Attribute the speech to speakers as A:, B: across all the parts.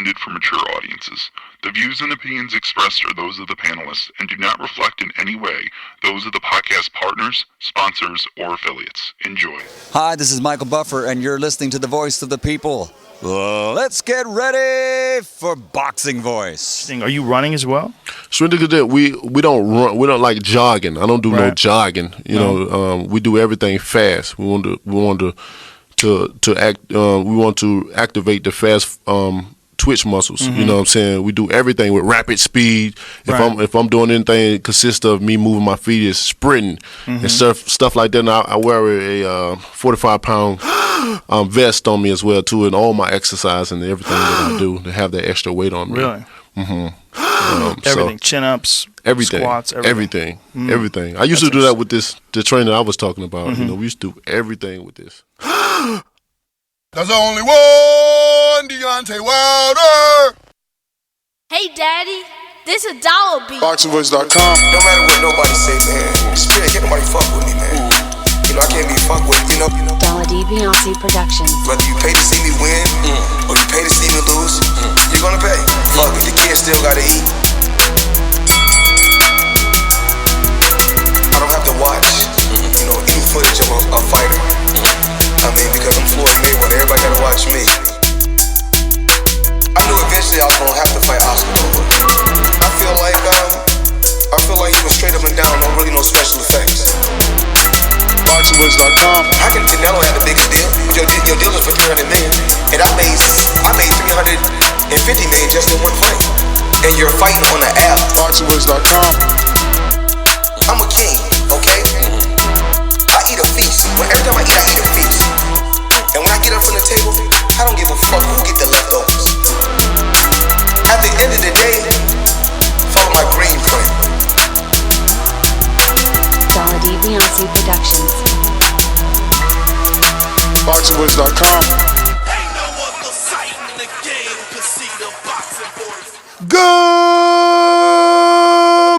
A: intended for mature audiences. The views and opinions expressed are those of the panelists and do not reflect in any way those of the podcast partners, sponsors, or affiliates. Enjoy.
B: Hi, this is Michael Buffer, and you're listening to the Voice of the People. Let's get ready for Boxing Voice.
C: Are you running as well?
D: We don't run. We don't like jogging. I don't do no jogging. You know, we do everything fast. We want to activate the fast twitch muscles. Mm-hmm. You know what I'm saying? We do everything with rapid speed. If I'm doing anything that consists of me moving my feet, is sprinting and stuff like that. And I wear a 45-pound vest on me as well too, and all my exercise and everything that I do to have that extra weight on me.
C: Really?
D: Mm-hmm.
C: Everything, chin-ups,
D: everything,
C: squats, everything.
D: Everything. I used to do that with the trainer I was talking about. Mm-hmm. You know, we used to do everything with this.
E: There's only one Deontay Wilder.
F: Hey, Daddy, this a dollar beat.
E: ThaBoxingvoice.com.
G: No matter what nobody say, man. Spirit, can't nobody fuck with me, man. You know, I can't be fucked with, you know.
F: Dollar D Beyonce Productions.
G: Whether you pay to see me win or you pay to see me lose, you're gonna pay. Fuck it, the kids still gotta eat. I don't have to watch, you know, any footage of a fighter. I mean, because I'm Floyd Mayweather, everybody gotta watch me. I knew eventually I was gonna have to fight Oscar over. I feel like he was straight up and down, no special effects.
E: ThaBoxingvoice.com.
G: How can Canelo have the biggest deal? Your deal is for $300 million, and I made $350 million just in one fight. And you're fighting on the app.
E: ThaBoxingvoice.com.
G: I'm a king, okay? I eat a feast. Every time I eat a feast. And when I get up from the table, I don't give a fuck who get the leftovers. At the end of the day, follow my green print.
F: Dollar D Beyonce Productions.
E: ThaBoxingvoice.com.
H: Ain't no other sight in the game to see the boxing voice.
E: Good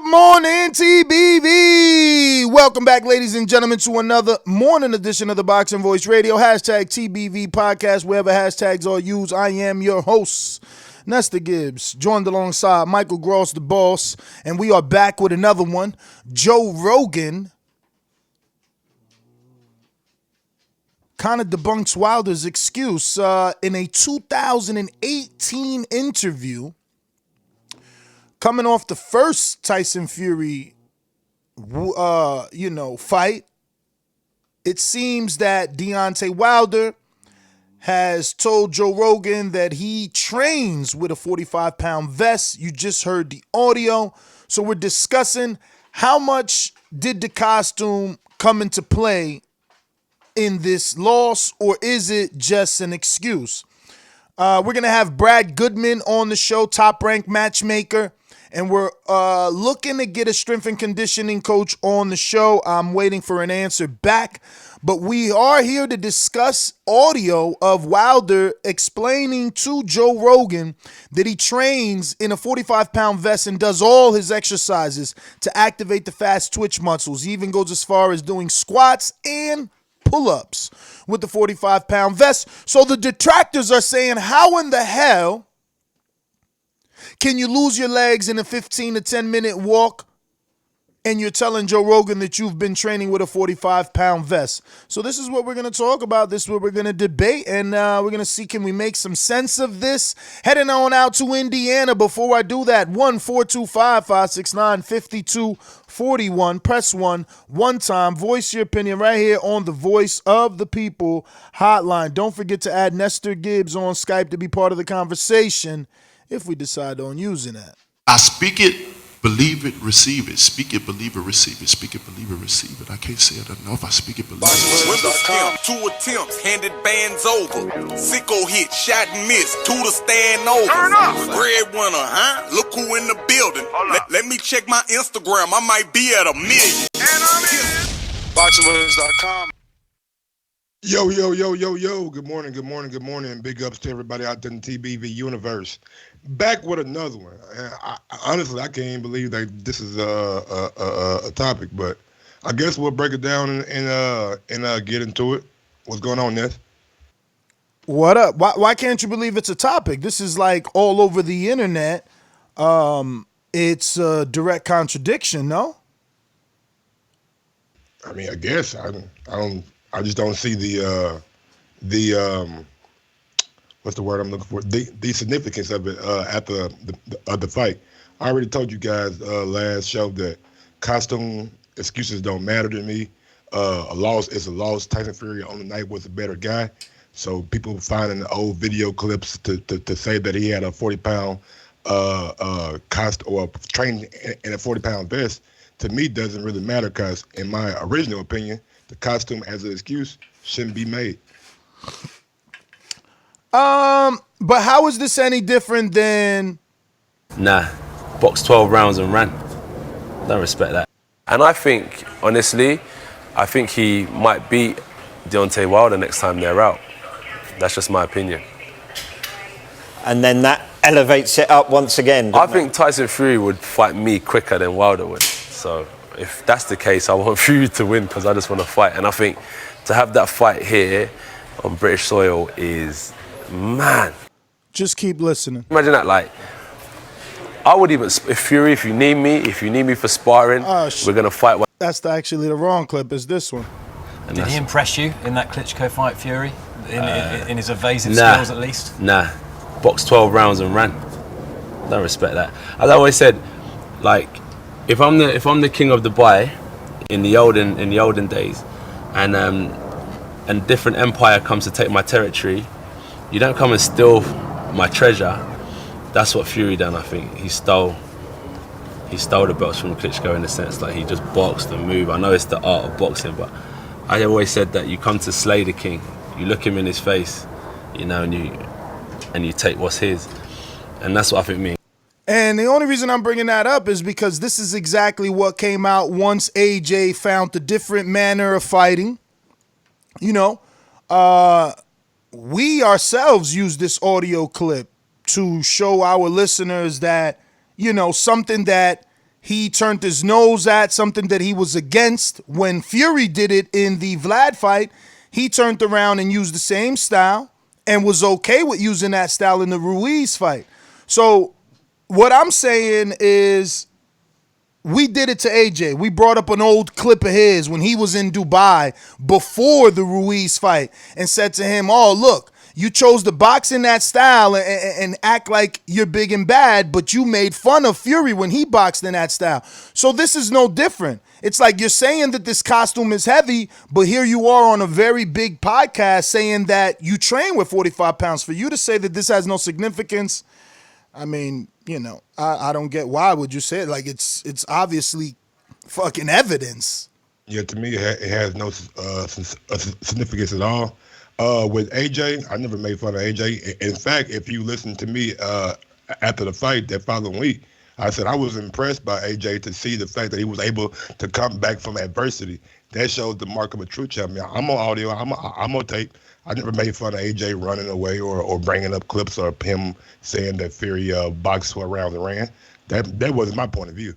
E: morning, TBV. Welcome back, ladies and gentlemen, to another morning edition of the Boxing Voice Radio. Hashtag TBV podcast, wherever hashtags are used. I am your host, Nestor Gibbs, joined alongside Michael Gross, the boss, and we are back with another one. Joe Rogan kind of debunks Wilder's excuse in a 2018 interview. Coming off the first Tyson Fury, fight, it seems that Deontay Wilder has told Joe Rogan that he trains with a 45-pound vest. You just heard the audio. So we're discussing how much did the costume come into play in this loss, or is it just an excuse? We're going to have Brad Goodman on the show, top-ranked matchmaker. And we're looking to get a strength and conditioning coach on the show. I'm waiting for an answer back. But we are here to discuss audio of Wilder explaining to Joe Rogan that he trains in a 45-pound vest and does all his exercises to activate the fast twitch muscles. He even goes as far as doing squats and pull-ups with the 45-pound vest. So the detractors are saying, how in the hell can you lose your legs in a 15 to 10-minute walk and you're telling Joe Rogan that you've been training with a 45-pound vest? So this is what we're going to talk about. This is what we're going to debate, and we're going to see, can we make some sense of this? Heading on out to Indiana. Before I do that, 1-425-569-5241. Press 1 time. Voice your opinion right here on the Voice of the People hotline. Don't forget to add Nestor Gibbs on Skype to be part of the conversation if we decide on using that.
I: I speak it, believe it, receive it. Speak it, believe it, receive it. Speak it, believe it, receive it. I can't say it enough. I speak it, believe it.
H: With the scamp, 2 attempts, handed bands over. Sicko hit, shot and miss, 2 to stand over. Breadwinner, huh? Look who in the building. Let me check my Instagram. I might be at 1 million. And I'm in.
E: ThaBoxingvoice.com. Yo. Good morning. Big ups to everybody out there in the TBV universe. Back with another one. Honestly, I can't even believe that this is a topic, but I guess we'll break it down and get into it. What's going on, Ness? What up? Why can't you believe it's a topic? This is like all over the internet. It's a direct contradiction, no?
J: I mean, I guess I just don't see the what's the word I'm looking for? The significance of it at the fight. I already told you guys last show that costume excuses don't matter to me. A loss is a loss. Tyson Fury on the night was a better guy. So people finding the old video clips to say that he had a 40-pound cost or trained in a 40-pound vest, to me doesn't really matter, because in my original opinion, the costume as an excuse shouldn't be made.
E: But how is this any different than?
K: Nah, boxed 12 rounds and ran. Don't respect that. And I think, honestly, I think he might beat Deontay Wilder next time they're out. That's just my opinion.
L: And then that elevates it up once again.
K: I think Tyson Fury would fight me quicker than Wilder would. So if that's the case, I want Fury to win because I just want to fight. And I think to have that fight here on British soil is, man.
E: Just keep listening.
K: Imagine that, like, I would even, if you need me for sparring, we're going to fight.
E: That's actually the wrong clip, is this one.
M: Did he impress you in that Klitschko fight, Fury? In his evasive skills, at least?
K: Nah, boxed 12 rounds and ran. Don't respect that. As I always said, like, if I'm the king of Dubai in the olden days, and different empire comes to take my territory, you don't come and steal my treasure. That's what Fury done. I think he stole the belts from Klitschko in a sense, like he just boxed and moved. I know it's the art of boxing, but I always said that you come to slay the king. You look him in his face, you know, and you take what's his, and that's what I think means.
E: And the only reason I'm bringing that up is because this is exactly what came out once AJ found the different manner of fighting. You know, we ourselves use this audio clip to show our listeners that, you know, something that he turned his nose at, something that he was against. When Fury did it in the Vlad fight, he turned around and used the same style and was okay with using that style in the Ruiz fight. So what I'm saying is we did it to AJ. We brought up an old clip of his when he was in Dubai before the Ruiz fight and said to him, oh, look, you chose to box in that style and act like you're big and bad, but you made fun of Fury when he boxed in that style. So this is no different. It's like you're saying that this costume is heavy, but here you are on a very big podcast saying that you train with 45 pounds. For you to say that this has no significance, I mean, you know, I don't get why would you say it. Like it's obviously fucking evidence.
J: Yeah, to me, it has no significance at all. With AJ, I never made fun of AJ. In fact, if you listen to me after the fight that following week, I said I was impressed by AJ to see the fact that he was able to come back from adversity. That shows the mark of a true champion. I'm on audio. I'm on tape. I never made fun of AJ running away or bringing up clips of him saying that Fury boxed 12 rounds and ran. That wasn't my point of view.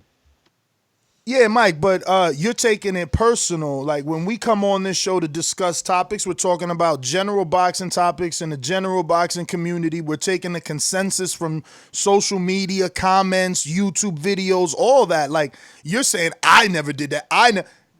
E: Yeah, Mike, but you're taking it personal. Like when we come on this show to discuss topics, we're talking about general boxing topics in the general boxing community. We're taking the consensus from social media, comments, YouTube videos, all that. Like you're saying, I never did that.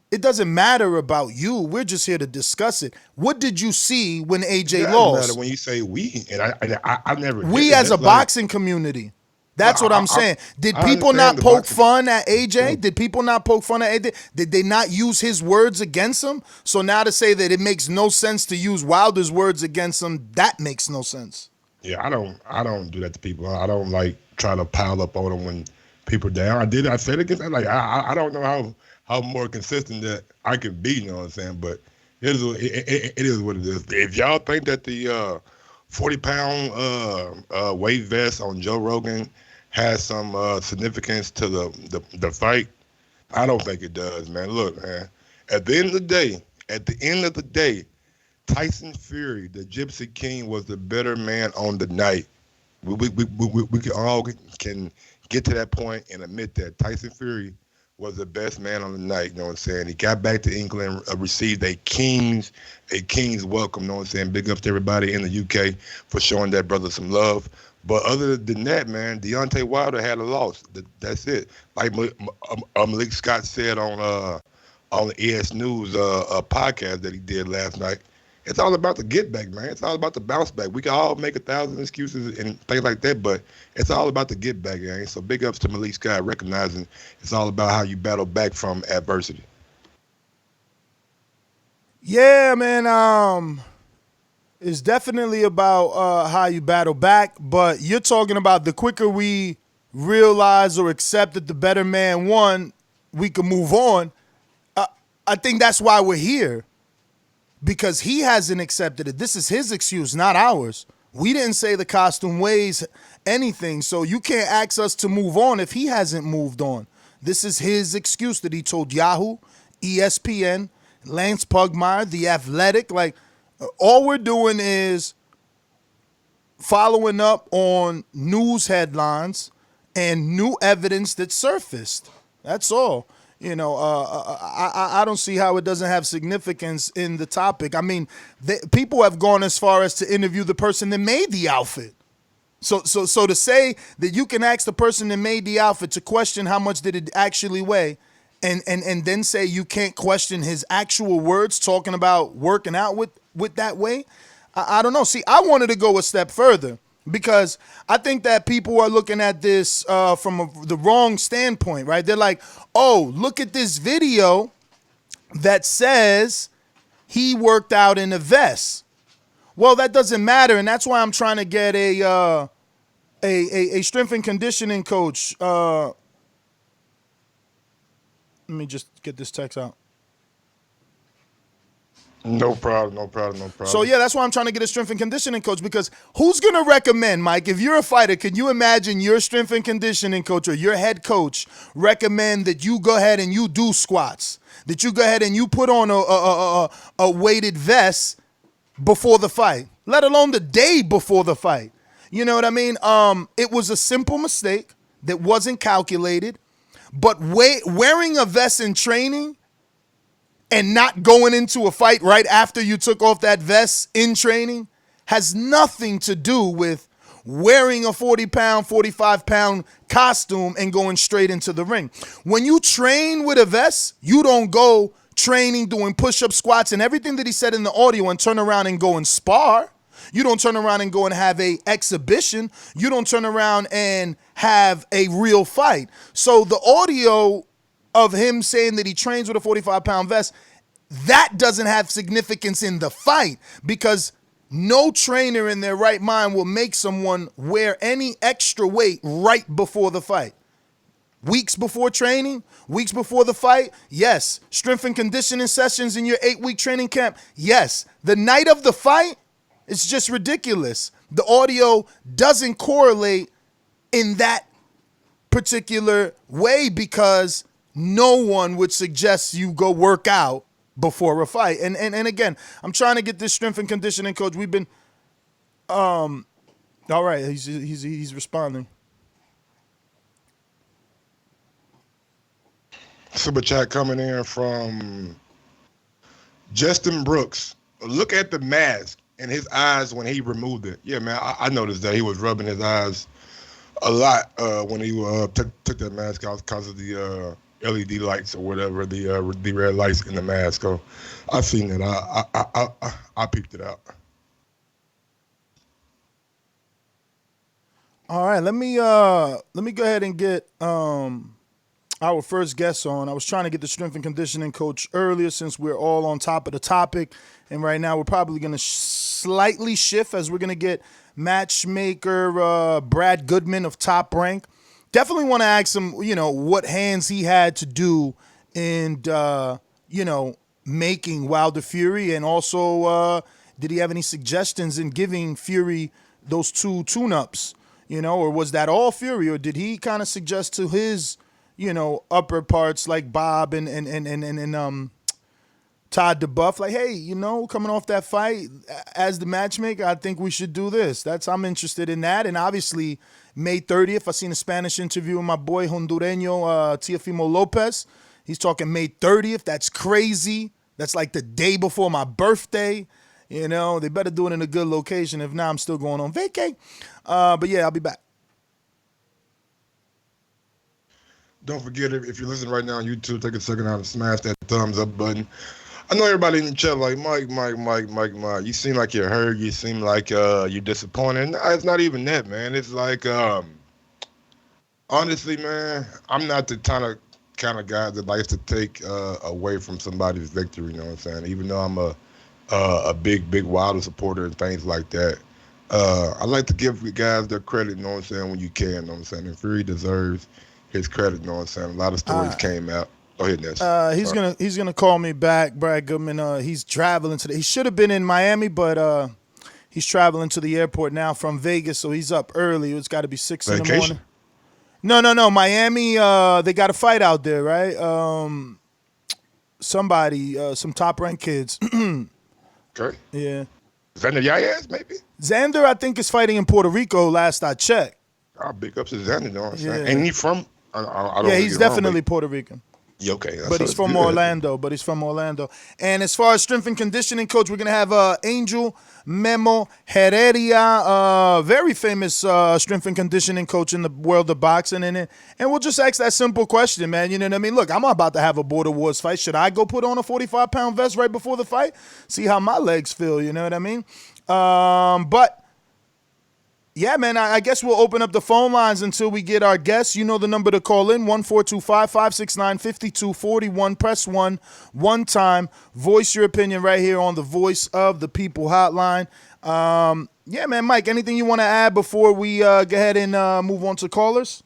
E: It doesn't matter about you. We're just here to discuss it. What did you see when AJ lost?
J: Matter when you say we, and I never.
E: We as a boxing community. That's what I'm saying. Did people not poke fun at AJ? Did people not poke fun at AJ? Did they not use his words against him? So now to say that it makes no sense to use Wilder's words against him, that makes no sense.
J: Yeah, I don't do that to people. I don't like try to pile up on them when people are down. I said it against. Like I don't know how more consistent that I can be. You know what I'm saying? But it is what it is. If y'all think that the 40-pound weight vest on Joe Rogan has some significance to the fight, I don't think it does, man. Look, man, at the end of the day, Tyson Fury, the Gypsy King, was the better man on the night. We can all get to that point and admit that Tyson Fury was the best man on the night, you know what I'm saying? He got back to England, received a king's welcome, you know what I'm saying? Big ups to everybody in the UK for showing that brother some love. But other than that, man, Deontay Wilder had a loss. That's it. Like Malik Scott said on the ES News podcast that he did last night, it's all about the get back, man. It's all about the bounce back. We can all make 1,000 excuses and things like that, but it's all about the get back, gang. So big ups to Malik Scott recognizing it's all about how you battle back from adversity.
E: Yeah, man. It's definitely about how you battle back, but you're talking about the quicker we realize or accept that the better man won, we can move on. I think that's why we're here. Because he hasn't accepted it. This is his excuse, not ours. We didn't say the costume weighs anything, so you can't ask us to move on if he hasn't moved on. This is his excuse that he told Yahoo, ESPN, Lance Pugmire, The Athletic. Like, all we're doing is following up on news headlines and new evidence that surfaced. That's all. You know, I don't see how it doesn't have significance in the topic. I mean, people have gone as far as to interview the person that made the outfit. So to say that you can ask the person that made the outfit to question how much did it actually weigh, and then say you can't question his actual words talking about working out with that weight, I don't know. See, I wanted to go a step further. Because I think that people are looking at this from the wrong standpoint, right? They're like, oh, look at this video that says he worked out in a vest. Well, that doesn't matter, and that's why I'm trying to get a strength and conditioning coach. Let me just get this text out.
J: No problem.
E: So, yeah, that's why I'm trying to get a strength and conditioning coach, because who's going to recommend, Mike, if you're a fighter, can you imagine your strength and conditioning coach or your head coach recommend that you go ahead and you do squats, that you go ahead and you put on a weighted vest before the fight, let alone the day before the fight? You know what I mean? It was a simple mistake that wasn't calculated, but wearing a vest in training and not going into a fight right after you took off that vest in training has nothing to do with wearing a 40-pound, 45-pound costume and going straight into the ring. When you train with a vest, you don't go training, doing push-up, squats, and everything that he said in the audio and turn around and go and spar. You don't turn around and go and have a exhibition. You don't turn around and have a real fight. So the audio of him saying that he trains with a 45-pound vest, that doesn't have significance in the fight, because no trainer in their right mind will make someone wear any extra weight right before the fight. Weeks before training, weeks before the fight, yes. Strength and conditioning sessions in your 8-week training camp, yes. The night of the fight, it's just ridiculous. The audio doesn't correlate in that particular way, because no one would suggest you go work out before a fight. And again, I'm trying to get this strength and conditioning coach. We've been all right, he's responding.
J: Super chat coming in from Justin Brooks. Look at the mask and his eyes when he removed it. Yeah, man, I noticed that he was rubbing his eyes a lot when he took that mask out because of the LED lights or whatever, the red lights in the mask. So I seen that. I peeped it out.
E: All right, let me go ahead and get our first guest on. I was trying to get the strength and conditioning coach earlier, since we're all on top of the topic, and right now we're probably going to slightly shift as we're going to get matchmaker Brad Goodman of Top Rank. Definitely want to ask him, what hands he had to do in, making Wilder Fury, and also did he have any suggestions in giving Fury those 2 tune-ups, or was that all Fury, or did he kind of suggest to his, upper parts like Bob and Todd DeBuff, like, hey, coming off that fight as the matchmaker, I think we should do this. I'm interested in that. And obviously, May 30th. I seen a Spanish interview with my boy Hondureño Teofimo Lopez. He's talking May 30th. That's crazy. That's like the day before my birthday. You know, they better do it in a good location. If not, I'm still going on vacay. But yeah, I'll be back.
J: Don't forget, if you're listening right now on YouTube, take a second out and smash that thumbs up button. I know everybody in the chat like, Mike. You seem like you're hurt. You seem like you're disappointed. No, it's not even that, man. It's like, honestly, man, I'm not the kind of guy that likes to take away from somebody's victory. You know what I'm saying? Even though I'm a big Wilder supporter and things like that, I like to give guys their credit. You know what I'm saying? When you can, you know what I'm saying? And Fury deserves his credit. You know what I'm saying? A lot of stories came out. Go ahead, Ness.
E: He's gonna call me back, Brad Goodman. He's traveling today. He should have been in Miami, but he's traveling to the airport now from Vegas, so he's up early. It's got to be 6 in the morning. No. Miami, they got a fight out there, right? Some top-ranked kids.
J: Okay.
E: Yeah.
J: Xander Yayaz, maybe?
E: Xander, I think, is fighting in Puerto Rico, last I checked.
J: I'll big ups to Xander, you know what I'm saying?
E: Yeah.
J: Ain't he from? I don't
E: Yeah, he's definitely Puerto Rican.
J: Yeah, okay.
E: But he's from Orlando. And as far as strength and conditioning coach, we're going to have Angel Memo Heredia, very famous strength and conditioning coach in the world of boxing. And we'll just ask that simple question, man. You know what I mean? Look, I'm about to have a Border Wars fight. Should I go put on a 45-pound vest right before the fight? See how my legs feel, you know what I mean? But yeah, man, I guess we'll open up the phone lines until we get our guests. You know the number to call in, 1-425-569-5241. Press 1 one time. Voice your opinion right here on the Voice of the People hotline. Yeah, man, Mike, anything you want to add before we go ahead and move on to callers?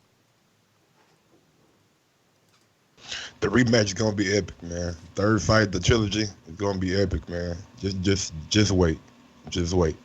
J: The rematch is going to be epic, man. Third fight, the trilogy, is going to be epic, man. Just wait. Just wait.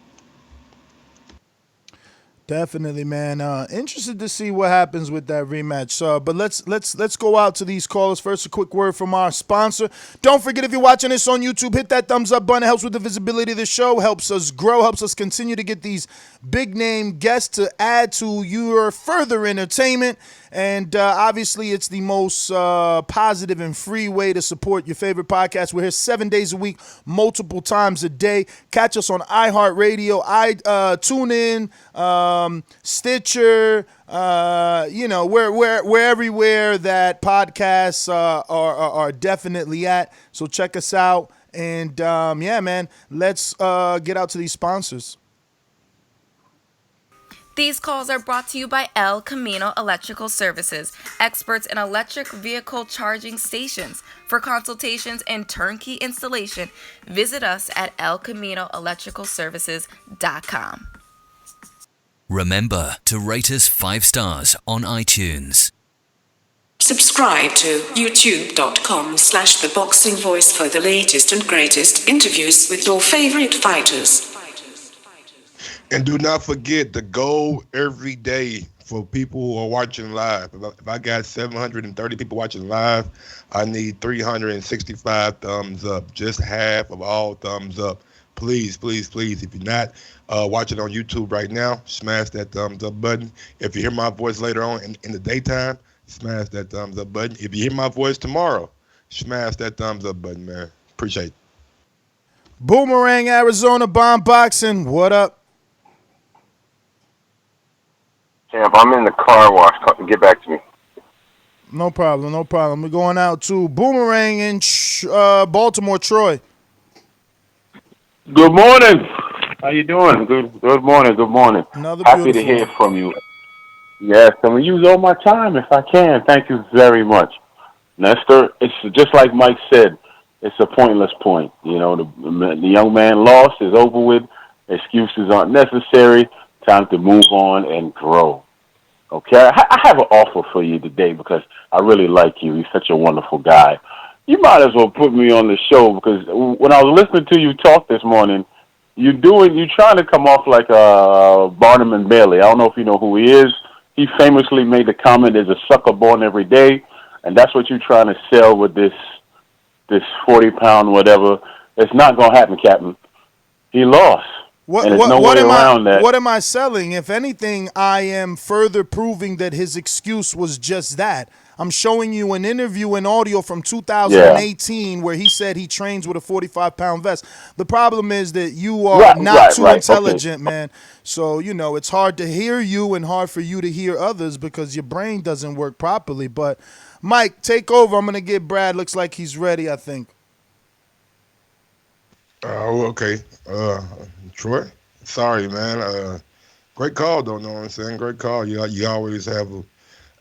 E: Definitely, man. Interested to see what happens with that rematch. But let's go out to these callers. First, a quick word from our sponsor. Don't forget, if you're watching this on YouTube, hit that thumbs up button. It helps with the visibility of the show, helps us grow, helps us continue to get these big name guests to add to your further entertainment. And obviously, it's the most positive and free way to support your favorite podcast. We're here 7 days a week, multiple times a day. Catch us on iHeartRadio, TuneIn, Stitcher. We're everywhere that podcasts are definitely at. So check us out. And yeah, man, let's get out to these sponsors.
N: These calls are brought to you by El Camino Electrical Services, experts in electric vehicle charging stations. For consultations and turnkey installation, visit us at elcaminoelectricalservices.com.
O: Remember to rate us 5 stars on iTunes.
P: Subscribe to youtube.com/ThaBoxingVoice for the latest and greatest interviews with your favorite fighters.
J: And do not forget the goal every day for people who are watching live. If I got 730 people watching live, I need 365 thumbs up. Just half of all thumbs up. Please, please, please. If you're not watching on YouTube right now, smash that thumbs up button. If you hear my voice later on in the daytime, smash that thumbs up button. If you hear my voice tomorrow, smash that thumbs up button, man. Appreciate it.
E: Boomerang, Arizona, Bomb Boxing. What up?
Q: Champ, I'm in the car wash. Get back to me.
E: No problem. We're going out to Boomerang in Baltimore, Troy.
Q: Good morning. How you doing? Good morning.
E: Another
Q: Happy to hear from you. Yes, I'm going to use all my time if I can. Thank you very much. Nestor, it's just like Mike said, it's a pointless point. You know, the young man lost, is over with. Excuses aren't necessary. Time to move on and grow. Okay? I have an offer for you today because I really like you. You're such a wonderful guy. You might as well put me on the show because when I was listening to you talk this morning, you're trying to come off like Barnum and Bailey. I don't know if you know who he is. He famously made the comment, "There's a sucker born every day," and that's what you're trying to sell with this 40-pound whatever. It's not going to happen, Captain. He lost. and there's no way around that.
E: What am I selling? If anything, I am further proving that his excuse was just that. I'm showing you an interview and audio from 2018 where he said he trains with a 45-pound vest. The problem is that you are not too intelligent, man. So, you know, it's hard to hear you and hard for you to hear others because your brain doesn't work properly. But, Mike, take over. I'm going to get Brad. Looks like he's ready, I think.
J: Oh, okay. Troy, sorry, man. Great call, though, know what I'm saying? Great call. You always have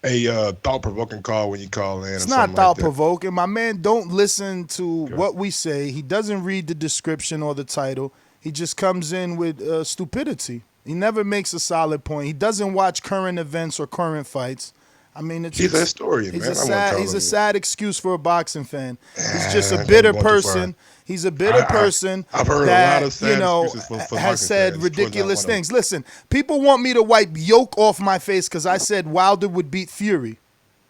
J: a thought-provoking call when you call in.
E: It's not thought-provoking. My man don't listen to what we say. He doesn't read the description or the title. He just comes in with stupidity. He never makes a solid point. He doesn't watch current events or current fights. I mean, he's a historian, man. He's a sad excuse for a boxing fan. He's just a bitter person. He's a bitter person
J: I've heard
E: that,
J: a lot of sad excuses for
E: has said ridiculous things. Listen, people want me to wipe yolk off my face because I said Wilder would beat Fury.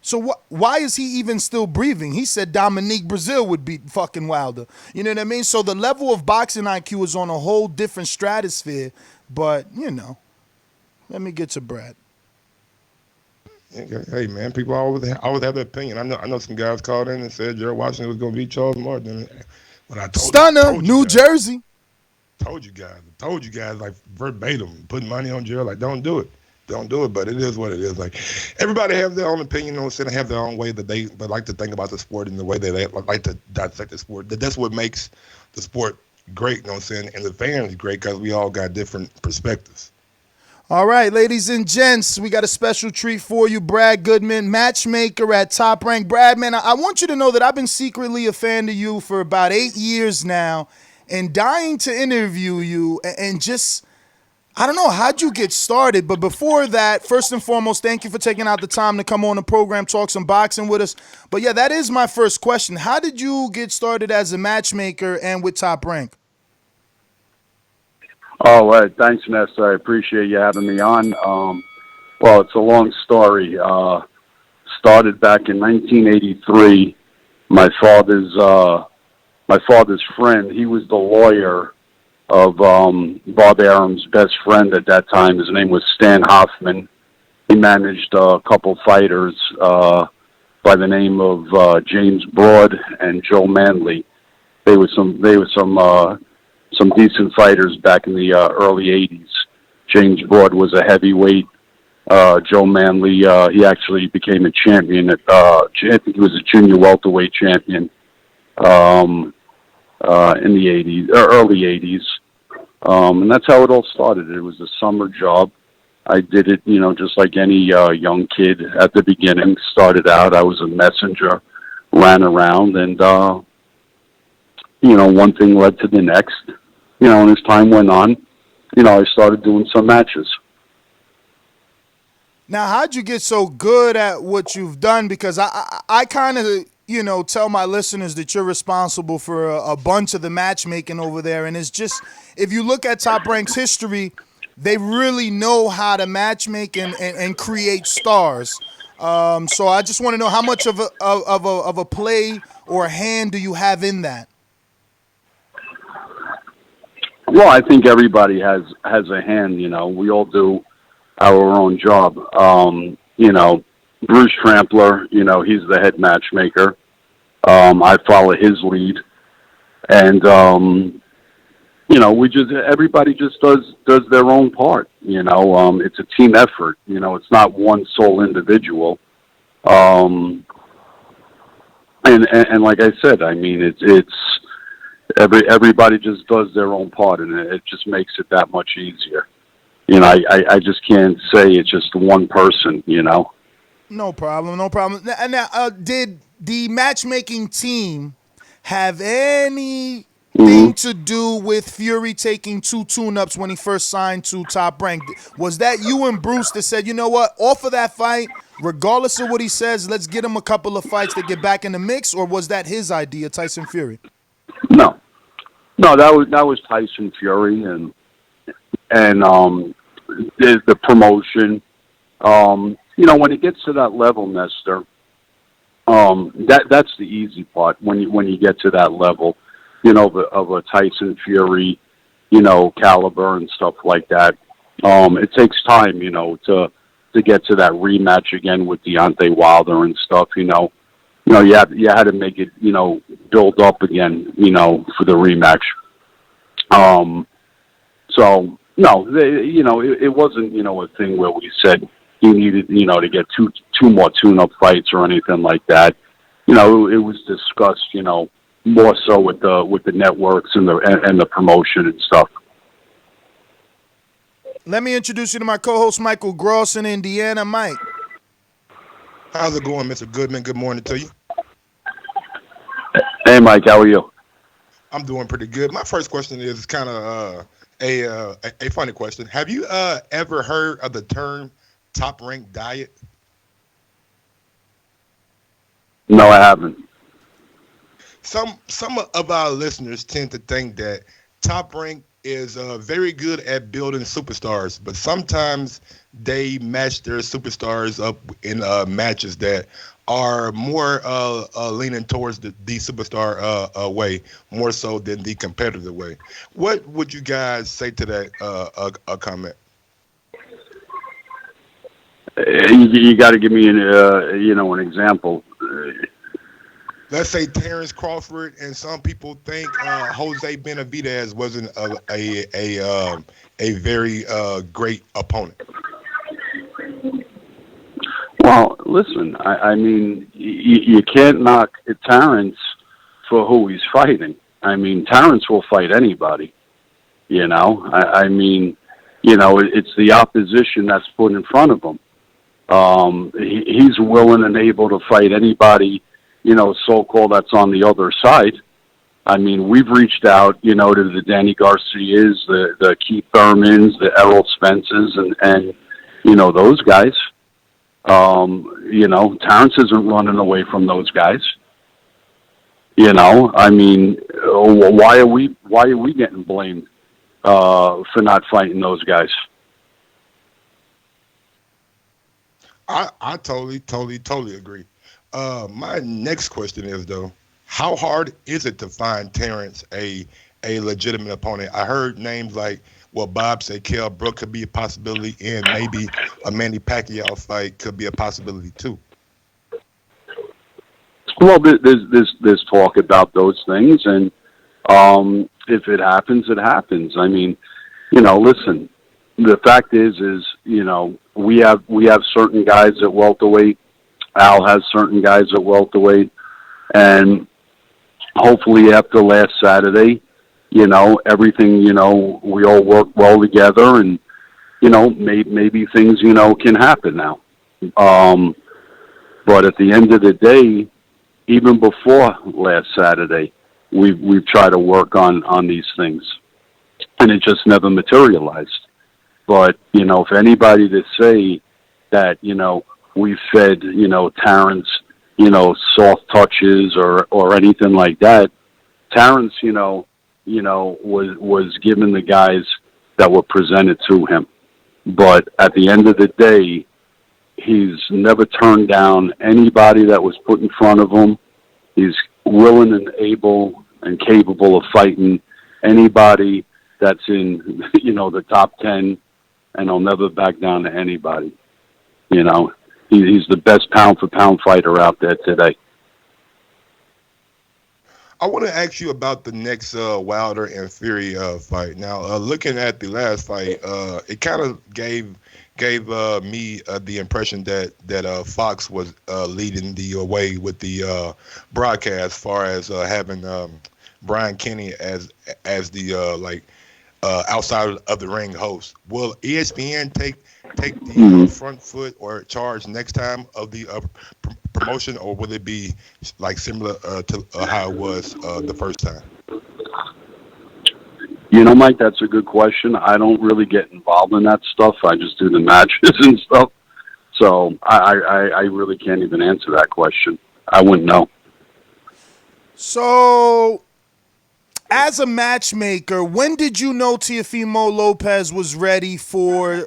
E: So why is he even still breathing? He said Dominique Brazil would beat fucking Wilder. You know what I mean? So the level of boxing IQ is on a whole different stratosphere. But, you know, let me get to Brad.
J: Hey, man, people always have their opinion. I know some guys called in and said Gerald Washington was going to beat Charles Martin. When I
E: told New Jersey.
J: Told you guys like verbatim, putting money on Gerald. Like, don't do it. But it is what it is. Like, everybody has their own opinion, you know, and have their own way that they like to think about the sport and the way they like to dissect the sport. That's what makes the sport great, you know what I'm saying? And the fans great because we all got different perspectives.
E: All right, ladies and gents, we got a special treat for you. Brad Goodman, matchmaker at Top Rank. Brad, man, I want you to know that I've been secretly a fan of you for about 8 years now and dying to interview you and just, I don't know, how'd you get started? But before that, first and foremost, thank you for taking out the time to come on the program, talk some boxing with us. But yeah, that is my first question. How did you get started as a matchmaker and with Top Rank?
R: Oh, thanks, Nestor. I appreciate you having me on. Well, it's a long story. Started back in 1983. My father's friend, he was the lawyer of Bob Arum's best friend at that time. His name was Stan Hoffman. He managed a couple fighters by the name of James Broad and Joe Manley. They were some decent fighters back in the early 80s. James Broad was a heavyweight. Joe Manley, he actually became a champion. I think he was a junior welterweight champion in the 80s, or early 80s. And that's how it all started. It was a summer job. I did it, you know, just like any young kid at the beginning. Started out, I was a messenger, ran around, and, you know, one thing led to the next. You know, and as time went on, you know, I started doing some matches.
E: Now, how'd you get so good at what you've done? Because I kind of, you know, tell my listeners that you're responsible for a bunch of the matchmaking over there. And it's just, if you look at Top Rank's history, they really know how to matchmake and create stars. So I just want to know how much of a play or a hand do you have in that?
R: Well, I think everybody has a hand, you know. We all do our own job. You know, Bruce Trampler, you know, he's the head matchmaker. I follow his lead. And, you know, everybody just does their own part, you know. It's a team effort, you know. It's not one sole individual. And like I said, I mean, it's everybody just does their own part, and it just makes it that much easier. You know, I just can't say it's just one person, you know.
E: No problem. Now, did the matchmaking team have anything to do with Fury taking 2 tune-ups when he first signed to Top Rank? Was that you and Bruce that said, you know what, off of that fight, regardless of what he says, let's get him a couple of fights to get back in the mix, or was that his idea, Tyson Fury?
R: No, that was Tyson Fury and the promotion. You know, when it gets to that level, Nestor, that's the easy part. When you get to that level, you know, of a Tyson Fury, caliber and stuff like that. It takes time, to get to that rematch again with Deontay Wilder and stuff. You had to make it, build up again, for the rematch. So no, it wasn't, a thing where we said you needed, to get two more tune-up fights or anything like that. It was discussed, more so with the networks and the promotion and stuff.
E: Let me introduce you to my co-host, Michael Gross in Indiana. Mike.
J: How's it going, Mr. Goodman? Good morning to you.
R: Hey, Mike, how are you?
J: I'm doing pretty good. My first question is kind of a funny question. Have you ever heard of the term top rank diet?
R: No, I haven't.
J: Some of our listeners tend to think that Top Rank is very good at building superstars, but sometimes they match their superstars up in matches that are more leaning towards the superstar way, more so than the competitive way. What would you guys say to that comment?
R: You got to give me an example.
J: Let's say Terrence Crawford, and some people think Jose Benavidez wasn't a very great opponent.
R: Well, listen, I mean, you can't knock Terrence for who he's fighting. I mean, Terrence will fight anybody. I mean, it's the opposition that's put in front of him. He's willing and able to fight anybody, so-called that's on the other side. I mean, we've reached out, to the Danny Garcias, the Keith Thurmans, the Errol Spences, and those guys. Terrence isn't running away from those guys. I mean, why are we getting blamed for not fighting those guys?
J: I totally agree. My next question is, though, how hard is it to find Terrence a legitimate opponent? I heard names like, Bob said Kell Brook could be a possibility, and maybe a Manny Pacquiao fight could be a possibility too.
R: Well, there's talk about those things, and if it happens, it happens. I mean, listen, the fact is, we have certain guys at welterweight. Al has certain guys at welterweight, and hopefully after last Saturday, everything, we all work well together, and maybe things, can happen now. But at the end of the day, even before last Saturday, we've tried to work on these things, and it just never materialized. But for anybody to say that we fed Terrence soft touches or anything like that, Terrence was given the guys that were presented to him. But at the end of the day, he's never turned down anybody that was put in front of him. He's willing and able and capable of fighting anybody that's in, the top 10, and he'll never back down to anybody. He's the best pound-for-pound fighter out there today.
J: I want to ask you about the next Wilder and Fury fight. Now, looking at the last fight, it kind of gave me the impression that Fox was leading the way with the broadcast, as far as having Brian Kenny as the outside of the ring host. Will ESPN take the front foot or charge next time of the promotion, or will it be like similar to how it was the first time?
R: Mike, that's a good question. I don't really get involved in that stuff. I just do the matches and stuff. So I really can't even answer that question. I wouldn't know.
E: So, as a matchmaker, when did you know Teofimo Lopez was ready for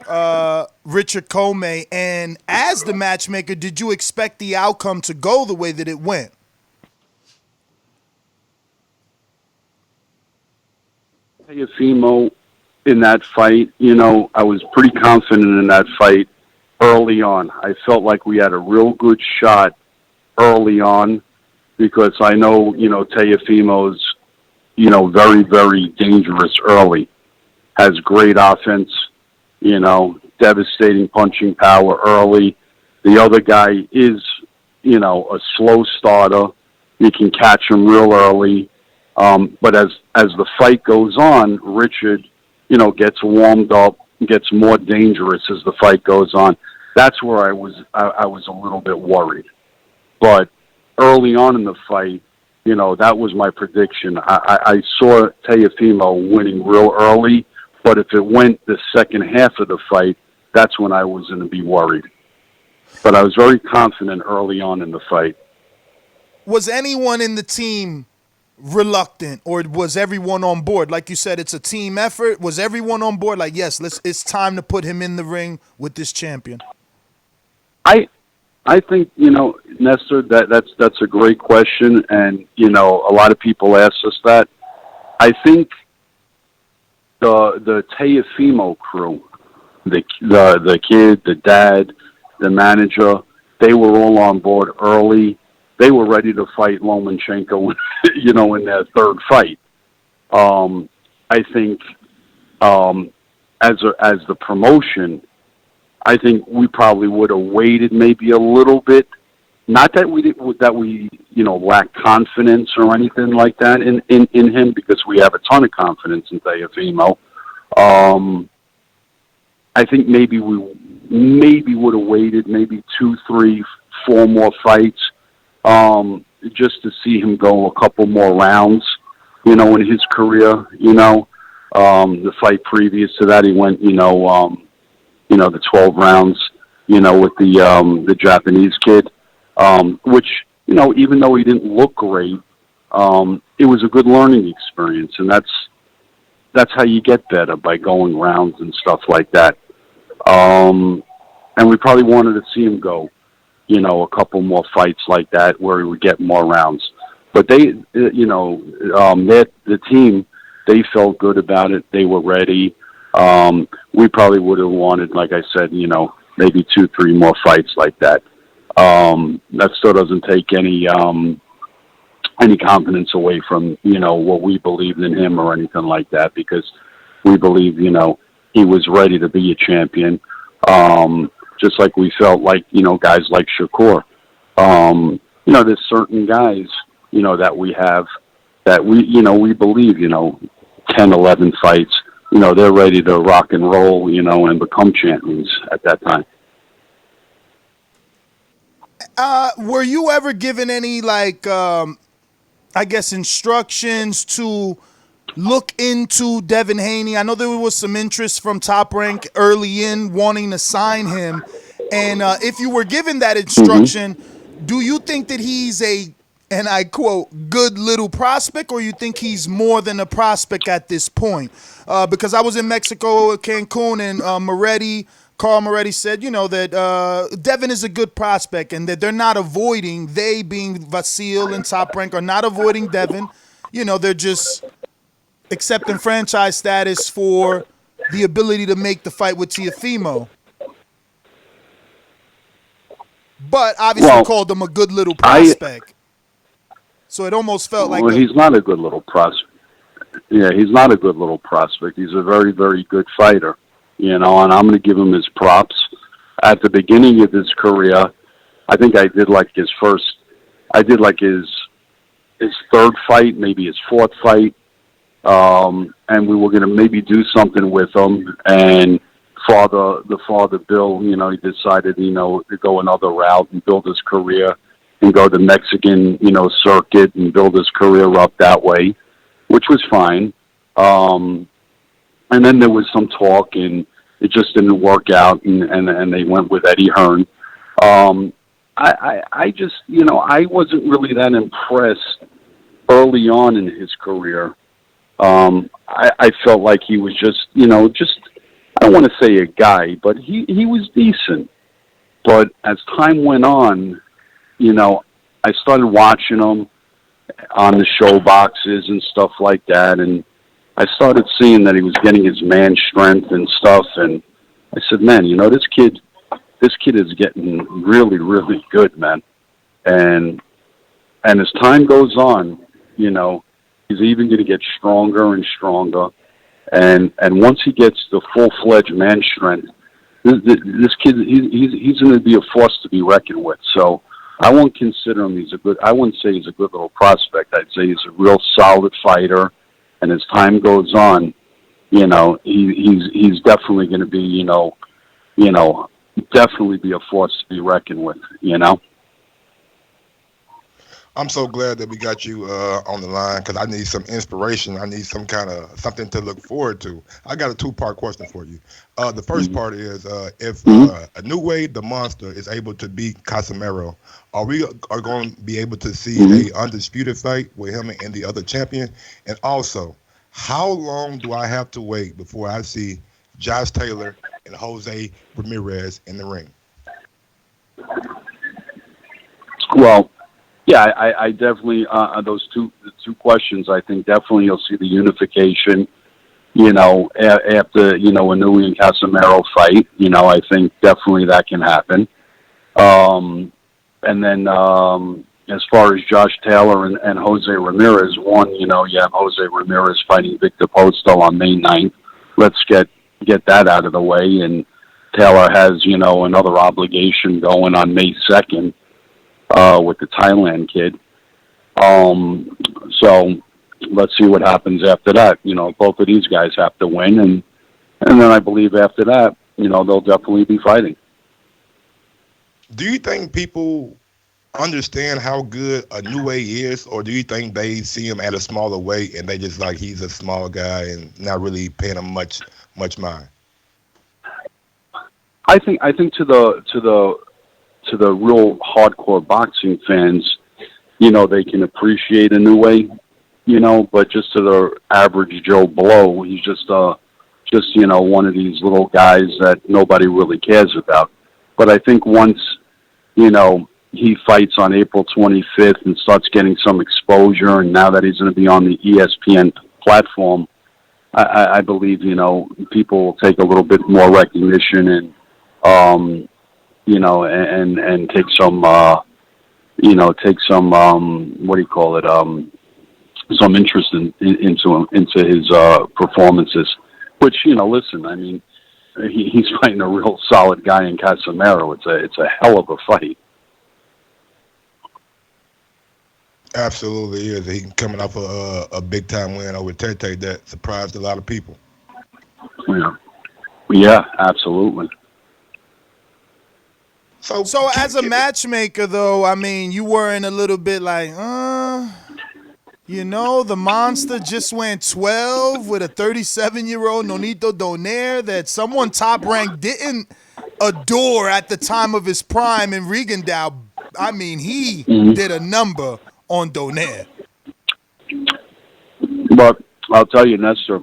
E: Richard Comey? And as the matchmaker, did you expect the outcome to go the way that it went?
R: Teofimo in that fight, I was pretty confident in that fight early on. I felt like we had a real good shot early on because I know, Teofimo's, very, very dangerous early. Has great offense, devastating punching power early. The other guy is, a slow starter. You can catch him real early. But as the fight goes on, Richard, gets warmed up, gets more dangerous as the fight goes on. That's where I was a little bit worried. But early on in the fight, that was my prediction. I saw Teofimo winning real early, but if it went the second half of the fight, that's when I was going to be worried. But I was very confident early on in the fight.
E: Was anyone in the team reluctant, or was everyone on board? Like you said, it's a team effort. Was everyone on board? Like, yes, it's time to put him in the ring with this champion.
R: I think, Nestor, that's a great question, and a lot of people ask us that. I think the Teofimo crew, the kid, the dad, the manager, they were all on board early. They were ready to fight Lomachenko, in their third fight. I think as the promotion, I think we probably would have waited maybe a little bit. Not that we lack confidence or anything like that in him, because we have a ton of confidence in Teofimo. I think maybe we would have waited maybe 2, 3, 4 more fights, just to see him go a couple more rounds, in his career. The fight previous to that, he went, the 12 rounds, with the Japanese kid, which, even though he didn't look great, it was a good learning experience, and that's how you get better, by going rounds and stuff like that. And we probably wanted to see him go, a couple more fights like that where he would get more rounds. But they, the team, they felt good about it. They were ready. We probably would have wanted, like I said, maybe 2, 3 more fights like that. That still doesn't take any confidence away from, what we believed in him or anything like that, because we believe, he was ready to be a champion. Just like we felt like, guys like Shakur. There's certain guys, that we have that we believe, 10, 11 fights, they're ready to rock and roll, and become champions at that time.
E: Were you ever given any, instructions to look into Devin Haney? I know there was some interest from Top Rank early in wanting to sign him. And if you were given that instruction, do you think that he's a, and I quote, good little prospect, or you think he's more than a prospect at this point? Because I was in Mexico, Cancun, and Carl Moretti said, that Devin is a good prospect, and that they're not avoiding, they being Vasil and Top Rank are not avoiding Devin. They're just accepting franchise status for the ability to make the fight with Teofimo. But obviously called him a good little prospect. So it almost felt like...
R: Well, he's not a good little prospect. Yeah, he's not a good little prospect. He's a very, very good fighter. And I'm going to give him his props. At the beginning of his career, I think I did like his third fight, maybe his fourth fight. And we were going to maybe do something with him. And the father, Bill, he decided, to go another route and build his career and go the Mexican, circuit and build his career up that way, which was fine. And then there was some talk, and it just didn't work out, and they went with Eddie Hearn. I just, I wasn't really that impressed early on in his career. I felt like he was just, I don't want to say a guy, but he was decent. But as time went on, I started watching him on the show boxes and stuff like that, and I started seeing that he was getting his man strength and stuff, and I said, man, you know, this kid is getting really, really good, man. And as time goes on, you know, he's even going to get stronger and stronger. And once he gets the full-fledged man strength, this kid, he's going to be a force to be reckoned with. So I won't consider him I wouldn't say he's a good little prospect. I'd say he's a real solid fighter. And as time goes on, you know, he's definitely going to be, you know, definitely be a force to be reckoned with, you know.
J: I'm so glad that we got you on the line because I need some inspiration. I need some kind of something to look forward to. I got a 2-part question for you. The first part is if Inoue, the monster, is able to beat Casemiro, are going to be able to see a undisputed fight with him and the other champion? And also, how long do I have to wait before I see Josh Taylor and Jose Ramirez in the ring?
R: Well, yeah, I definitely those two questions. I think definitely you'll see the unification. You know, after Inoue and Casemiro fight. You know, I think definitely that can happen. And then as far as Josh Taylor and Jose Ramirez, you have Jose Ramirez fighting Victor Postol on May 9th. Let's get that out of the way. And Taylor has another obligation going on May 2nd. With the Thailand kid. So let's see what happens after that. You know, both of these guys have to win, and then I believe after that, they'll definitely be fighting.
J: Do you think people understand how good Inoue is, or do you think they see him at a smaller weight and they just like he's a small guy and not really paying him much mind?
R: I think to the real hardcore boxing fans, they can appreciate Inoue, but just to the average Joe Blow, he's just one of these little guys that nobody really cares about. But I think once, he fights on April 25th and starts getting some exposure, and now that he's going to be on the ESPN platform, I believe, people will take a little bit more recognition and, and take some, some interest into his performances. Which, listen, I mean, he's fighting a real solid guy in Casemiro. It's a hell of a fight.
J: Absolutely is. He coming off a big time win over Tete that surprised a lot of people.
R: Yeah, absolutely.
E: So as a matchmaker, though, I mean, you weren't a little bit like, the monster just went 12 with a 37-year-old Nonito Donaire that someone top-ranked didn't adore at the time of his prime in Rigondeaux. I mean, he did a number on Donaire.
R: But I'll tell you, Nestor,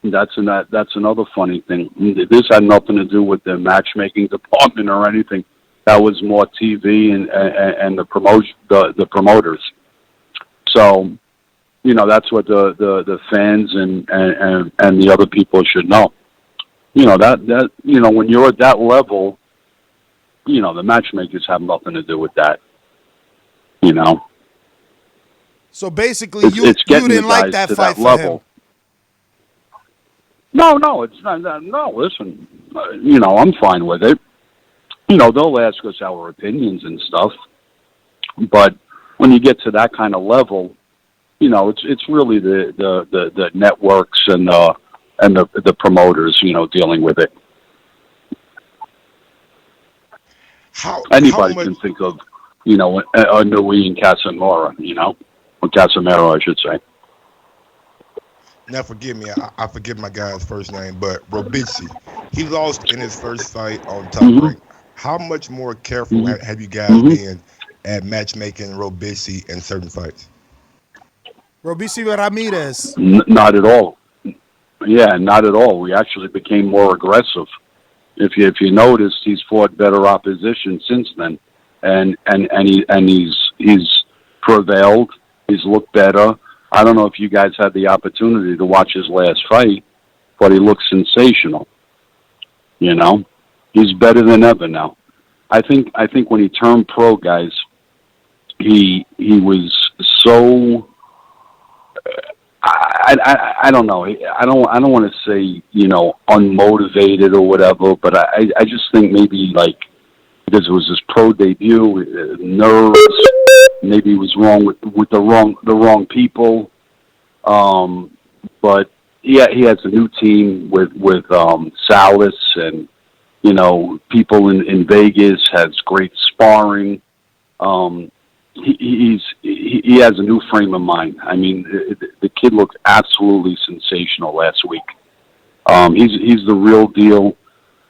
R: that's another funny thing. This had nothing to do with the matchmaking department or anything. That was more TV and the promoters. So, that's what the fans and the other people should know. That when you're at that level, the matchmakers have nothing to do with that.
E: So basically, you didn't like that fight for him.
R: No, it's not. No, listen, I'm fine with it. They'll ask us our opinions and stuff, but when you get to that kind of level, it's really the networks and the promoters, dealing with it. Anybody can think of, Inoue and Casemiro, or Casemiro, I should say.
J: Now, forgive me, I forget my guy's first name, but Robici, he lost in his first fight on Top Rank. How much more careful have you guys been at matchmaking Robici in certain fights?
E: Robici Ramirez.
R: Not at all. Yeah, not at all. We actually became more aggressive. If you noticed, he's fought better opposition since then, and he's prevailed. He's looked better. I don't know if you guys had the opportunity to watch his last fight, but he looks sensational. You know, he's better than ever now. I think when he turned pro, guys, he was so. I don't know. I don't want to say, you know, unmotivated or whatever, but I just think maybe like because it was his pro debut, nerves. Maybe he was wrong with the wrong people. But he has a new team with Salas and, you know, people in Vegas, has great sparring. He has a new frame of mind. I mean, the kid looked absolutely sensational last week. He's the real deal.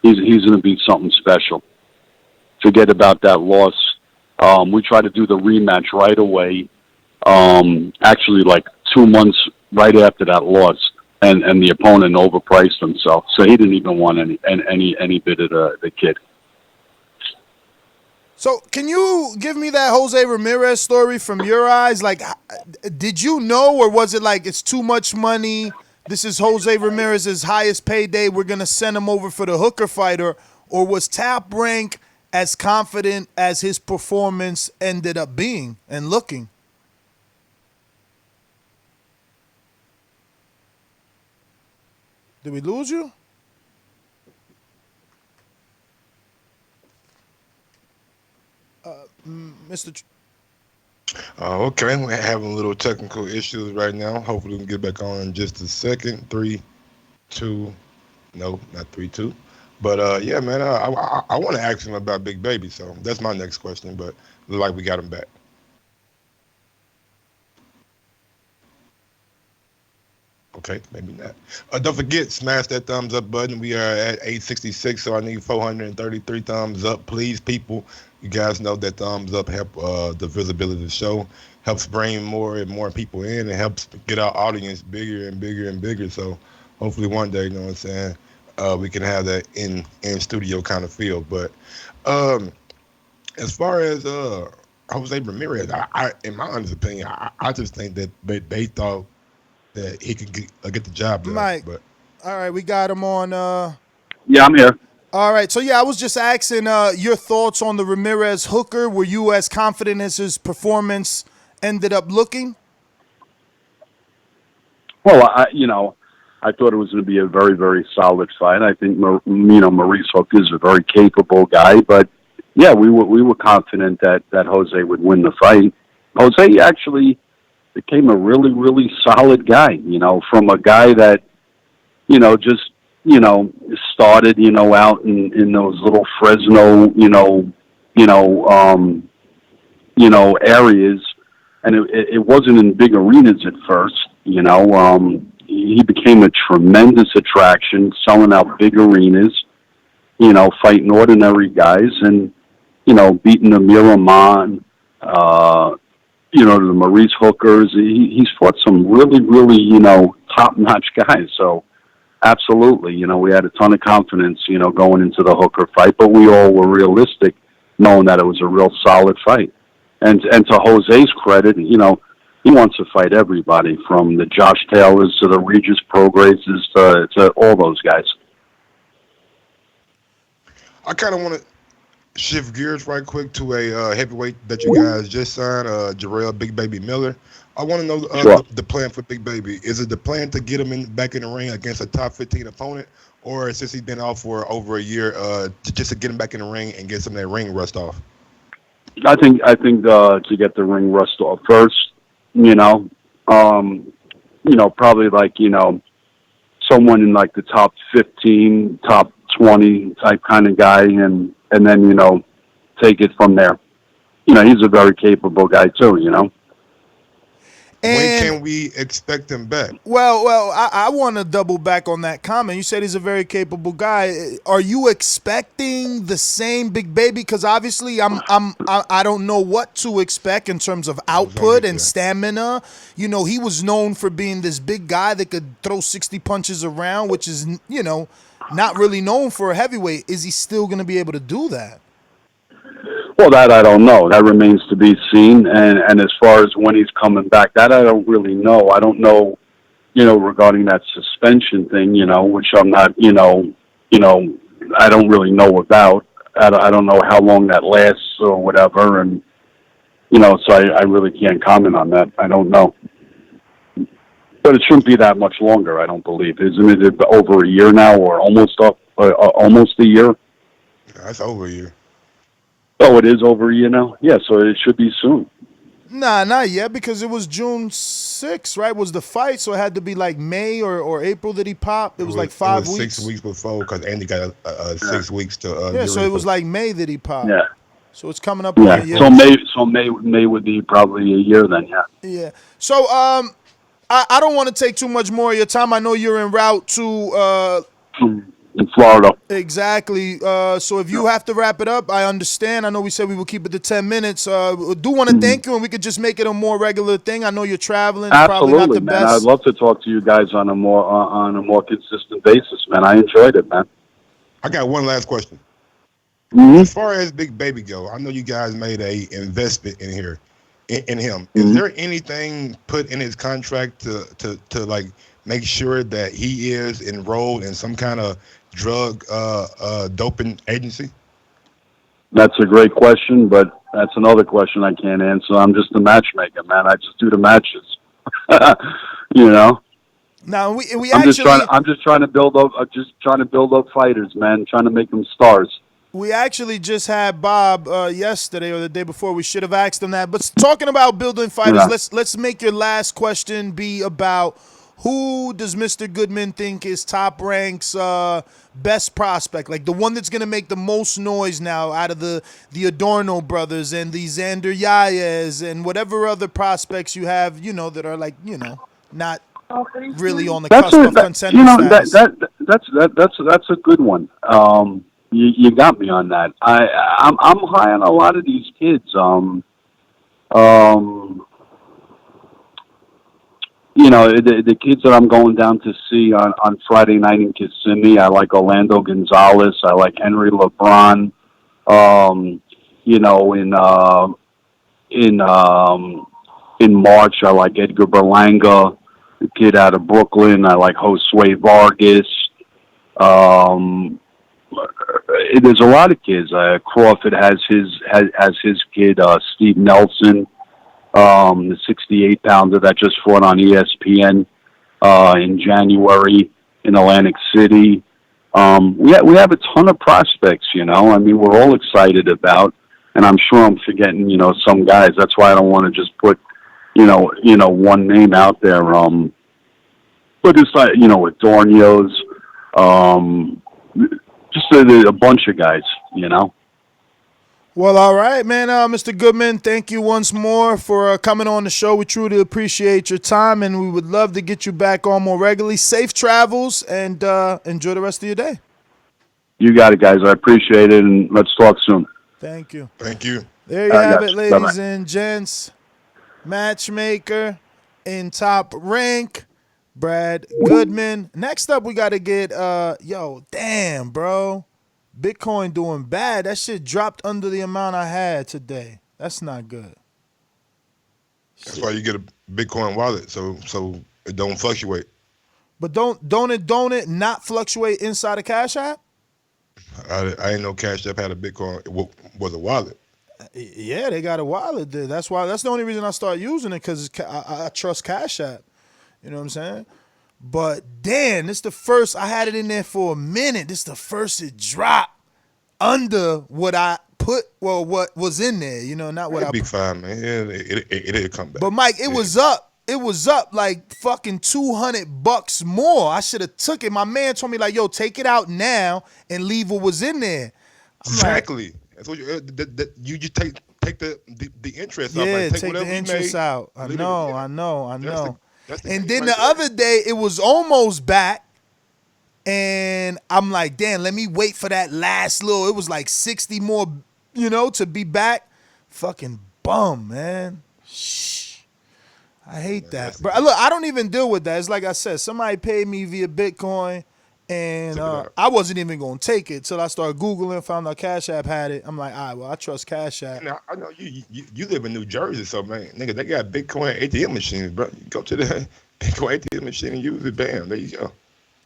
R: He's going to be something special. Forget about that loss. We tried to do the rematch right away. Actually, like 2 months right after that loss, and the opponent overpriced himself, so he didn't even want any bit of the kid.
E: So can you give me that Jose Ramirez story from your eyes? Like, did you know, or was it like it's too much money? This is Jose Ramirez's highest payday. We're going to send him over for the hooker fighter. Or was Top Rank as confident as his performance ended up being and looking? Did we lose you? Mr.
J: Okay, we're having a little technical issues right now. Hopefully we can get back on in just a second. 3, 2, no, not 3, 2. But yeah, man, I want to ask him about Big Baby, so that's my next question. But look like we got him back. Okay, maybe not. Don't forget, smash that thumbs up button. We are at 866, so I need 433 thumbs up. Please, people, you guys know that thumbs up help the visibility of the show, helps bring more and more people in, and helps get our audience bigger and bigger and bigger. So hopefully one day, you know what I'm saying, we can have that in studio kind of feel. But as far as Jose Ramirez, I in my honest opinion, I just think that they thought that he could get the job done.
E: Mike,
J: but
E: all right, we got him on.
R: Yeah, I'm here.
E: All right, so yeah, I was just asking your thoughts on the Ramirez hooker. Were you as confident as his performance ended up looking?
R: Well, I thought it was going to be a very, very solid fight. I think, Maurice Hook is a very capable guy, but yeah, we were confident that Jose would win the fight. Jose actually became a really, really solid guy, you know, from a guy that, you know, just, you know, started, you know, out in those little Fresno, areas, and it wasn't in big arenas at first, you know. He became a tremendous attraction, selling out big arenas, you know, fighting ordinary guys, and, you know, beating Amir Rahman, you know, the Maurice Hookers. He's fought some really, really, you know, top-notch guys. So, absolutely, you know, we had a ton of confidence, you know, going into the Hooker fight, but we all were realistic, knowing that it was a real solid fight. And to Jose's credit, you know, he wants to fight everybody, from the Josh Taylors to the Regis Prograises to all those guys.
J: I kind of want to shift gears right quick to a heavyweight that you guys just signed, Jarrell Big Baby Miller. I want to know the plan for Big Baby. Is it the plan to get him back in the ring against a top 15 opponent, or since he's been off for over a year, just to get him back in the ring and get some of that ring rust off?
R: I think to get the ring rust off first, you know, probably like, you know, someone in like the top 15, top 20 type kind of guy, and then, you know, take it from there. You know, he's a very capable guy too, you know.
J: And when can we expect him back?
E: Well, I want to double back on that comment. You said he's a very capable guy. Are you expecting the same Big Baby? Because obviously, I don't know what to expect in terms of output and stamina. You know, he was known for being this big guy that could throw 60 punches around, which is, you know, not really known for a heavyweight. Is he still going to be able to do that?
R: Well, that I don't know. That remains to be seen. And as far as when he's coming back, that I don't really know. I don't know, regarding that suspension thing, which I'm not, I don't really know about. I don't know how long that lasts or whatever. And, so I really can't comment on that. I don't know. But it shouldn't be that much longer, I don't believe. Isn't it over a year now or almost a year?
J: That's over a year.
R: Oh, it is over a year now? Yeah, so it should be soon.
E: Nah, not yet, because it was June 6th, right? Was the fight, so it had to be like May or April that he popped. It was like 5
J: it was
E: weeks.
J: 6 weeks before, because Andy got 6 weeks to.
E: Yeah, so it was like May that he popped.
R: Yeah.
E: So it's coming up on a year.
R: So May would be probably a year then, yeah.
E: Yeah. So I don't want to take too much more of your time. I know you're en route to
R: in Florida.
E: Exactly. So if you have to wrap it up, I understand. I know we said we will keep it to 10 minutes. We do want to thank you, and we could just make it a more regular thing. I know you're traveling.
R: Absolutely,
E: probably not the
R: man.
E: best.
R: I'd love to talk to you guys on a more consistent basis, man. I enjoyed it, man.
J: I got one last question.
R: Mm-hmm.
J: As far as Big Baby go, I know you guys made a investment in here, in him. Is there anything put in his contract to like make sure that he is enrolled in some kind of drug doping agency?
R: That's a great question, but that's another question I can't answer. I'm just a matchmaker, man. I just do the matches.
E: Now we
R: I'm
E: actually
R: just trying to build up fighters, man. Trying to make them stars.
E: we actually just had Bob yesterday or the day before. We should have asked him that. But talking about building fighters,
R: Yeah.
E: let's make your last question be about who does Mr. Goodman think is Top Rank's best prospect? Like the one that's going to make the most noise now out of the Adorno brothers and the Xander Yaez and whatever other prospects you have, that are like, not really on the cusp of contender status.
R: That's a good one. You got me on that. I'm high on a lot of these kids. The kids that I'm going down to see on Friday night in Kissimmee, I like Orlando Gonzalez. I like Henry LeBron. In March, I like Edgar Berlanga, the kid out of Brooklyn. I like Josue Vargas. There's a lot of kids. Crawford has his kid, Steve Nelson. The 68-pounder that just fought on ESPN in January in Atlantic City. We have a ton of prospects, we're all excited about, and I'm sure I'm forgetting, some guys. That's why I don't want to just put, one name out there. But it's like, Adornios, just a bunch of guys,
E: Well, all right, man. Mr. Goodman, thank you once more for coming on the show. We truly appreciate your time, and we would love to get you back on more regularly. Safe travels, and enjoy the rest of your day.
R: You got it, guys. I appreciate it, and let's talk soon.
E: Thank you.
J: Thank you.
E: There you have
R: guys.
E: it, ladies
R: Bye-bye.
E: and gents. Matchmaker in Top Rank, Brad Goodman. Next up, we got to get, damn, bro. Bitcoin doing bad. That shit dropped under the amount I had today. That's not good.
J: That's why you get a Bitcoin wallet, so it don't fluctuate.
E: But don't it not fluctuate inside a Cash App?
J: I didn't know Cash App had a Bitcoin. It was a wallet.
E: Yeah, they got a wallet there. That's the only reason I started using it, because I trust Cash App. You know what I'm saying? But damn, this the first. I had it in there for a minute. This the first it dropped under what I put. Well, what was in there? Not what
J: It'll
E: I
J: be
E: put.
J: fine, man. It'll come back.
E: But Mike, it was up. It was up like fucking $200 more. I should have took it. My man told me like, yo, take it out now and leave what was in there.
J: Exactly. That's what you just take the interest out.
E: Yeah,
J: Like,
E: take the
J: whatever you
E: interest
J: made,
E: out. I
J: leave it.
E: know.
J: That's the
E: And
J: key
E: then
J: right
E: the
J: there.
E: other day, it was almost back. And I'm like, damn, let me wait for that last little. It was like 60 more, to be back. Fucking bum, man. Shh. I hate that. But look, I don't even deal with that. It's like I said, somebody paid me via Bitcoin, And I wasn't even gonna take it till I started Googling, found out Cash App had it. I'm like, all right, well, I trust Cash App.
J: Now, I know you live in New Jersey, so man, nigga, they got Bitcoin ATM machines, bro. You go to the Bitcoin ATM machine and use it. Bam, there you go.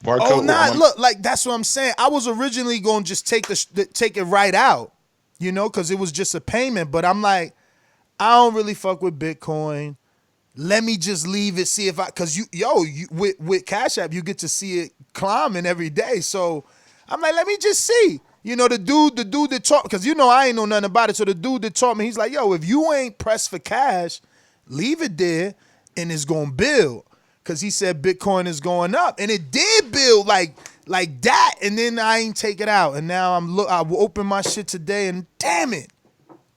E: Oh, nah, look, like that's what I'm saying. I was originally gonna just take it right out, you know, because it was just a payment. But I'm like, I don't really fuck with Bitcoin. Let me just leave it, see if cause with Cash App, you get to see it climbing every day. So I'm like, let me just see. You know, the dude that taught, cause you know I ain't know nothing about it. So the dude that taught me, he's like, yo, if you ain't pressed for cash, leave it there and it's gonna build. Cause he said Bitcoin is going up. And it did build like that. And then I ain't take it out. And now I will open my shit today and damn it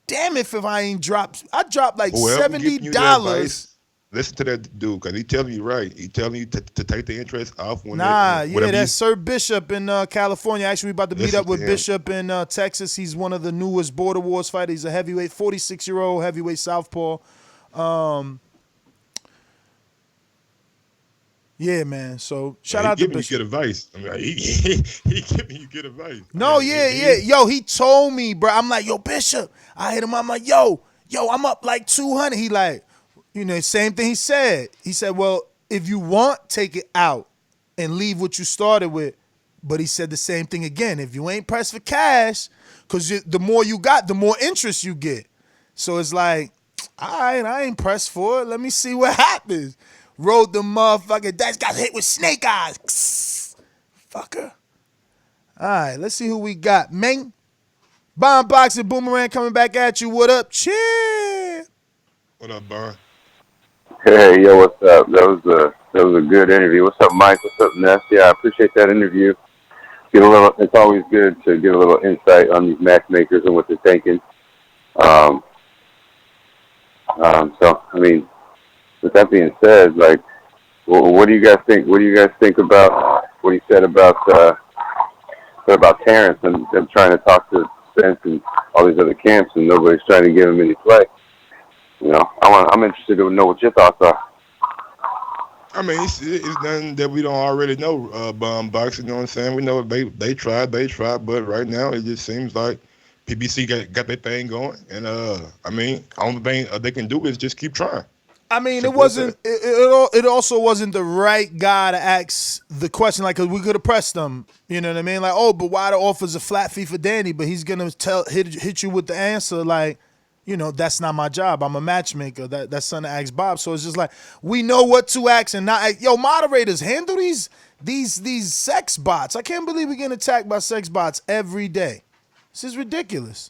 E: if I ain't dropped. I dropped like $70.
J: Listen to that dude, because he telling you right. He telling you to take the interest off.
E: That's Sir Bishop in California. Actually, we about to meet up with Bishop in Texas. He's one of the newest Border Wars fighters. He's a heavyweight, 46-year-old heavyweight southpaw. Yeah, man. So shout out to Bishop.
J: He giving you good advice. I mean, he giving you good advice.
E: No, yeah. Yo, he told me, bro. I'm like, yo, Bishop. I hit him. I'm like, yo, I'm up like 200. He like, you know, same thing he said. He said, well, if you want, take it out and leave what you started with. But he said the same thing again. If you ain't pressed for cash, because the more you got, the more interest you get. So it's like, all right, I ain't pressed for it. Let me see what happens. Rode the motherfucker. That got hit with snake eyes. Fucker. All right, let's see who we got. Ming. Bomb Boxing Boomerang coming back at you. What up, Cheer?
J: What up, Bon?
Q: Hey, yo, what's up? That was a good interview. What's up, Mike? What's up, Ness? Yeah, I appreciate that interview. It's always good to get a little insight on these matchmakers and what they're thinking. So, I mean, with that being said, like, what do you guys think? What do you guys think about what he said about Terrence and them trying to talk to Spence and all these other camps and nobody's trying to give him any play? You know, I'm interested to know what your thoughts are.
J: I mean, it's nothing that we don't already know. Bomb Boxing, you know what I'm saying? We know they tried, but right now it just seems like PBC got their thing going, and I mean, only thing they can do is just keep trying.
E: I mean, it also wasn't the right guy to ask the question, like, cause we could have pressed them. You know what I mean? Like, oh, but why the offer's a flat fee for Danny? But he's gonna hit you with the answer, like, you know, that's not my job. I'm a matchmaker. That's something to ask Bob. So it's just like, we know what to ask and not. Yo, moderators, handle these sex bots. I can't believe we're getting attacked by sex bots every day. This is ridiculous.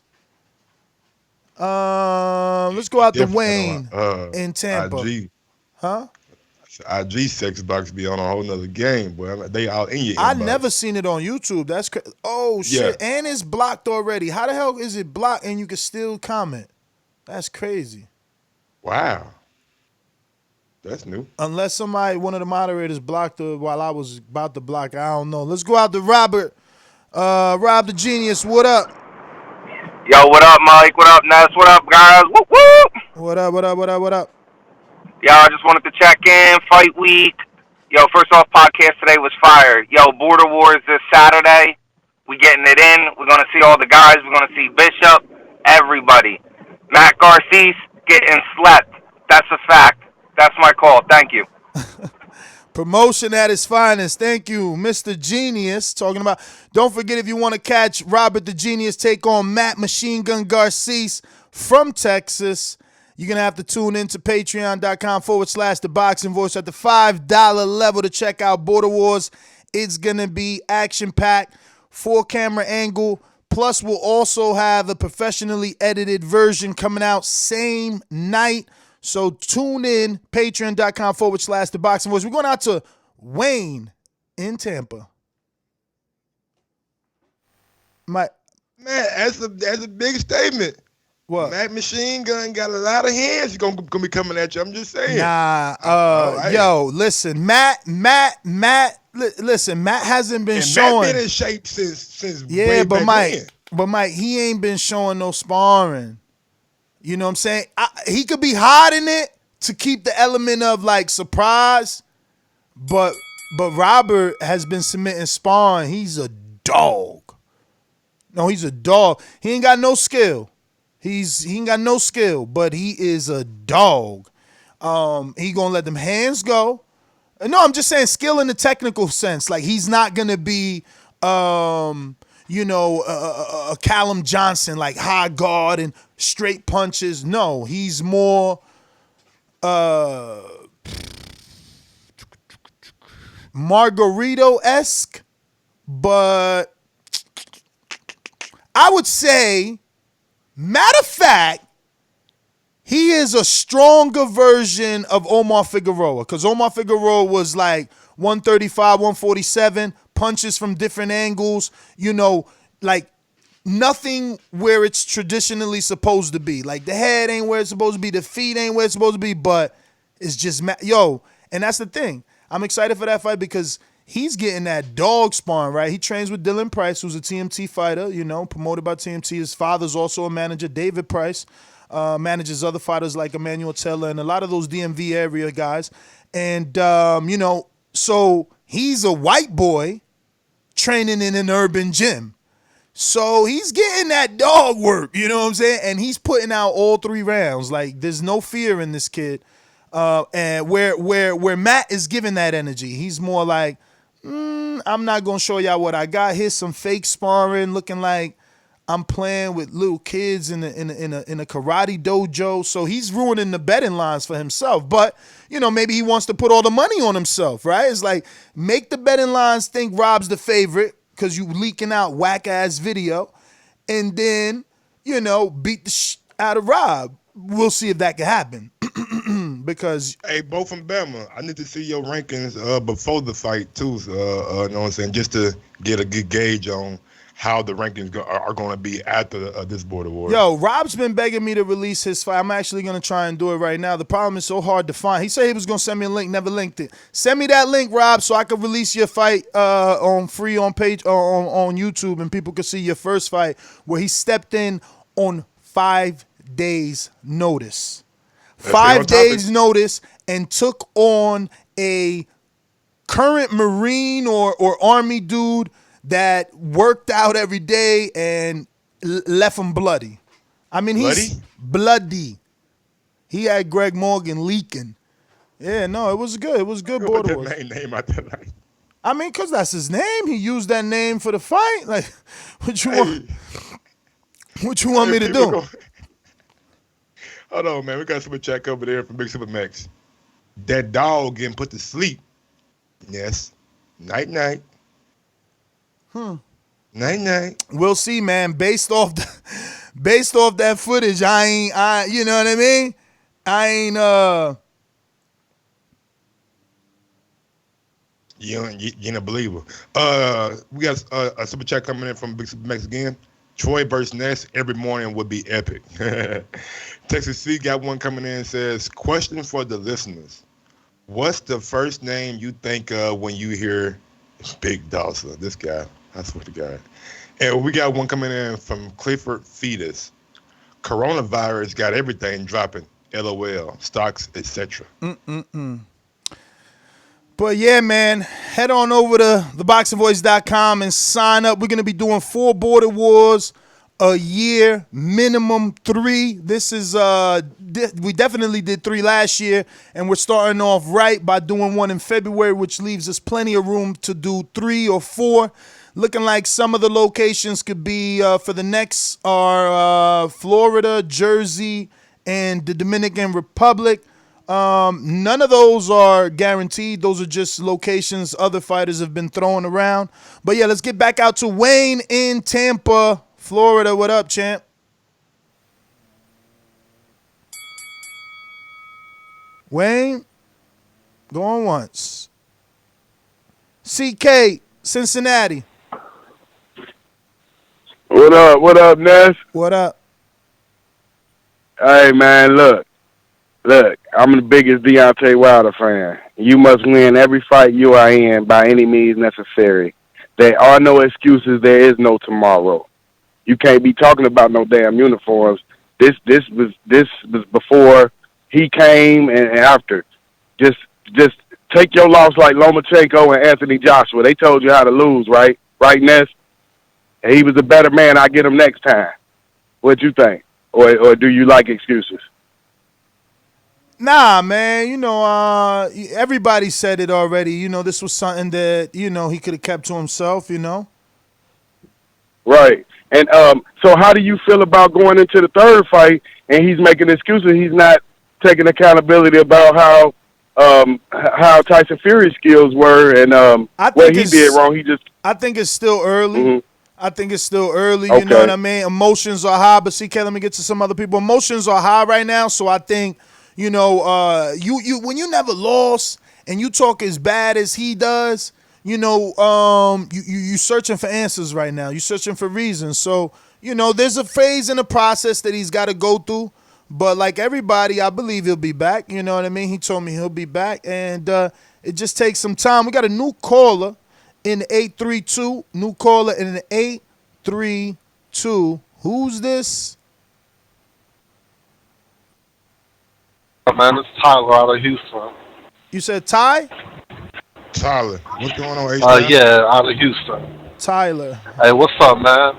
E: Let's go out to Wayne in Tampa.
J: IG.
E: Huh?
J: IG sex box be on a whole nother game, boy. They all in your inbox.
E: I never seen it on YouTube. That's crazy. Oh shit! Yeah. And it's blocked already. How the hell is it blocked and you can still comment? That's crazy.
J: Wow. That's new.
E: Unless one of the moderators blocked her while I was about to block her. I don't know. Let's go out to Robert. Rob the Genius, what up?
S: Yo, what up, Mike? What up, Ness? What up, guys? Whoop, whoop.
E: What up?
S: Yo, I just wanted to check in. Fight week. Yo, first off, podcast today was fire. Yo, Border Wars this Saturday. We getting it in. We're going to see all the guys. We're going to see Bishop. Everybody. Matt Garces getting slept. That's a fact. That's my call. Thank you.
E: Promotion at its finest. Thank you, Mr. Genius. Talking about, don't forget, if you want to catch Robert the Genius take on Matt Machine Gun Garces from Texas, you're going to have to tune in to patreon.com/ThaBoxingVoice at the $5 level to check out Border Wars. It's going to be action-packed, 4-camera angle. Plus, we'll also have a professionally edited version coming out same night. So tune in, patreon.com/ThaBoxingVoice. We're going out to Wayne in Tampa.
J: Man, that's a big statement.
E: What?
J: Matt Machine Gun got a lot of hands. He's gonna be coming at you. I'm just saying.
E: Yo, listen, Matt, listen, Matt hasn't been showing.
J: Matt been in shape since
E: yeah,
J: way
E: but
J: back
E: Mike, he ain't been showing no sparring. You know what I'm saying? He could be hiding it to keep the element of like surprise, but But Robert has been submitting Spawn. He's a dog. No, he's a dog. He ain't got no skill. He ain't got no skill, but he is a dog. He gonna let them hands go. No, I'm just saying skill in the technical sense. Like he's not gonna be, a Callum Johnson, like high guard and straight punches. No, he's more Margarito-esque, but I would say, matter of fact, he is a stronger version of Omar Figueroa, because Omar Figueroa was like 135, 147, punches from different angles, like nothing where it's traditionally supposed to be. Like the head ain't where it's supposed to be, the feet ain't where it's supposed to be, but it's just, and that's the thing. I'm excited for that fight because he's getting that dog spawn, right? He trains with Dylan Price, who's a TMT fighter, promoted by TMT. His father's also a manager, David Price. Manages other fighters like Emmanuel Taylor and a lot of those DMV area guys. And, so he's a white boy training in an urban gym. So he's getting that dog work, you know what I'm saying? And he's putting out all 3 rounds. Like, there's no fear in this kid. And where Matt is giving that energy, he's more like, I'm not going to show y'all what I got. Here's some fake sparring looking like I'm playing with little kids in a karate dojo. So he's ruining the betting lines for himself. But, maybe he wants to put all the money on himself, right? It's like, make the betting lines think Rob's the favorite because you leaking out whack-ass video. And then, beat the out of Rob. We'll see if that can happen. Because
J: hey, Bo from Bama, I need to see your rankings before the fight too. You know what I'm saying? Just to get a good gauge on how the rankings are going to be after this Border Wars.
E: Yo, Rob's been begging me to release his fight. I'm actually going to try and do it right now. The problem is so hard to find. He said he was going to send me a link, never linked it. Send me that link, Rob, so I can release your fight on YouTube, and people can see your first fight where he stepped in on 5 days notice. 5 days notice and took on a current Marine or Army dude that worked out every day and left him bloody. I mean, he's bloody. He had Greg Morgan leaking. Yeah, no, it was good. It was good. Border Wars.
J: Name out there, like.
E: I mean, because that's his name. He used that name for the fight. Like, what you want? What you want me to do?
J: Hold on, man. We got super check over there from Big Super Max. That dog getting put to sleep. Yes. Night night. Night night.
E: We'll see, man. Based off that footage, you know what I mean?
J: You ain't a believer. We got a super chat coming in from Big Super Max again. Troy versus Ness every morning would be epic. Texas C got one coming in and says, question for the listeners. What's the first name you think of when you hear Big Dawson? This guy, I swear to God. And we got one coming in from Clifford Fetus. Coronavirus got everything dropping. LOL, stocks, etc.
E: But yeah, man, head on over to ThaBoxingVoice.com and sign up. We're going to be doing 4 Border Wars a year, minimum 3. This is, we definitely did 3 last year, and we're starting off right by doing 1 in February, which leaves us plenty of room to do 3 or 4. Looking like some of the locations could be, for the next are Florida, Jersey, and the Dominican Republic. None of those are guaranteed. Those are just locations other fighters have been throwing around. But yeah, let's get back out to Wayne in Tampa, Florida. What up, champ? Wayne, going once. CK, Cincinnati.
T: What up? What up, Ness?
E: What up?
T: Hey, man, look, I'm the biggest Deontay Wilder fan. You must win every fight you are in by any means necessary. There are no excuses. There is no tomorrow. You can't be talking about no damn uniforms. This was before he came and after. Just take your loss like Lomachenko and Anthony Joshua. They told you how to lose, right? Right, Ness? And he was a better man. I get him next time. What you think? Or do you like excuses?
E: Nah, man, everybody said it already. This was something that, he could have kept to himself,
T: Right. And so how do you feel about going into the third fight and he's making excuses? He's not taking accountability about how Tyson Fury's skills were and what he did wrong.
E: I think it's still early.
T: Mhm.
E: I think it's still early.
T: Okay.
E: You know what I mean? Emotions are high, but CK, let me get to some other people. Emotions are high right now, so I think, you when you never lost and you talk as bad as he does, you searching for answers right now. You're searching for reasons. So, there's a phase in the process that he's got to go through. But like everybody, I believe he'll be back. You know what I mean? He told me he'll be back. And it just takes some time. We got a new caller in the 832. New caller in the 832. Who's this?
U: Man, it's Tyler out of Houston.
E: You said Ty?
J: Tyler, what's going on, H-Town?
U: Yeah, out of Houston.
E: Tyler.
U: Hey, what's up, man?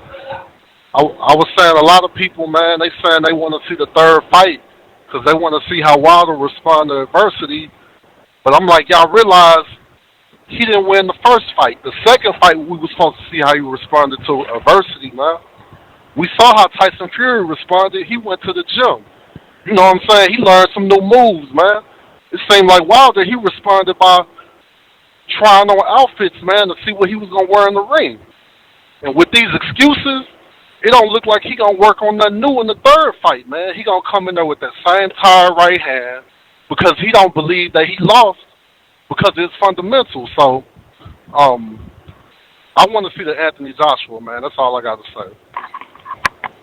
U: I was saying a lot of people, man, they saying they want to see the third fight because they want to see how Wilder respond to adversity. But I'm like, y'all realize he didn't win the first fight. The second fight, we were supposed to see how he responded to adversity, man. We saw how Tyson Fury responded. He went to the gym. You know what I'm saying? He learned some new moves, man. It seemed like Wilder, he responded by trying on outfits, man, to see what he was going to wear in the ring. And with these excuses, it don't look like he going to work on nothing new in the third fight, man. He going to come in there with that same tired right hand because he don't believe that he lost because of his fundamentals. So, I want to see the Anthony Joshua, man. That's all I got to say.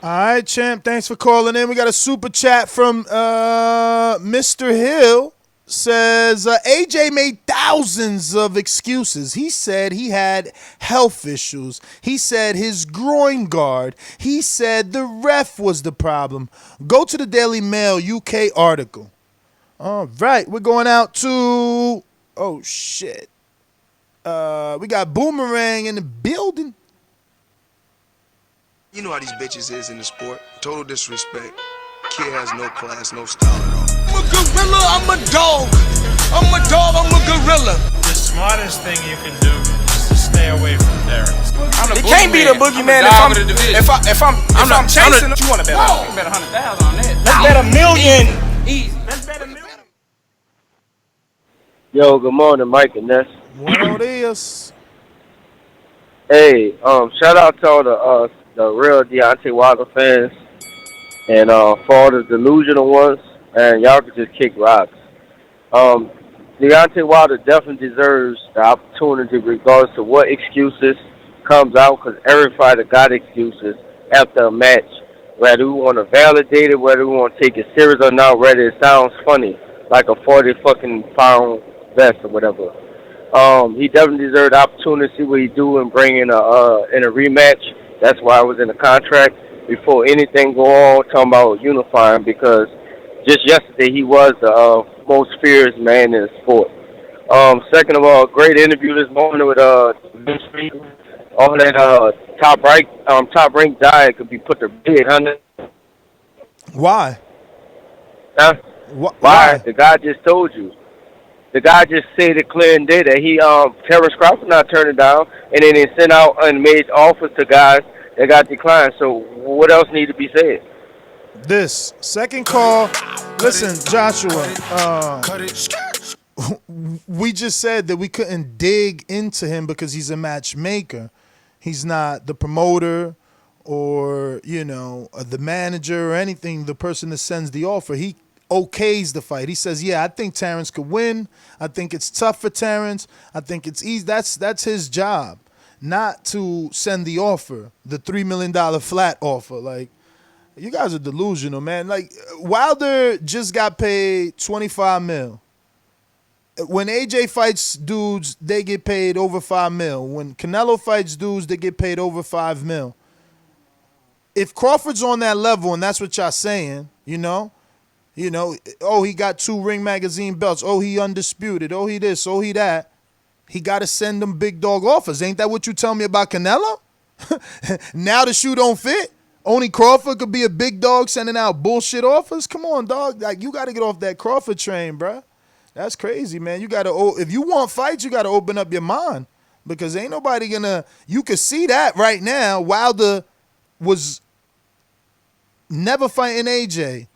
E: All right, champ. Thanks for calling in. We got a super chat from Mr. Hill. Says AJ made thousands of excuses. He said he had health issues. He said his groin guard. He said the ref was the problem. Go to the Daily Mail UK article. All right, we're going out to shit. We got Boomerang in the building.
G: You know how these bitches is in the sport. Total disrespect. Kid has no class, no style at all. I'm a gorilla, I'm a dog. I'm a dog, I'm a gorilla.
V: The smartest thing you can do is to stay away from Derek.
S: It can't be the boogeyman if I'm chasing him. You want to bet? You can bet 100,000 on that.
V: Let's bet $1 million.
S: Easy. Let's bet $1 million.
W: Yo, good morning, Mike and Ness.
E: Buenos dias.
W: Hey, shout out to all the real Deontay Wilder fans and for all the delusional ones, and y'all can just kick rocks. Deontay Wilder definitely deserves the opportunity regardless of what excuses comes out, because every fighter got excuses after a match, whether we want to validate it, whether we want to take it serious or not, whether it sounds funny, like a 40-fucking-pound vest or whatever. He definitely deserved the opportunity to see what he do and bring in a rematch. That's why I was in the contract before anything go on talking about unifying, because just yesterday he was the most fierce man in the sport. Second of all, great interview this morning with Vince Friedman. All that top rank diet could be put to bed, huh?
E: Why?
W: Huh?
E: Why?
W: The guy just told you. The guy just said it clear and dead that he Terrence Crawford not turned it down, and then they sent out and made offers to guys that got declined. So what else need to be said?
E: This second call. Listen, Joshua. We just said that we couldn't dig into him because he's a matchmaker. He's not the promoter or the manager or anything. The person that sends the offer. He okays the fight. He says, "Yeah, I think Terrence could win. I think it's tough for Terrence. I think it's easy." That's his job, not to send the offer, the $3 million flat offer. Like, you guys are delusional, man. Like, Wilder just got paid $25 million. When AJ fights dudes, they get paid over $5 million. When Canelo fights dudes, they get paid over $5 million. If Crawford's on that level, and that's what y'all saying, You know, oh, he got 2 Ring Magazine belts. Oh, he undisputed. Oh, he this. Oh, he that. He got to send them big dog offers. Ain't that what you tell me about Canelo? Now the shoe don't fit. Only Crawford could be a big dog sending out bullshit offers. Come on, dog. Like, you got to get off that Crawford train, bruh. That's crazy, man. You got to, if you want fights, you got to open up your mind, because ain't nobody gonna. You could see that right now. Wilder was never fighting AJ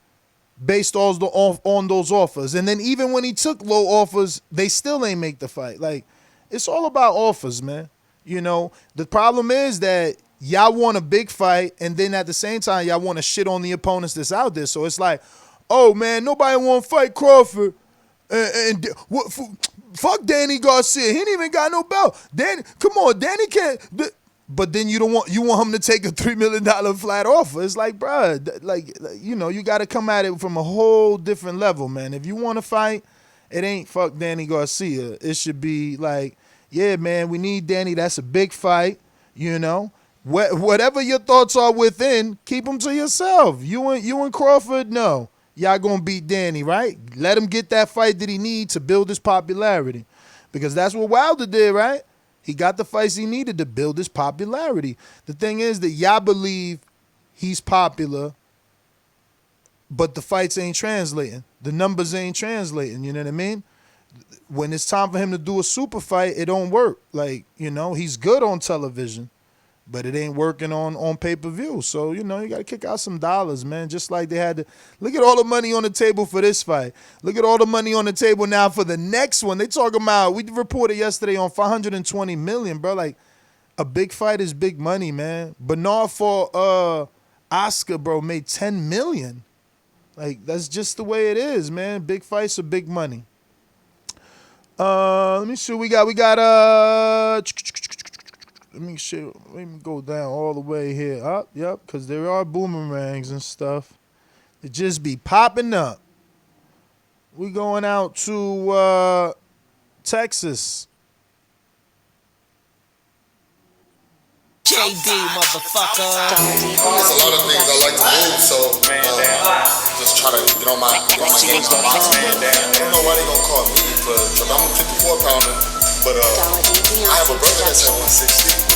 E: based on those offers. And then even when he took low offers, they still ain't make the fight. Like, it's all about offers, man. You know, the problem is that y'all want a big fight, and then at the same time, y'all want to shit on the opponents that's out there. So it's like, oh, man, nobody want to fight Crawford. Fuck Danny Garcia. He ain't even got no belt. Come on, Danny can't. But then you want him to take a $3 million flat offer. It's like, bruh, like, you know, you got to come at it from a whole different level, man. If you want to fight, it ain't fuck Danny Garcia. It should be like, yeah, man, we need Danny. That's a big fight, you know. Whatever your thoughts are within, keep them to yourself. You and Crawford, no. Y'all gonna beat Danny, right? Let him get that fight that he needs to build his popularity. Because that's what Wilder did, right? He got the fights he needed to build his popularity. The thing is that y'all believe he's popular, but the fights ain't translating. The numbers ain't translating, you know what I mean? When it's time for him to do a super fight, it don't work. Like, you know, he's good on television, but it ain't working on pay-per-view. So, you know, you got to kick out some dollars, man. Just like they had to. Look at all the money on the table for this fight. Look at all the money on the table now for the next one. They talking about, we reported yesterday on $520 million, bro. Like, a big fight is big money, man. Bernard for Oscar, bro, made $10 million. Like, that's just the way it is, man. Big fights are big money. Let me see what we got. We got let me go down all the way here. Up, yep, because there are boomerangs and stuff. It just be popping up. We going out to Texas.
A: JD, motherfucker.
B: There's a lot of things I like to move, so just try to get on my game to box. I don't know why they gonna call me for I'm a 54 pounder, but I have a brother that's at 160.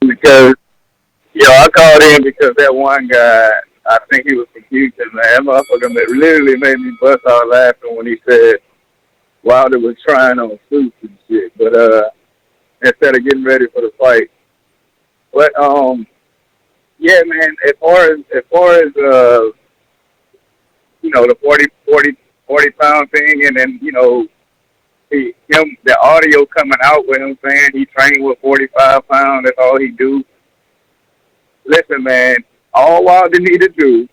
T: Because, I called in because that one guy, I think he was from Houston, man. That motherfucker literally made me bust out laughing when he said Wilder was trying on suits and shit, but instead of getting ready for the fight. But yeah, man. As far as the 40 pound thing, and then the audio coming out with him saying he trained with 45 pounds. That's all he do. Listen, man. All Wilder need to do,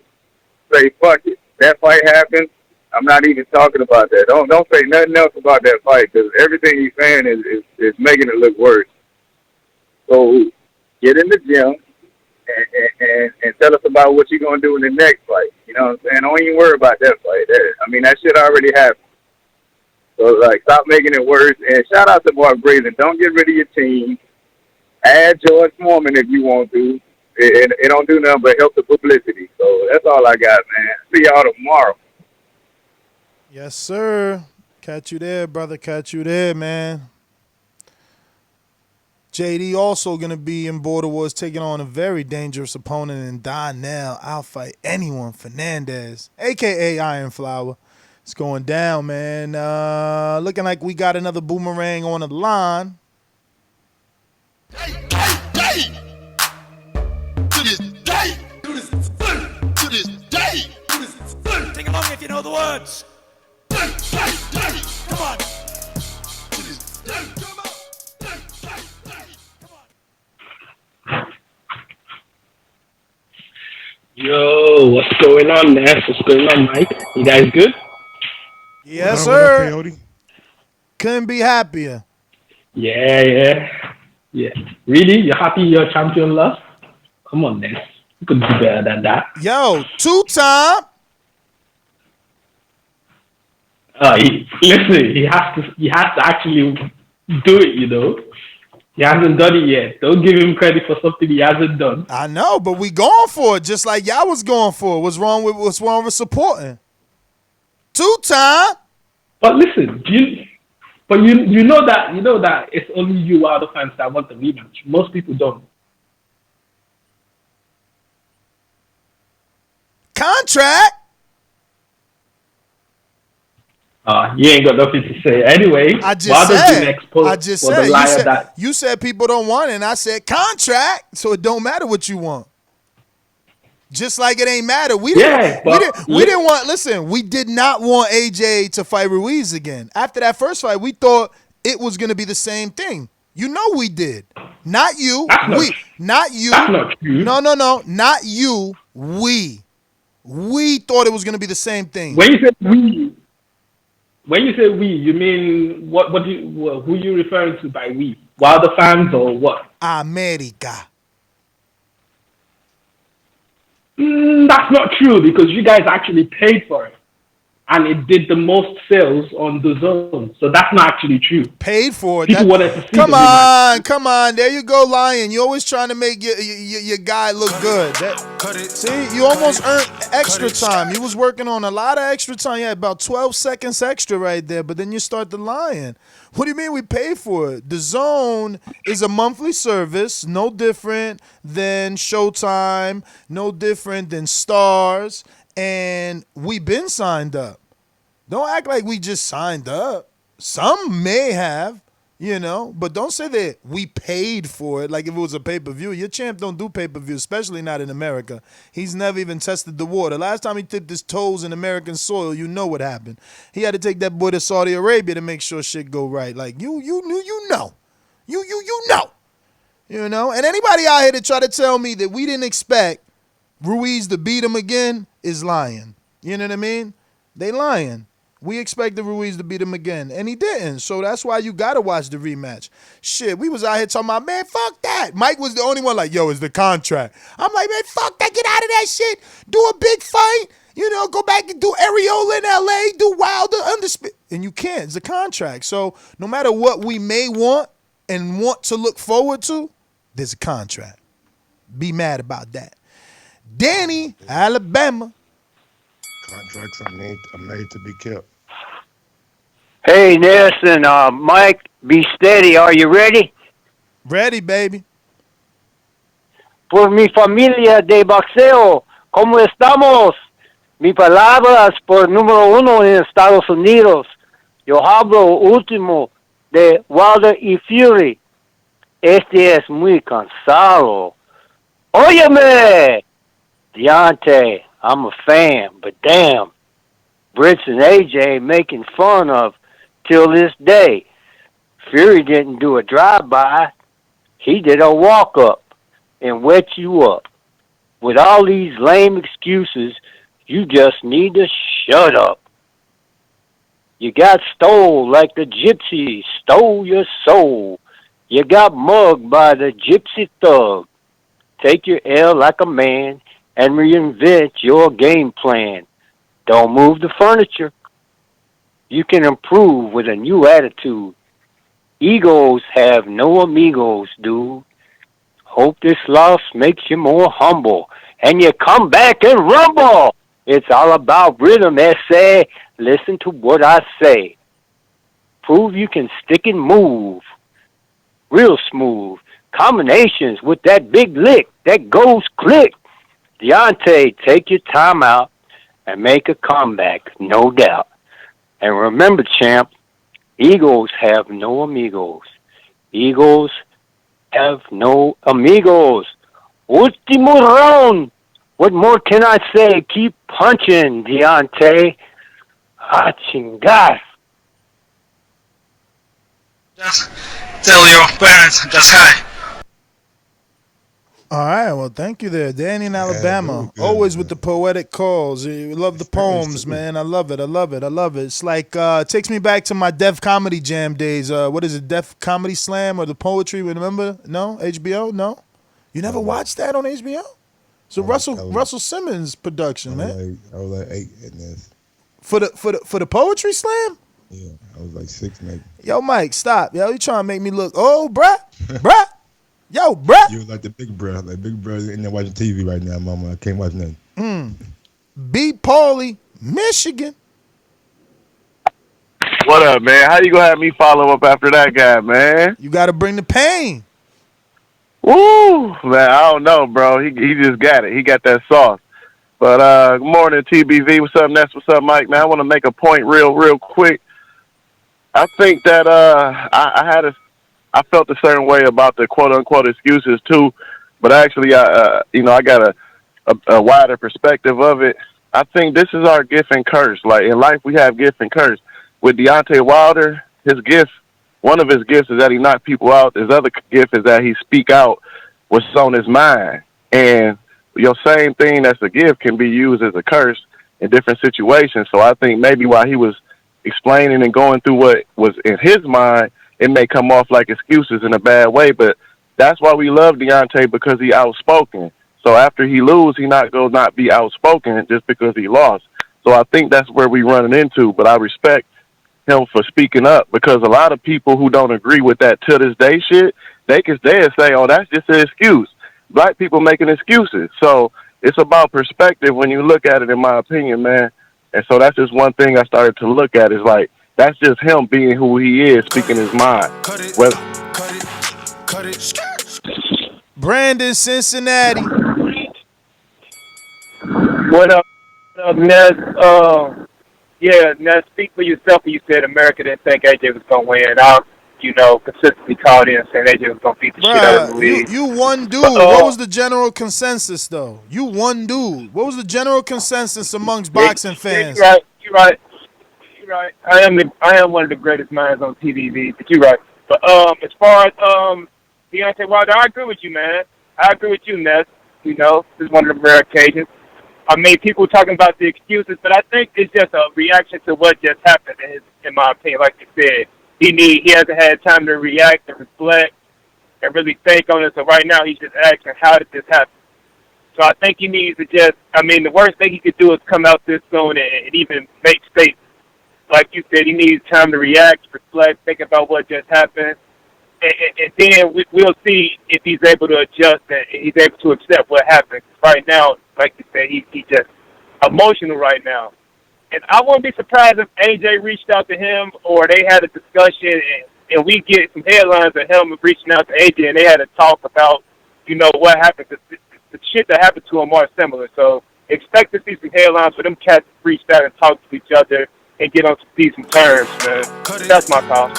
T: say fuck it. That fight happened. I'm not even talking about that. Don't say nothing else about that fight, because everything he's saying is making it look worse. So get in the gym and tell us about what you're gonna do in the next fight. You know what I'm saying? Don't even worry about that fight. That shit already happened. So stop making it worse. And shout out to Mark Brazen. Don't get rid of your team. Add George Foreman if you want to. It don't do nothing but help the publicity. So that's all I got, man. See y'all tomorrow.
E: Yes, sir. Catch you there, brother. Catch you there, man. JD also going to be in Border Wars taking on a very dangerous opponent in Donnell. I'll fight anyone. Fernandez, a.k.a. Iron Flower. It's going down, man. Looking like we got another boomerang on the line.
A: Sing along if you know the words. Come on.
C: Yo, what's going on, Ness? What's going on, Mike? You guys good?
E: Yes, sir. Couldn't be happier.
C: Yeah. Really? You're happy your champion lost? Come on, Ness. You could do better than that.
E: Yo, 2-time.
C: Listen, he has to actually do it, He hasn't done it yet. Don't give him credit for something he hasn't done.
E: I know, but we going for it, just like y'all was going for it. What's wrong with supporting? 2-time.
C: But listen, you know that it's only you Wilder fans that want the rematch. Most people don't.
E: Contract.
C: You ain't got nothing to say. Anyway,
E: I just said. You said people don't want it, and I said contract, so it don't matter what you want. Just like it ain't matter. We didn't want. Listen, we did not want AJ to fight Ruiz again. After that first fight, we thought it was going to be the same thing. You know we did. Not you. Not you.
C: That's not true.
E: No. Not you. We thought it was going to be the same thing.
C: When you say we, you mean who you referring to by we? Wilder fans or what?
E: America.
C: That's not true because you guys actually paid for it. And it did the most sales on Dazn. So that's not actually true.
E: Paid for it.
C: People wanted to see
E: Come on. There you go, Lion. You're always trying to make your guy look good. See, you almost earned extra time. You was working on a lot of extra time. You had about 12 seconds extra right there, but then you start the lying. What do you mean we paid for it? Dazn is a monthly service, no different than Showtime, no different than Stars, and we been signed up. Don't act like we just signed up. Some may have, but don't say that we paid for it like if it was a pay-per-view. Your champ don't do pay-per-view, especially not in America. He's never even tested the water. Last time he dipped his toes in American soil, you know what happened. He had to take that boy to Saudi Arabia to make sure shit go right. Like, you know. And anybody out here to try to tell me that we didn't expect Ruiz to beat him again is lying. You know what I mean? They lying. We expected Ruiz to beat him again, and he didn't. So that's why you got to watch the rematch. Shit, we was out here talking about, man, fuck that. Mike was the only one like, yo, it's the contract. I'm like, man, fuck that. Get out of that shit. Do a big fight. Go back and do Areola in L.A., do Wilder, and you can't. It's a contract. So no matter what we may want and want to look forward to, there's a contract. Be mad about that. Danny, Alabama.
J: Contracts are made to be kept.
W: Hey, Nelson, Mike, be steady. Are you ready?
E: Ready, baby.
W: Por mi familia de boxeo, ¿cómo estamos? Mi palabras por número uno en Estados Unidos. Yo hablo último de Wilder y Fury. Este es muy cansado. Óyeme, Deontay, I'm a fan, but damn, Brits and AJ making fun of till this day. Fury didn't do a drive-by. He did a walk-up and wet you up. With all these lame excuses, you just need to shut up. You got stole like the gypsy stole your soul. You got mugged by the gypsy thug. Take your L like a man and reinvent your game plan. Don't move the furniture. You can improve with a new attitude. Egos have no amigos, dude. Hope this loss makes you more humble and you come back and rumble. It's all about rhythm, essay. Listen to what I say. Prove you can stick and move. Real smooth. Combinations with that big lick that goes click. Deontay, take your time out and make a comeback, no doubt. And remember, champ, egos have no amigos. Egos have no amigos. Último round. What more can I say? Keep punching, Deontay. Ah, chingas.
V: Just tell your parents just hi.
E: All right, well, thank you there. Danny in Alabama, always with the poetic calls. You love the poems, man. I love it. It's like, it takes me back to my Def Comedy Jam days. What is it, Def Comedy Slam or the poetry, remember? No? HBO? No? You never watched that on HBO? It's a Russell Simmons production, man.
J: I was like 8 in this.
E: For the Poetry Slam?
J: Yeah, I was like 6 maybe.
E: Yo, Mike, stop. Yo, you trying to make me look old, bruh? bruh. Yo, bruh.
J: You was like the big bro. Like big bro in there watching TV right now, mama. I can't watch nothing.
E: Beat Paulie, Michigan.
T: What up, man? How you gonna have me follow up after that guy, man?
E: You got to bring the pain.
T: Woo, man. I don't know, bro. He just got it. He got that sauce. But good morning, TBV. What's up, Ness? What's up, Mike? Man, I want to make a point real quick. I think that I felt a certain way about the quote unquote excuses too, but actually, I got a wider perspective of it. I think this is our gift and curse. Like in life, we have gift and curse. With Deontay Wilder, his gift, one of his gifts is that he knocked people out. His other gift is that he speak out what's on his mind. And your same thing that's a gift can be used as a curse in different situations. So I think maybe while he was explaining and going through what was in his mind, it may come off like excuses in a bad way. But that's why we love Deontay, because he outspoken. So after he lose, he not go not be outspoken just because he lost. So I think that's where we running into. But I respect him for speaking up, because a lot of people who don't agree with that to this day shit, they say, oh, that's just an excuse. Black people making excuses. So it's about perspective when you look at it, in my opinion, man. And so that's just one thing I started to look at, is like, that's just him being who he is, speaking his mind.
E: Brandon, Cincinnati.
D: What up, Ness? Yeah, Ness, speak for yourself when you said America didn't think AJ was going to win. I, consistently called in saying AJ was going to beat the shit out of the league.
E: You one dude. What was the general consensus, though? You one dude. What was the general consensus amongst boxing fans?
D: You're right. I am one of the greatest minds on TV, but you're right. But as far as Deontay Wilder, I agree with you, man. I agree with you, Ness. This is one of the rare occasions. I mean, people talking about the excuses, but I think it's just a reaction to what just happened, in my opinion. Like you said, he hasn't had time to react and reflect and really think on it. So right now he's just asking, how did this happen? So I think he needs to the worst thing he could do is come out this soon and even make statements. Like you said, he needs time to react, reflect, think about what just happened. And then we'll see if he's able to adjust and he's able to accept what happened. Right now, like you said, he's just emotional right now. And I wouldn't be surprised if AJ reached out to him or they had a discussion and we get some headlines of him reaching out to AJ and they had a talk about, what happened. The shit that happened to him are similar. So expect to see some headlines for them cats to reach out and talk to each other and get on some decent terms, man. That's my call.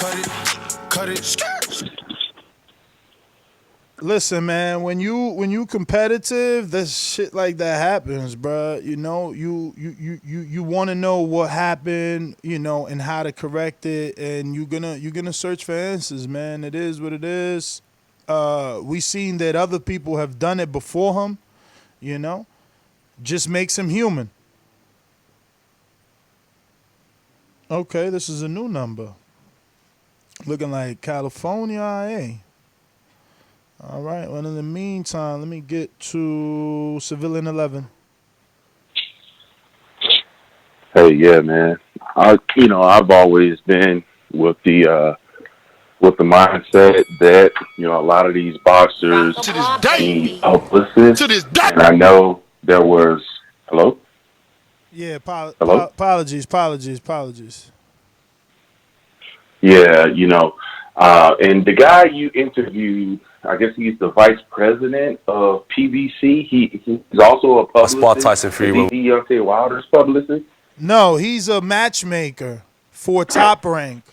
E: Listen, man, when you competitive, that shit like that happens, bruh. You want to know what happened, and how to correct it, and you're gonna search for answers, man. It is what it is. We seen that other people have done it before him, just makes him human. Okay, this is a new number. Looking like California, IA. All right, well, in the meantime, let me get to Civilian 11.
R: Hey, yeah, man. I've always been with the mindset that, a lot of these boxers need publicists. And I know there was, hello?
E: Yeah,
R: Hello?
E: apologies.
R: Yeah, and the guy you interviewed, I guess he's the vice president of PBC. He's also a publicist.
K: Spot Tyson Fury.
R: Deontay Wilder's publicist.
E: No, he's a matchmaker for Top Rank.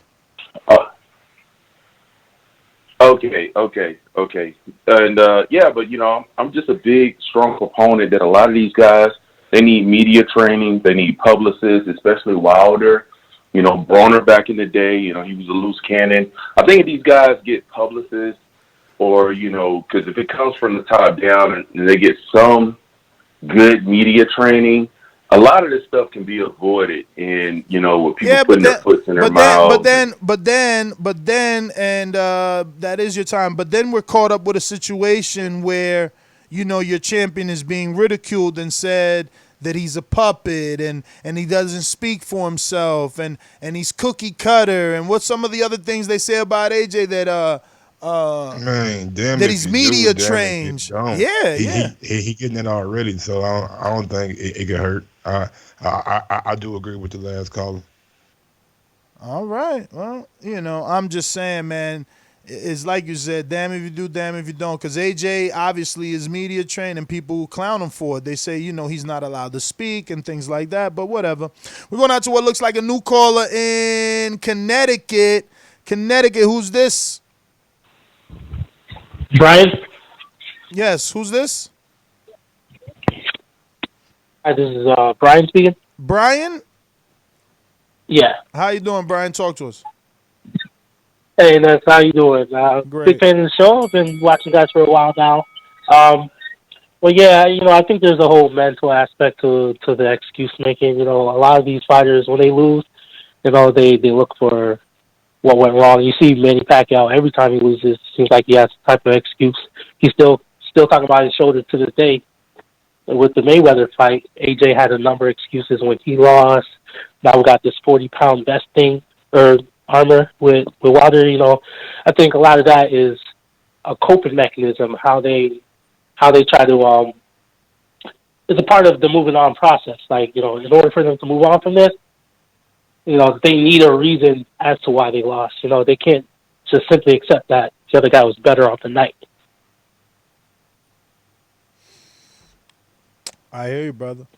R: Okay. And but I'm just a big, strong proponent that a lot of these guys, they need media training, they need publicists, especially Wilder. Broner back in the day, he was a loose cannon. I think if these guys get publicists, or because if it comes from the top down and they get some good media training, a lot of this stuff can be avoided. And with people putting their foot in their mouths.
E: But then, and that is your time. But then we're caught up with a situation where your champion is being ridiculed and said that he's a puppet and he doesn't speak for himself and he's cookie cutter and what's some of the other things they say about AJ that
J: Man, damn
E: that
J: if
E: he's
J: you
E: media
J: do, damn if you
E: trained.
J: don't.
E: Yeah,
J: he,
E: yeah.
J: he getting it already, so I don't think it could hurt. I do agree with the last caller.
E: All right. Well, I'm just saying, man. It's like you said, damn if you do, damn if you don't. Because AJ obviously is media trained and people clown him for it. They say, he's not allowed to speak and things like that, but whatever. We're going out to what looks like a new caller in Connecticut. Connecticut, who's this?
F: Brian?
E: Yes, who's this?
F: Hi, this is Brian speaking.
E: Brian?
F: Yeah.
E: How you doing, Brian? Talk to us.
F: Hey, Ness, how you doing? Big fan of the show. I've been watching you guys for a while now. Well, yeah, I think there's a whole mental aspect to the excuse making. A lot of these fighters, when they lose, they look for what went wrong. You see Manny Pacquiao, every time he loses, seems like he has a type of excuse. He's still talking about his shoulder to this day. With the Mayweather fight, AJ had a number of excuses when he lost. Now we got this 40-pound vest thing, or armor with Wilder. I think a lot of that is a coping mechanism, how they try to it's a part of the moving on process. Like, in order for them to move on from this, they need a reason as to why they lost. They can't just simply accept that the other guy was better on the night.
E: I hear you, brother.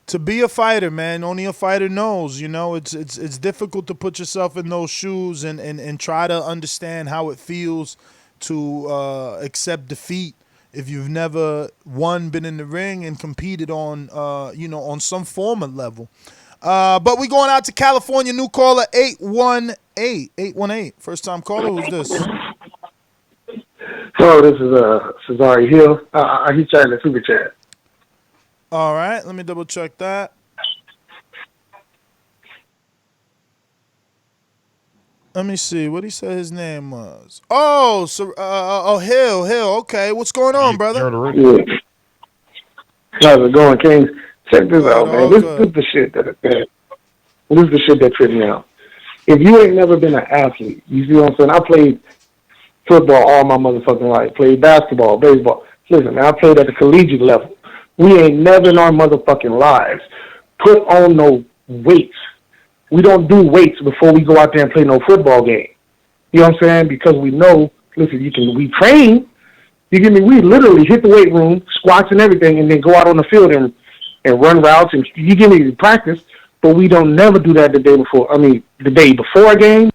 E: To be a fighter, man, only a fighter knows. It's difficult to put yourself in those shoes and try to understand how it feels to accept defeat if you've never been in the ring and competed on on some form of level. But we going out to California. New caller 818. 818. First time caller. Who's this?
H: Hello, this is Cesare Hill. He's trying to super chat.
E: All right, let me double check that. Let me see what he said his name was. Oh, so Hill. Okay, what's going on, brother?
H: Yeah. How's it going, Kings? Check this out, man. This is the shit that this is the shit that tripped me out. If you ain't never been an athlete, you see what I'm saying? I played football all my motherfucking life. Played basketball, baseball. Listen, man, I played at the collegiate level. We ain't never in our motherfucking lives put on no weights. We don't do weights before we go out there and play no football game. You know what I'm saying? Because we know, listen, we train. You get me? We literally hit the weight room, squats and everything, and then go out on the field and run routes and you get me practice. But we don't never do that the day before. The day before a game.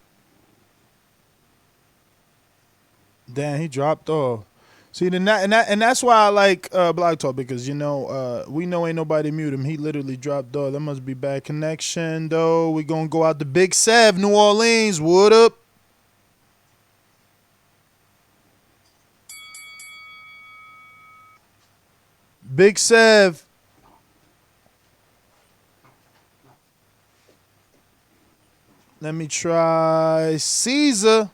E: Damn, he dropped off. See, and that's why I like Blog Talk, because we know ain't nobody mute him. He literally dropped off. That must be bad connection though. We gonna go out to Big Sev, New Orleans. What up? Big Sev. Let me try Caesar.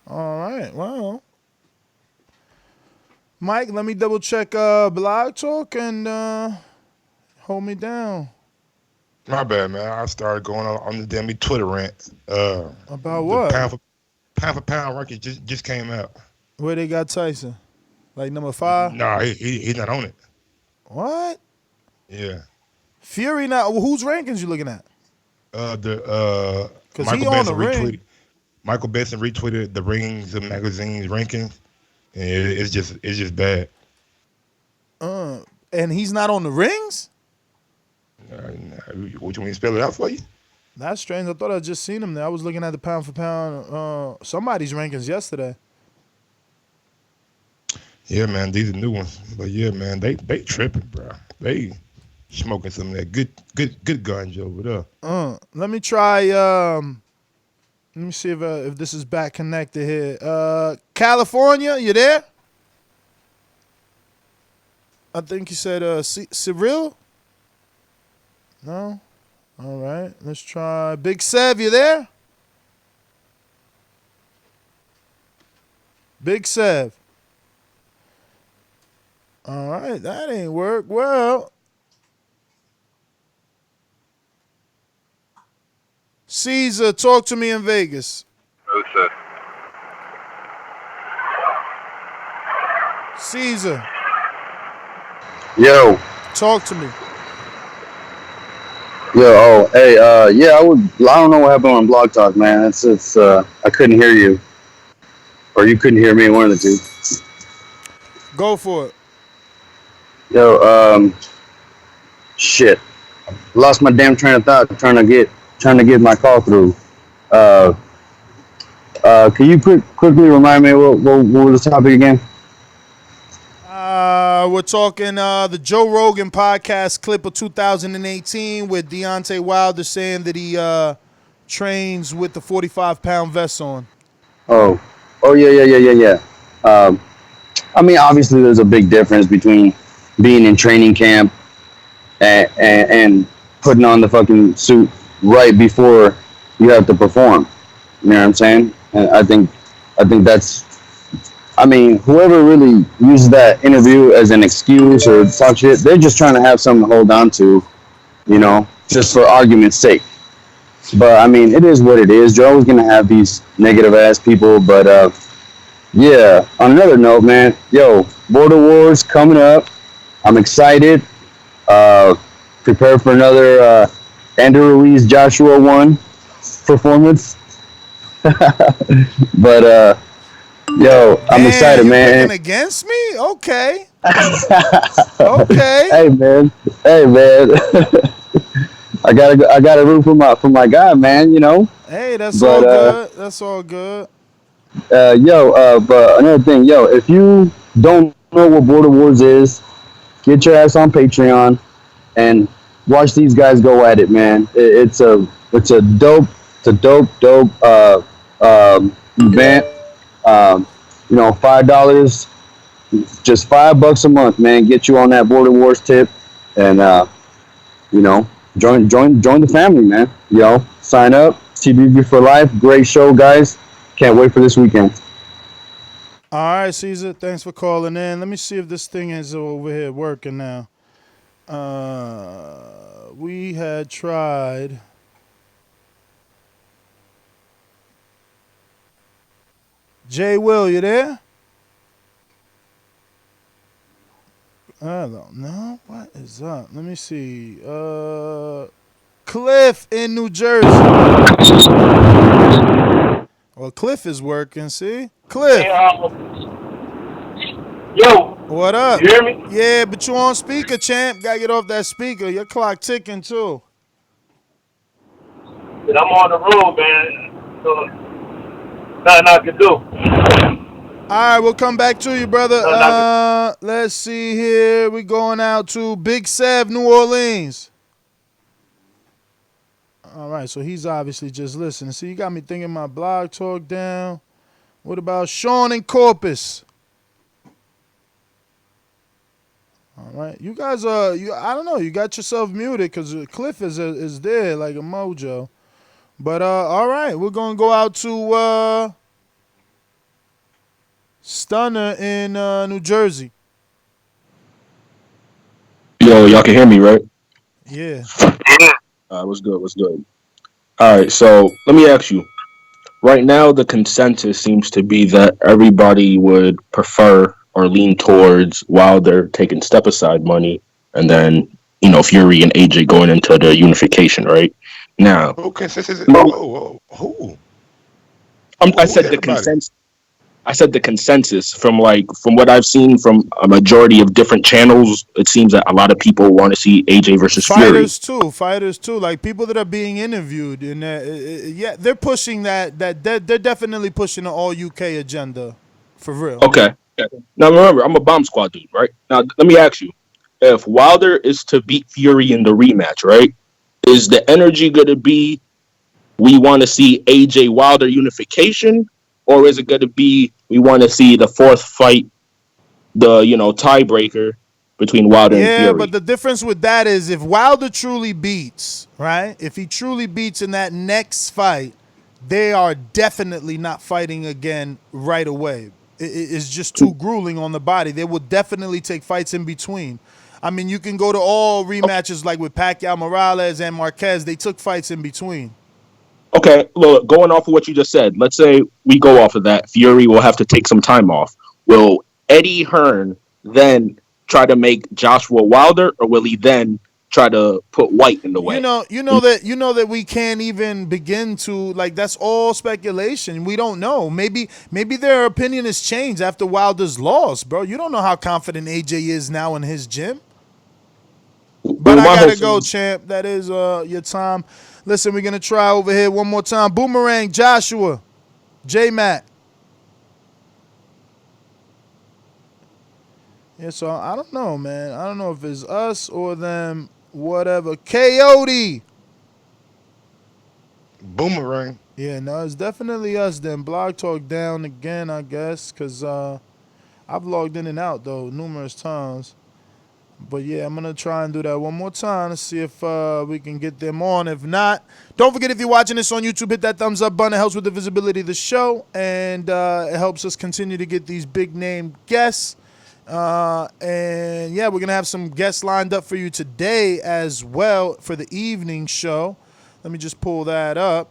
E: All right, well. Mike, let me double check Blog Talk and hold me down.
J: My bad, man. I started going on the damn Twitter rant.
E: About what?
J: Pound for pound ranking just came out.
E: Where they got Tyson? Like number 5?
J: Nah, he's not on it.
E: What?
J: Yeah.
E: Fury now. Whose rankings you looking at?
J: Because
E: he on the ring.
J: Michael Benson retweeted the Rings of Magazine's rankings, and it's just bad.
E: And he's not on the rings?
J: Would you want me to spell it out for you?
E: That's strange. I thought I just seen him there. I was looking at the pound for pound somebody's rankings yesterday.
J: Yeah, man, these are new ones. But yeah, man, they tripping, bro. They smoking some of that good ganja over there.
E: Let me try. Let me see if this is back connected here. California, you there? I think you said Cyril. No. All right. Let's try Big Sev. You there? Big Sev. All right, that ain't work. Well, Caesar, talk to me in Vegas.
I: What's up?
E: Caesar.
R: Yo.
E: Talk to me.
R: Yo, yeah, I don't know what happened on Blog Talk, man. It's I couldn't hear you. Or you couldn't hear me, one of the two.
E: Go for it.
R: Yo, shit. Lost my damn train of thought trying to get my call through. Can you quickly remind me what was the topic again?
E: We're talking the Joe Rogan podcast clip of 2018 with Deontay Wilder saying that he trains with the 45-pound vest on.
R: Oh yeah. I mean, obviously, there's a big difference between being in training camp and putting on the fucking suit right before you have to perform. You know what I'm saying? And I think that's. I mean, whoever really uses that interview as an excuse or talk shit, they're just trying to have something to hold on to, you know, just for argument's sake. But I mean, it is what it is. You're always gonna have these negative ass people. But yeah. On another note, man, yo, Border Wars coming up. I'm excited. Prepare for another Andrew Ruiz Joshua 1 performance. But yo, I'm excited, man.
E: Picking against me? Okay. Okay.
R: Hey man. I gotta root for my guy, man. You know.
E: Hey, that's all good. That's all good.
R: But another thing, if you don't know what Border Wars is, get your ass on Patreon and watch these guys go at it, man. It's a dope event. You know, $5, just $5 a month, man. Get you on that Border Wars tip, and you know, join the family, man. Yo, sign up. TBV for life. Great show, guys. Can't wait for this weekend.
E: All right, Caesar. Thanks for calling in. Let me see if this thing is over here working now. We had tried. Jay Will, you there? I don't know. What is up? Let me see. Cliff in New Jersey. Well, Cliff is working, see? Cliff.
F: Hey, yo.
E: What up?
F: You hear me?
E: Yeah, but you on speaker, champ. Gotta get off that speaker. Your clock ticking, too.
F: And I'm on the road, man. So, nothing I can do.
E: All right, we'll come back to you, brother. Let's see here. We're going out to Big Sev, New Orleans. All right, so he's obviously just listening. See, you got me thinking my blog talk down. What about Sean in Corpus? All right, you guys I don't know. You got yourself muted because Cliff is there like a mojo. But all right, we're gonna go out to Stunner in New Jersey.
L: Yo, y'all can hear me, right?
E: Yeah.
L: What's good? All right, so let me ask you. Right now, the consensus seems to be that everybody would prefer or lean towards Wilder taking step-aside money and then, you know, Fury and AJ going into the unification, right? Now,
J: Who consensus? Who?
L: I said the consensus. I said the consensus from what I've seen from a majority of different channels. It seems that a lot of people want to see AJ versus Fury.
E: Fighters too. Like people that are being interviewed, and yeah, they're pushing that. They're definitely pushing the all UK agenda, for real.
L: Okay. Now remember, I'm a Bomb Squad dude, right? Now let me ask you: if Wilder is to beat Fury in the rematch, right? Is the energy going to be we want to see AJ Wilder unification? Or is it going to be we want to see the fourth fight, the tiebreaker between Wilder and Fury?
E: Yeah, but the difference with that is if Wilder truly beats, right? If he truly beats in that next fight, they are definitely not fighting again right away. It's just too grueling on the body. They will definitely take fights in between. I mean, you can go to all rematches like with Pacquiao, Morales, and Marquez. They took fights in between.
L: Okay, look, going off of what you just said, let's say we go off of that. Fury will have to take some time off. Will Eddie Hearn then try to make Joshua Wilder, or will he then try to put White in the way?
E: You know that we can't even begin to, like, that's all speculation. We don't know. Maybe their opinion has changed after Wilder's loss, bro. You don't know how confident AJ is now in his gym. But I gotta go, champ. That is your time. Listen, we're gonna try over here one more time. Boomerang, Joshua, J Matt. Yeah, so I don't know, man. I don't know if it's us or them. Whatever. Coyote.
J: Boomerang.
E: Yeah, no, it's definitely us then. Blog Talk down again, I guess, because I've logged in and out, though, numerous times. But, yeah, I'm going to try and do that one more time to see if we can get them on. If not, don't forget, if you're watching this on YouTube, hit that thumbs up button. It helps with the visibility of the show, and it helps us continue to get these big-name guests. And, yeah, we're going to have some guests lined up for you today as well for the evening show. Let me just pull that up.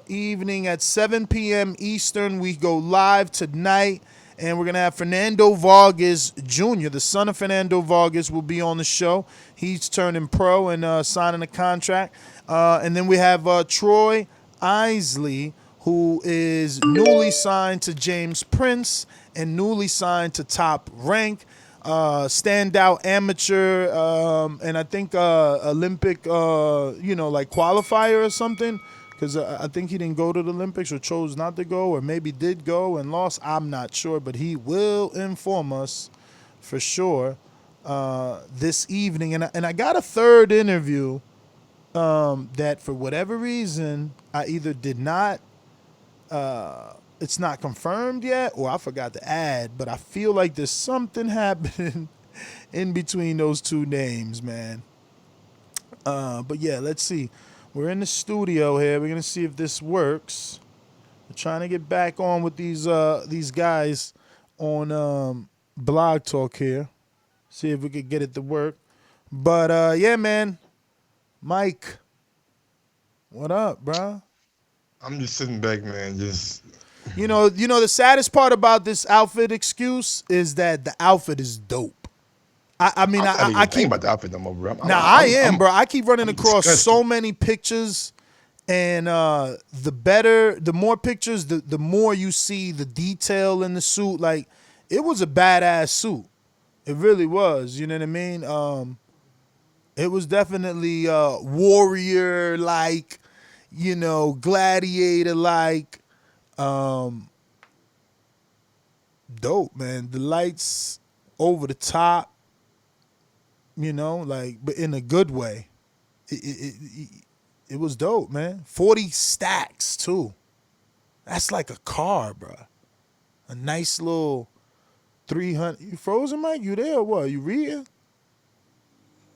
E: Evening at 7 p.m. Eastern. We go live tonight. And we're going to have Fernando Vargas Jr., the son of Fernando Vargas, will be on the show. He's turning pro and signing a contract. And then we have Troy Isley, who is newly signed to James Prince and newly signed to Top Rank. Standout amateur, and I think Olympic, like qualifier or something. Because I think he didn't go to the Olympics or chose not to go, or maybe did go and lost. I'm not sure, but he will inform us for sure this evening. And I got a third interview that for whatever reason I either did not, it's not confirmed yet, or I forgot to add. But I feel like there's something happening in between those two names, man. But yeah, let's see. We're in the studio here. We're gonna see if this works. We're trying to get back on with these guys on Blog Talk here. See if we could get it to work. But yeah, man. Mike, what up, bro?
J: I'm just sitting back, man. Just
E: you know the saddest part about this outfit excuse is that the outfit is dope. I mean, I keep
J: about the outfit no more, bro.
E: I am, bro. I keep running across so many pictures, and the more pictures, the more you see the detail in the suit. Like, it was a badass suit. It really was. You know what I mean? It was definitely warrior-like, gladiator-like. Dope, man. The lights over the top. But in a good way. It was dope, man. 40 stacks, too. That's like a car, bro. A nice little 300. You frozen, Mike? You there or what? You reading?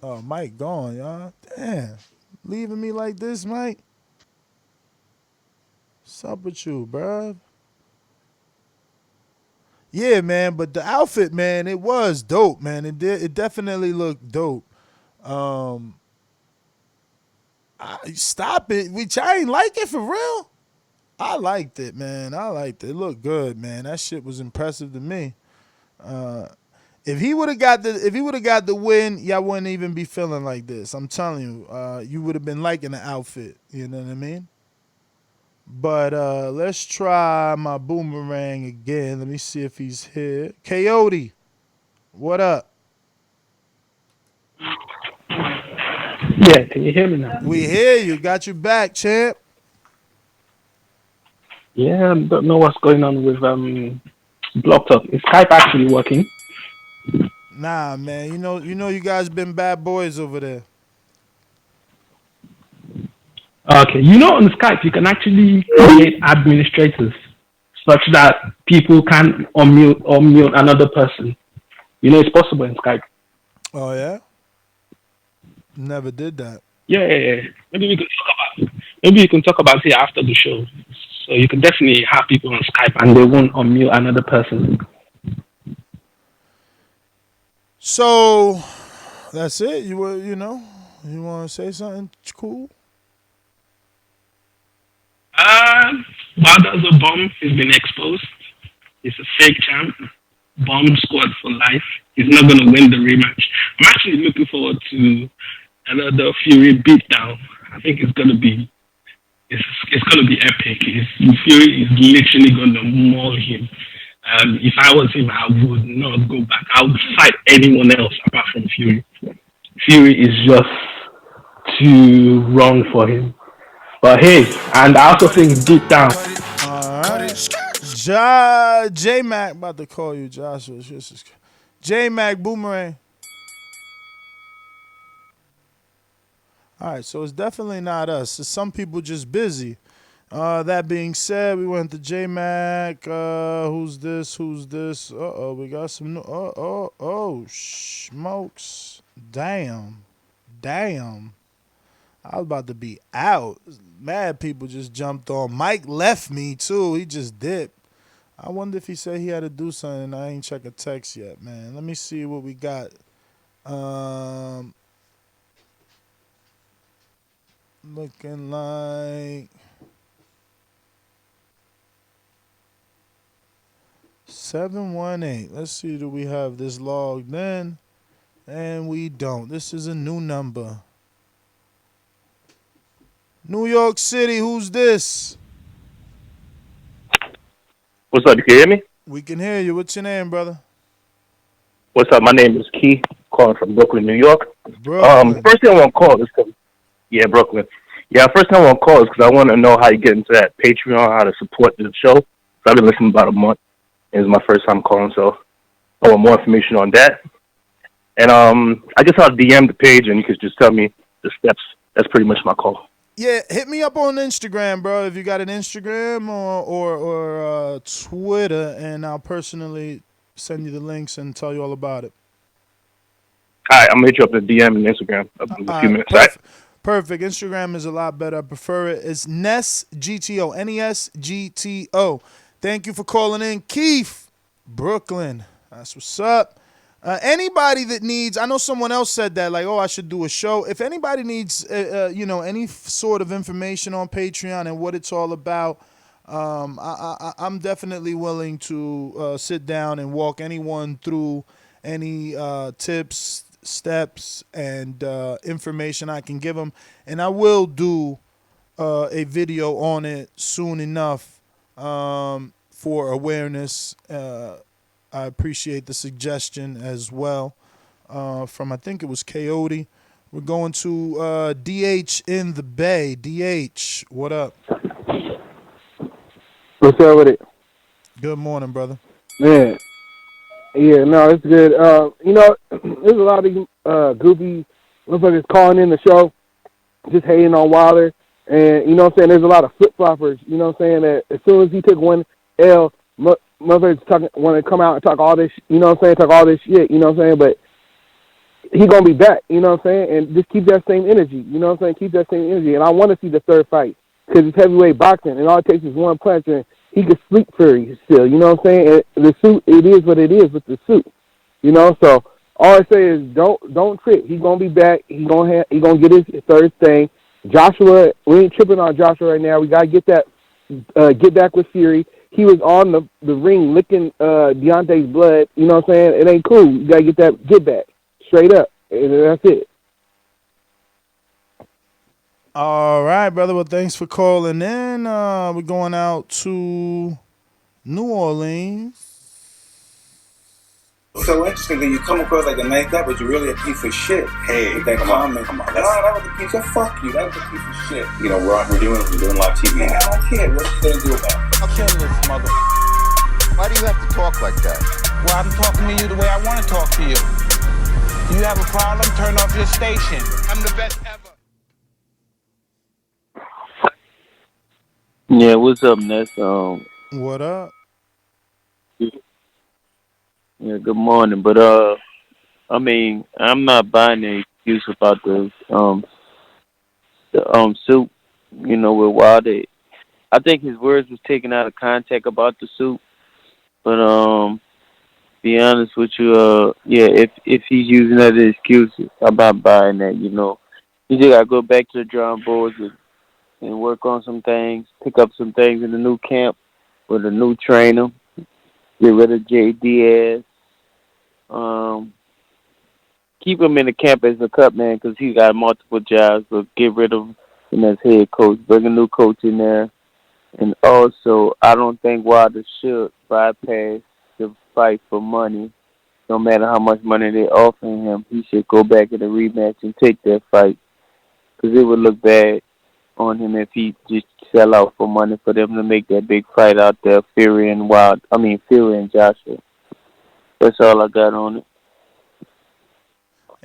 E: Oh, Mike gone, y'all. Damn. Leaving me like this, Mike? What's up with you, bro? Yeah, man, but the outfit, man, it was dope, man. It definitely looked dope. Stop it. I ain't like it for real. I liked it, man. I liked it. It looked good, man. That shit was impressive to me. If he would have got the win, y'all wouldn't even be feeling like this. I'm telling you, you would have been liking the outfit. You know what I mean? But let's try my boomerang again. Let me see if he's here. Coyote, what up?
F: Yeah, can you hear me now?
E: We hear you. Got you back, champ.
F: Yeah, I don't know what's going on with Block Talk. Is Skype actually working?
E: Nah, man. You know you guys been bad boys over there.
F: Okay, on Skype you can actually create administrators such that people can unmute another person. It's possible in Skype.
E: Oh yeah? Never did that.
F: Yeah. Maybe you can talk about it after the show. So you can definitely have people on Skype and they won't unmute another person.
E: So that's it. You want to say something cool?
C: Wilder's a bum. He's been exposed. He's a fake champ. Bomb squad for life. He's not going to win the rematch. I'm actually looking forward to another Fury beatdown. I think it's going to be epic. Fury is literally going to maul him. If I was him, I would not go back. I would fight anyone else apart from Fury. Fury is just too wrong for him. But hey, and I also think deep down.
E: J-Mac about to call you, Joshua. J-Mac Boomerang. All right, so it's definitely not us. It's some people just busy. That being said, we went to J-Mac. Who's this? Uh-oh, we got some new... smokes. Damn. I was about to be out. Mad people just jumped on. Mike left me, too. He just dipped. I wonder if he said he had to do something. I ain't check a text yet, man. Let me see what we got. Looking like 718. Let's see, do we have this logged in? And we don't. This is a new number. New York City, who's this?
I: What's up? You can hear me?
E: We can hear you. What's your name, brother?
I: What's up? My name is Key, calling from Brooklyn, New York.
E: Brooklyn.
I: First thing I want to call is Brooklyn. Yeah, first thing I want to call is because I want to know how you get into that Patreon, how to support the show. So I've been listening about a month. It's my first time calling, so I want more information on that. And I guess I'll DM the page, and you could just tell me the steps. That's pretty much my call.
E: Yeah, hit me up on Instagram, bro. If you got an Instagram or Twitter, and I'll personally send you the links and tell you all about it.
I: All right, I'm gonna hit you up in DM and Instagram in a few minutes.
E: Perfect. Instagram is a lot better. I prefer it. It's NESGTO. NESGTO. Thank you for calling in, Keith. Brooklyn. That's what's up. Anybody that needs, I know someone else said that, like, oh, I should do a show. If anybody needs, any sort of information on Patreon and what it's all about, I'm definitely willing to sit down and walk anyone through any tips, steps, and information I can give them. And I will do a video on it soon enough for awareness. I appreciate the suggestion as well from, I think it was Coyote. We're going to DH in the Bay. DH, what up?
T: What's up with it?
E: Good morning, brother.
T: Man. Yeah, no, it's good. There's a lot of goofy motherfuckers calling in the show, just hating on Wilder. And, you know what I'm saying, there's a lot of flip-floppers, you know what I'm saying, that as soon as he took one L, motherfuckers want to come out and talk all this, you know what I'm saying, talk all this shit, you know what I'm saying, but he going to be back, you know what I'm saying, and just keep that same energy, you know what I'm saying, keep that same energy. And I want to see the third fight because it's heavyweight boxing, and all it takes is one punch, and he could sleep Fury still, you know what I'm saying, and the suit, it is what it is with the suit, you know, so all I say is don't trip. He's going to be back. He going to get his third thing. Joshua, we ain't tripping on Joshua right now. We got to get that, get back with Fury. He was on the ring licking Deontay's blood. You know what I'm saying? It ain't cool. You got to get that get back straight up. And that's it.
E: All right, brother. Well, thanks for calling in. We're going out to New Orleans.
M: So interesting that you come across like a nice guy, but you're really a piece of shit. Hey, that comment. Come on. That was a piece of fuck you. That was a piece of shit. You know, we're doing live TV. Man, I don't care. What are you gonna do about it?
N: I'll kill this mother. Why do you have to talk like that? Well, I'm talking to you the way I want to talk to you. You have a problem? Turn off your station. I'm the best ever.
X: Yeah, what's up, Ness?
E: What up?
X: Yeah, good morning. But I mean, I'm not buying any excuse about the suit. You know, with Wilder. I think his words was taken out of context about the suit. But be honest with you, yeah, if he's using that as excuses, I'm not buying that. You know, you just gotta go back to the drawing boards and and work on some things, pick up some things in the new camp with a new trainer, get rid of J. Diaz, keep him in the camp as a cut man because he's got multiple jobs, but get rid of him as head coach, bring a new coach in there. And also, I don't think Wilder should bypass the fight for money. No matter how much money they're offering him, he should go back in the rematch and take that fight. Because it would look bad on him if he just sell out for money for them to make that big fight out there, Fury and Joshua. That's all I got on it.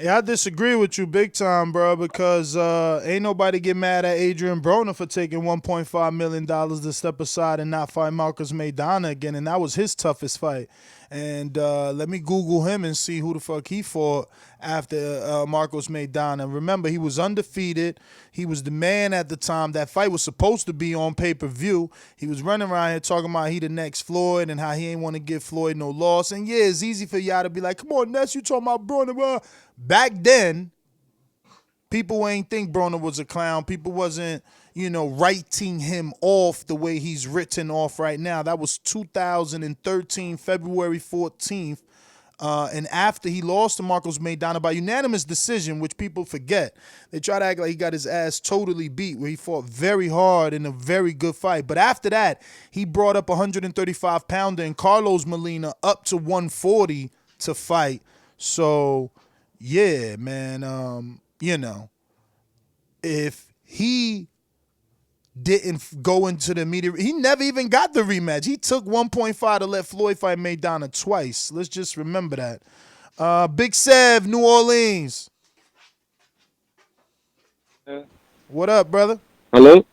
E: Yeah, I disagree with you big time, bro, because ain't nobody get mad at Adrian Broner for taking $1.5 million to step aside and not fight Marcos Maidana again, and that was his toughest fight. And let me Google him and see who the fuck he fought after Marcos Maidana. Remember, he was undefeated. He was the man at the time. That fight was supposed to be on pay-per-view. He was running around here talking about he the next Floyd and how he ain't want to give Floyd no loss. And yeah, it's easy for y'all to be like, come on, Ness, you talking about Broner. Back then, people ain't think Broner was a clown. People wasn't, writing him off the way he's written off right now. That was 2013, February 14th. And after he lost to Marcos Maidana by unanimous decision, which people forget, they try to act like he got his ass totally beat, where he fought very hard in a very good fight. But after that, he brought up 135-pounder and Carlos Molina up to 140 to fight. So, yeah, man, if he didn't go into the immediate, he never even got the rematch. He took 1.5 to let Floyd fight Maidana twice. Let's just remember that. Big Sev, New Orleans. What up, brother?
O: Hello?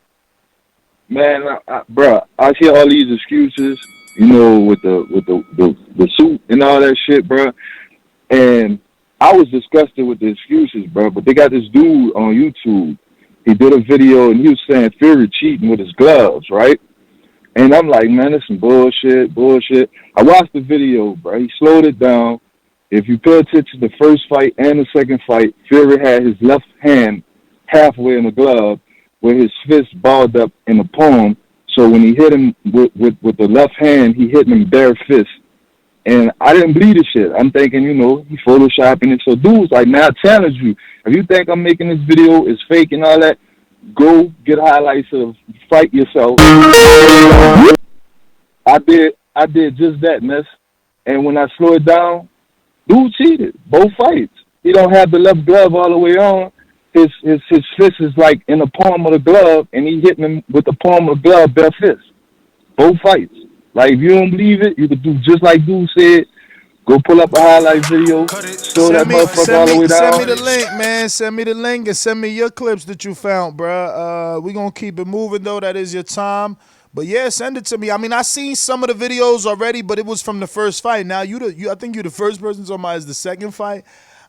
O: Man, bro, I hear all these excuses, with the suit and all that shit, bro. And I was disgusted with the excuses, bro. But they got this dude on YouTube. He did a video and he was saying Fury cheating with his gloves, right? And I'm like, man, that's some bullshit. I watched the video, bro. He slowed it down. If you pay attention to the first fight and the second fight, Fury had his left hand halfway in the glove where his fist balled up in the palm. So when he hit him with the left hand, he hit him bare fist. And I didn't believe this shit. I'm thinking, he photoshopping it. So dudes like, man, I challenge you. If you think I'm making this video is fake and all that, go get highlights of fight yourself. I did just that, miss. And when I slow it down, dude cheated. Both fights. He don't have the left glove all the way on. His fist is like in the palm of the glove, and he hit him with the palm of the glove, bare fist. Both fights. Like, if you don't believe it, you could do just like dude said. Go pull up a highlight video, show that motherfucker all the way down.
E: Send me the link, man. Send me the link and send me your clips that you found, bruh. We're going to keep it moving, though. That is your time. But, yeah, send it to me. I mean, I seen some of the videos already, but it was from the first fight. Now, I think you're the first person talking about is the second fight.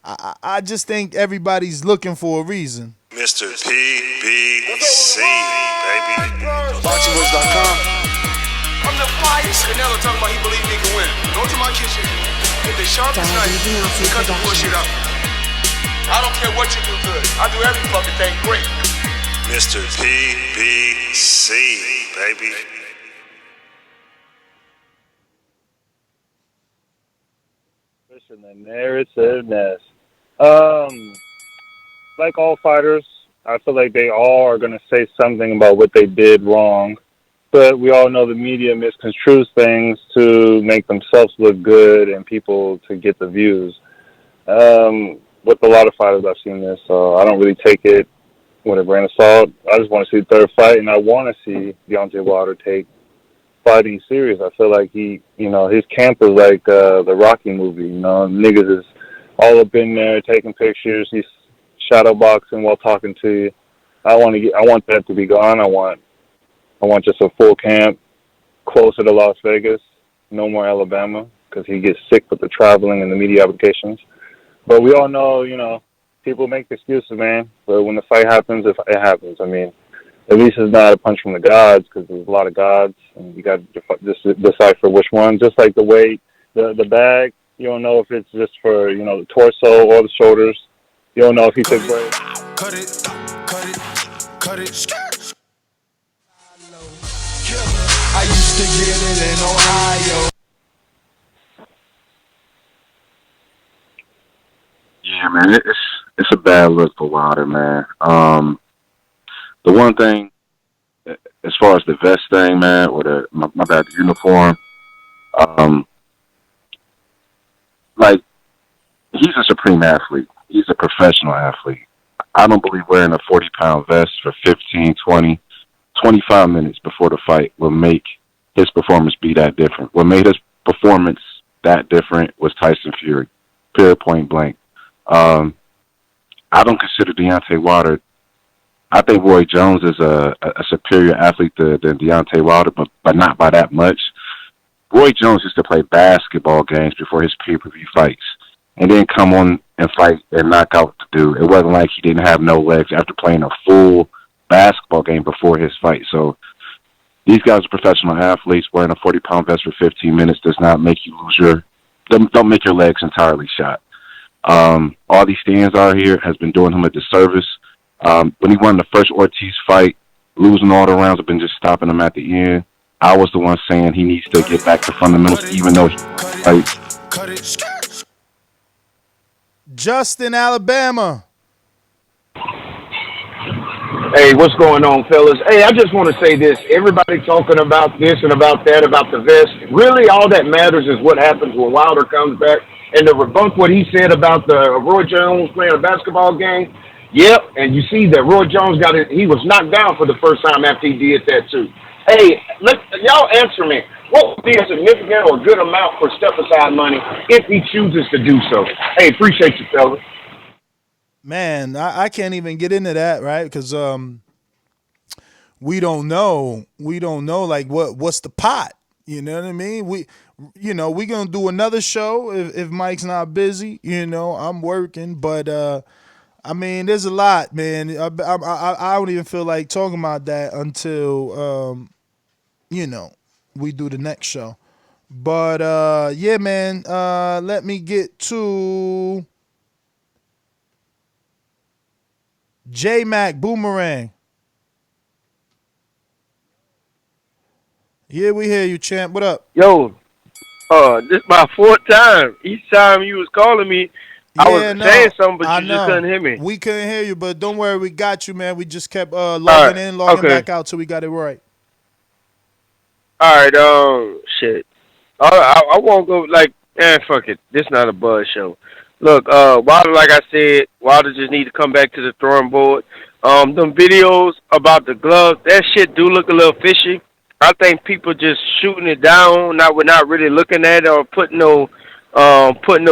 E: I just think everybody's looking for a reason.
P: Mr. PBC, baby.
G: ThaBoxingvoice.com. I'm the finest. Canelo talking about he believe he can win. Go to my kitchen. Get the sharpest knife and cut the bullshit out. I don't care what you do good. I do every fucking thing great.
P: Mr. PBC, baby.
Q: Pushing the narrativeness. Like all fighters, I feel like they all are going to say something about what they did wrong. But we all know the media misconstrues things to make themselves look good and people to get the views. With a lot of fighters, I've seen this, so I don't really take it with a grain of salt. I just want to see the third fight, and I want to see Deontay Wilder take fighting serious. I feel like his camp is like the Rocky movie. Niggas is all up in there taking pictures. He's shadow boxing while talking to you. I want that to be gone. I want just a full camp closer to Las Vegas, no more Alabama, because he gets sick with the traveling and the media obligations. But we all know, people make excuses, man. But when the fight happens, it happens. I mean, at least it's not a punch from the gods, because there's a lot of gods, and you got to decipher which one. Just like the weight, the bag, you don't know if it's just for, the torso or the shoulders. You don't know if he took breaks.
G: Cut it, cut it, cut it.
A: to get it in Ohio.
R: Yeah, man, it's a bad look for Wilder, man. The one thing, as far as the vest thing, man, or the uniform, like, he's a supreme athlete. He's a professional athlete. I don't believe wearing a 40-pound vest for 15, 20, 25 minutes before the fight will make his performance be that different. What made his performance that different was Tyson Fury, period, point blank. I don't consider Deontay Wilder. I think Roy Jones is a superior athlete than Deontay Wilder, but not by that much. Roy Jones used to play basketball games before his pay-per-view fights, and then come on and fight and knock out the dude. It wasn't like he didn't have no legs after playing a full basketball game before his fight. So these guys are professional athletes. Wearing a 40-pound vest for 15 minutes does not make you lose don't make your legs entirely shot. All these stands out here has been doing him a disservice. When he won the first Ortiz fight, losing all the rounds, I've been just stopping him at the end. I was the one saying he needs to get back to fundamentals, even though
E: Justin, Alabama.
B: Hey, what's going on, fellas? Hey, I just want to say this. Everybody talking about this and about that, about the vest. Really, all that matters is what happens when Wilder comes back. And to rebunk what he said about the Roy Jones playing a basketball game, yep, and you see that Roy Jones he was knocked down for the first time after he did that too. Hey, y'all answer me. What would be a significant or good amount for step-aside money if he chooses to do so? Hey, appreciate you, fellas.
E: Man, I can't even get into that, right? Because we don't know. We don't know, like, what's the pot? You know what I mean? We're going to do another show if Mike's not busy. I'm working. But, I mean, there's a lot, man. I don't even feel like talking about that until, we do the next show. But, yeah, man, let me get to J-Mac Boomerang. Yeah, we hear you, champ. What up?
X: Yo, this my fourth time. Each time you was calling me, I was saying something, but you just couldn't hear me.
E: We couldn't hear you, but don't worry, we got you, man. We just kept logging in, logging back out till we got it right.
X: All right, shit. I won't go fuck it. This not a buzz show. Look, Wilder, like I said, Wilder just need to come back to the drawing board. Them videos about the gloves, that shit do look a little fishy. I think people just shooting it down, not really looking at it or putting no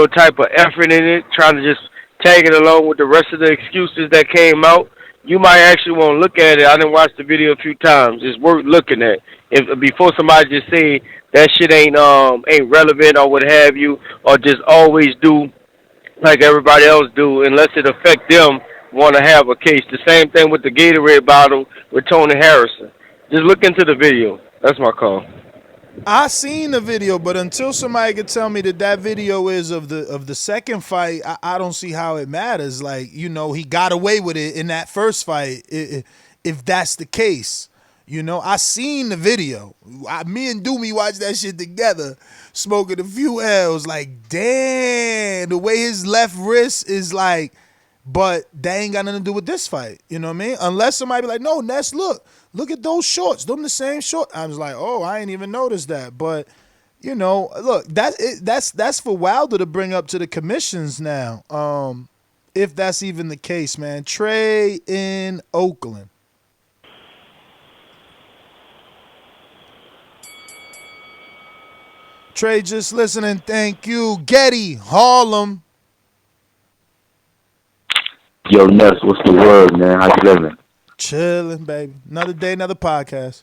X: type of effort in it, trying to just tag it along with the rest of the excuses that came out. You might actually want to look at it. I didn't watch the video a few times. It's worth looking at. Before somebody just say that shit ain't relevant or what have you, or just always do like everybody else do, unless it affect them want to have a case. The same thing with the Gatorade bottle with Tony Harrison. Just look into the video. That's my call.
E: I seen the video, but until somebody could tell me that video is of the second fight, I don't see how it matters. Like, he got away with it in that first fight, if that's the case. I seen the video. Me and Doomy watched that shit together, smoking a few L's. Like, damn, the way his left wrist is like, but that ain't got nothing to do with this fight. You know what I mean? Unless somebody be like, no, Ness, look at those shorts. Them the same short. I was like, oh, I ain't even noticed that. But, look, that's for Wilder to bring up to the commissions now. If that's even the case, man. Trey in Oakland. Trey, just listening. Thank you. Getty, Harlem.
R: Yo, Ness, what's the word, man? How you living?
E: Chilling, baby. Another day, another podcast.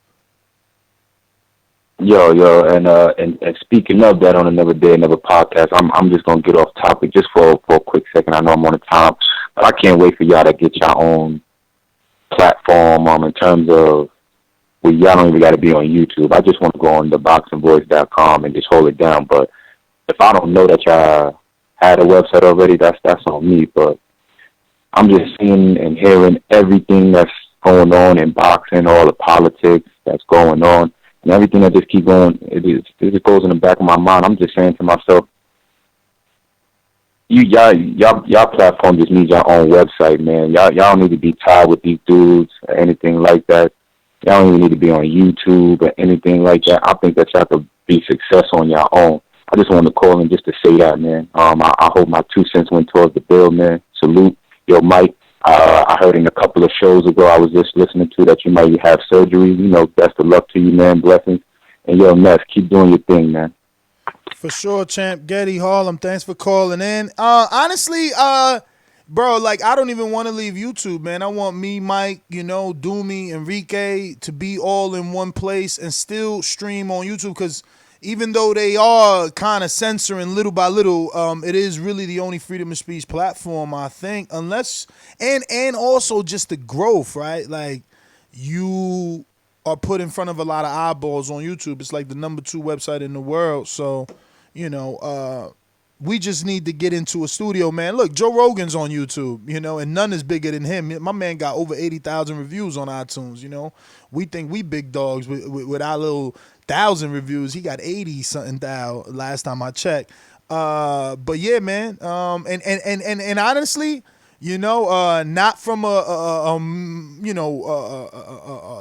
R: Yo, and speaking of that, on another day, another podcast, I'm just gonna get off topic just for a quick second. I know I'm on the time, but I can't wait for y'all to get your own platform in terms of y'all don't even got to be on YouTube. I just want to go on ThaBoxingvoice.com and just hold it down. But if I don't know that y'all had a website already, that's on me. But I'm just seeing and hearing everything that's going on in boxing, all the politics that's going on.
S: And everything that just keep going, it just goes in the back of my mind. I'm just saying to myself, y'all platform just needs your own website, man. Y'all don't need to be tied with these dudes or anything like that. Y'all don't even need to be on YouTube or anything like that. I think that y'all could be successful on your own. I just wanted to call in just to say that, man. I hope my 2 cents went towards the bill, man. Salute. Yo, Mike, I heard in a couple of shows ago I was just listening to that you might have surgery. You know, best of luck to you, man. Blessings. And yo, Ness, keep doing your thing, man.
E: For sure, champ. Getty, Harlem, thanks for calling in. Honestly, bro, like, I don't even want to leave YouTube, man. I want me, Mike, you know, Doomy, Enrique to be all in one place and still stream on YouTube, because even though they are kind of censoring little by little, it is really the only freedom of speech platform, I think, unless, and also just the growth, right? Like, you are put in front of a lot of eyeballs on YouTube. It's like the #2 website in the world. So, you know, we just need to get into a studio, man. Look, Joe Rogan's on YouTube, you know, and none is bigger than him. My man got over 80,000 reviews on iTunes, you know. We think we big dogs with our little 1,000 reviews. He got 80-something thousand last time I checked. But yeah, man. And honestly, you know, not from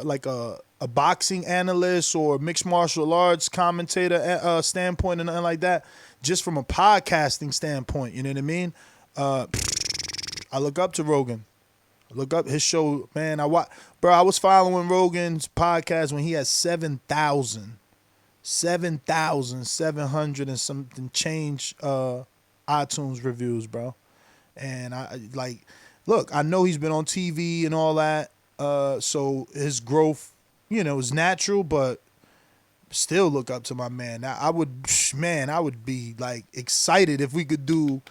E: like a boxing analyst or mixed martial arts commentator standpoint and nothing like that. Just from a podcasting standpoint, you know what I mean? I look up to Rogan. I look up his show, man. I was following Rogan's podcast when he had 7,700 and something change iTunes reviews, bro. And look, I know he's been on TV and all that, so his growth, you know, is natural, but still look up to my man. I would be like excited if we could do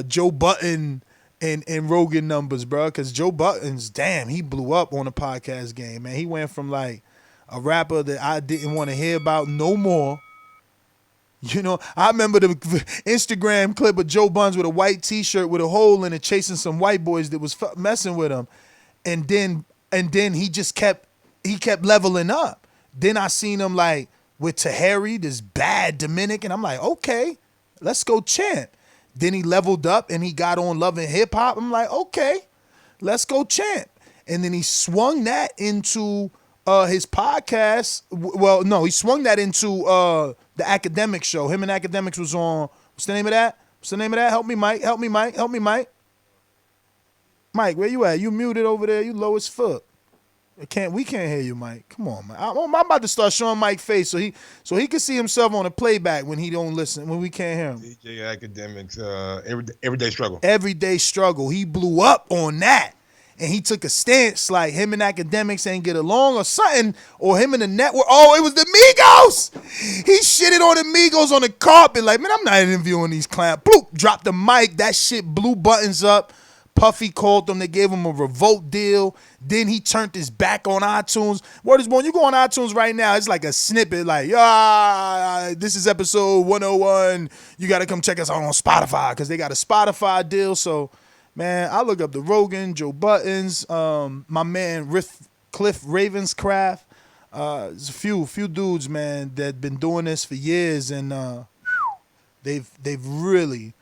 E: Joe Button and Rogan numbers, bro. Because Joe Button's, damn, he blew up on the podcast game, man. He went from like a rapper that I didn't want to hear about no more. You know, I remember the Instagram clip of Joe Buns with a white T-shirt with a hole in it, chasing some white boys that was messing with him, and then he just kept leveling up. Then I seen him like with Tahiri, this bad Dominican. I'm like, okay, let's go champ. Then he leveled up and he got on Love and Hip Hop. I'm like, okay, let's go champ. And then he swung that into his podcast. Well, no, he swung that into the Academic show. Him and Academics was on. What's the name of that? Help me, Mike. Mike, where you at? You muted over there. You low as fuck. We can't hear you, Mike. Come on, man. I'm about to start showing Mike face so he can see himself on a playback when he don't listen, when we can't hear him.
J: DJ Academics, everyday struggle.
E: Everyday struggle. He blew up on that. And he took a stance like him and Academics ain't get along or something, or him and the network. Oh, it was the Migos. He shitted on the Migos on the carpet. Like, man, I'm not interviewing these clowns. Bloop, dropped the mic. That shit blew buttons up. Puffy called them. They gave him a revolt deal. Then he turned his back on iTunes. Word is born. You go on iTunes right now. It's like a snippet like, this is episode 101. You got to come check us out on Spotify because they got a Spotify deal. So, man, I look up the Rogan, Joe Buttons, my man Cliff Ravenscraft. There's a few dudes, man, that been doing this for years, and they've really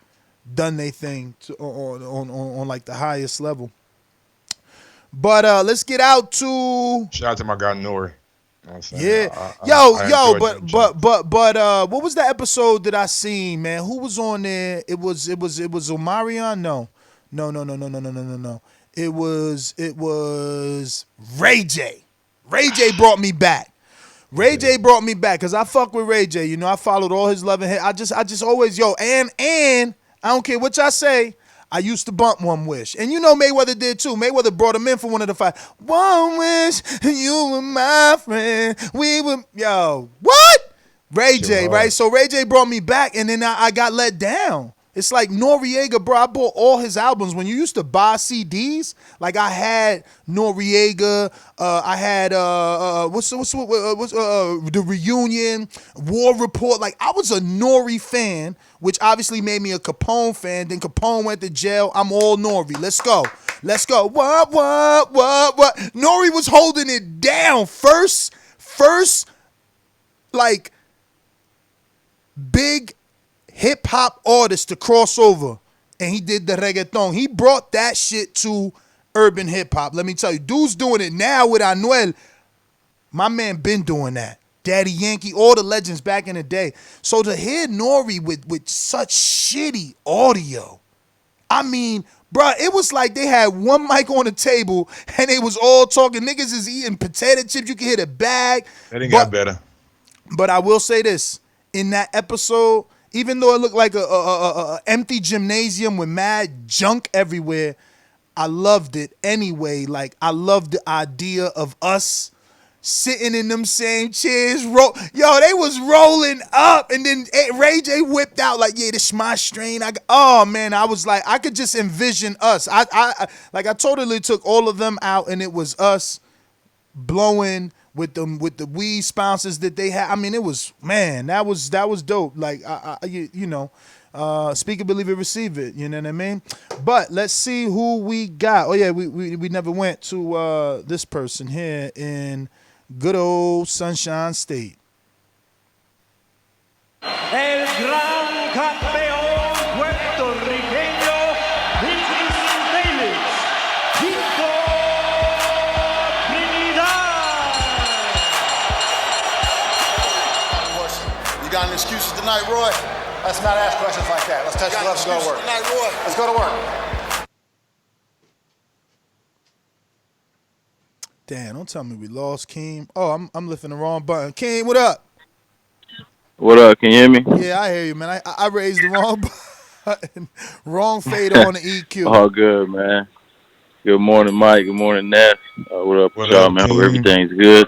E: done their thing on like the highest level. But let's get out to
J: shout out to my guy Nori.
E: Yeah, but what was the episode that I seen, man? Who was on there? It was Omarion? No. It was Ray J. Ray J brought me back. J brought me back because I fuck with Ray J. You know, I followed all his love and hate. I just always, and I don't care what y'all say, I used to bump One Wish. And you know Mayweather did too. Mayweather brought him in for one of the fights. One wish, you were my friend. We were, what? Ray J, right? So Ray J brought me back, and then I got let down. It's like Noriega, bro. I bought all his albums. When you used to buy CDs, like I had Noriega, I had The Reunion, War Report. Like I was a Nori fan, which obviously made me a Capone fan. Then Capone went to jail. I'm all Nori. Let's go. What? Nori was holding it down. First like big hip hop artists to cross over, and he did the reggaeton. He brought that shit to urban hip hop. Let me tell you, dude's doing it now with Anuel. My man been doing that. Daddy Yankee, all the legends back in the day. So to hear Nori with such shitty audio, I mean, bruh, it was like they had one mic on the table and they was all talking. Niggas is eating potato chips. You can hear the bag.
J: That ain't got better.
E: But I will say this. In that episode, even though it looked like a empty gymnasium with mad junk everywhere, I loved it anyway. Like, I loved the idea of us sitting in them same chairs. Yo, they was rolling up, and then Ray J whipped out like, yeah, this is my strain. Oh man, I was like, I could just envision us. I totally took all of them out, and it was us blowing with the weed sponsors that they had. I mean, it was, man, that was dope. Like, speak it, believe it, receive it. You know what I mean? But let's see who we got. Oh yeah, we never went to this person here in good old Sunshine State.
A: El gran campeón puertorriqueño, this is Felix Chico Trinidad.
D: You got any excuses tonight, Roy? Let's not ask questions like that. Let's touch gloves and go to work. Tonight, Roy. Let's go to work.
E: Damn, don't tell me we lost Keem. Oh, I'm lifting the wrong button. Keem, what up?
X: What up? Can you hear me?
E: Yeah, I hear you, man. I raised the wrong button. Wrong fader on the EQ.
X: All good, man. Good morning, Mike. Good morning, Neff. What up, y'all, man? Hope everything's good.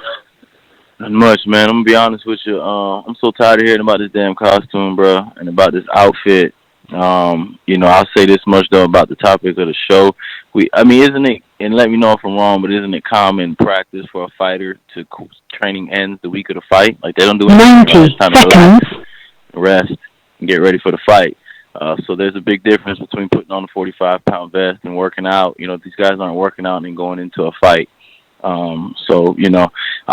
X: Not much, man. I'm gonna be honest with you. I'm so tired of hearing about this damn costume, bro, and about this outfit. I'll say this much though about the topic of the show. Isn't it? And let me know if I'm wrong, but isn't it common practice for a fighter to training ends the week of the fight? Like, they don't do anything. It's time to relax, rest, and get ready for the fight. So there's a big difference between putting on a 45-pound vest and working out. These guys aren't working out and going into a fight. I'll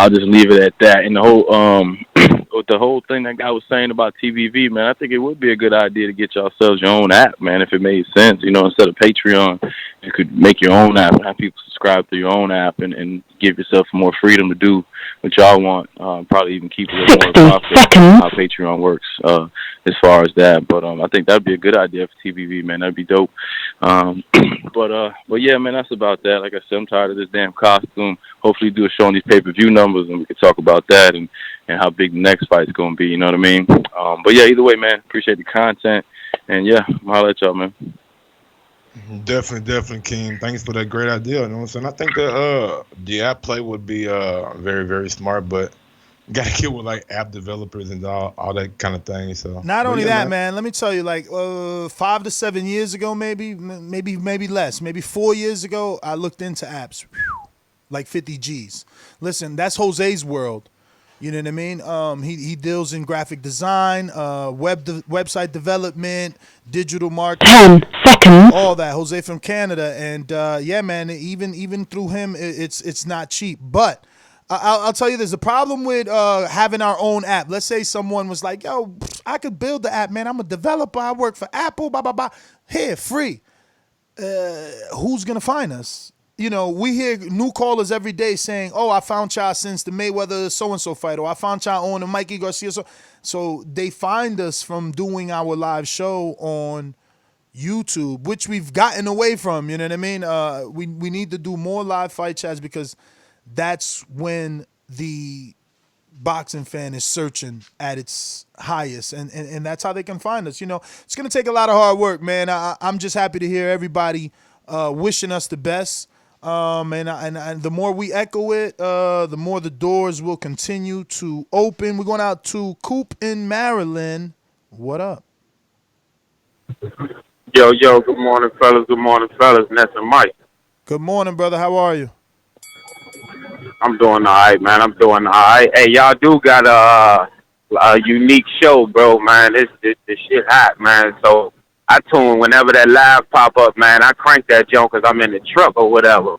X: just leave it at that. And the whole thing that guy was saying about TVV, man, I think it would be a good idea to get yourselves your own app, man, if it made sense. Instead of Patreon, you could make your own app and have people subscribe to your own app and give yourself more freedom to do what y'all want. Probably even keep a little more profit how Patreon works as far as that. But I think that'd be a good idea for TVV, man. That'd be dope. But yeah, man, that's about that. Like I said, I'm tired of this damn costume. Hopefully do a show on these pay-per-view numbers and we can talk about that and how big the next fight's going to be, you know what I mean? But yeah, either way, man, appreciate the content. And yeah, I'll holler at y'all, man.
J: Definitely, King. Thanks for that great idea. You know what I'm saying? I think the app play would be very, very smart, but you got to get with like app developers and all that kind of thing. So
E: not only that, man. Let me tell you, like 5 to 7 years ago, maybe less, maybe 4 years ago, I looked into apps, like 50 G's. Listen, that's Jose's world. You know what I mean? He deals in graphic design, website development, digital marketing, 10 seconds, all that. Jose from Canada, and yeah, man. Even through him, it's not cheap. But I'll tell you, there's a problem with having our own app. Let's say someone was like, "Yo, I could build the app, man. I'm a developer. I work for Apple. Blah blah blah. Here, free." Who's gonna find us? We hear new callers every day saying, "Oh, I found y'all since the Mayweather so-and-so fight," or "I found y'all on the Mikey Garcia." So they find us from doing our live show on YouTube, which we've gotten away from. You know what I mean? We need to do more live fight chats because that's when the boxing fan is searching at its highest, and that's how they can find us. It's gonna take a lot of hard work, man. I'm just happy to hear everybody wishing us the best. And the more we echo it, the more the doors will continue to open. We're going out to Coop in Maryland. What up?
U: Yo, good morning, fellas. Good morning, fellas. Ness and Mike.
E: Good morning, brother. How are you?
U: I'm doing all right, man. I'm doing all right. Hey, y'all do got a unique show, bro, man. This shit hot, man. So I tune whenever that live pop up, man. I crank that junk because I'm in the truck or whatever.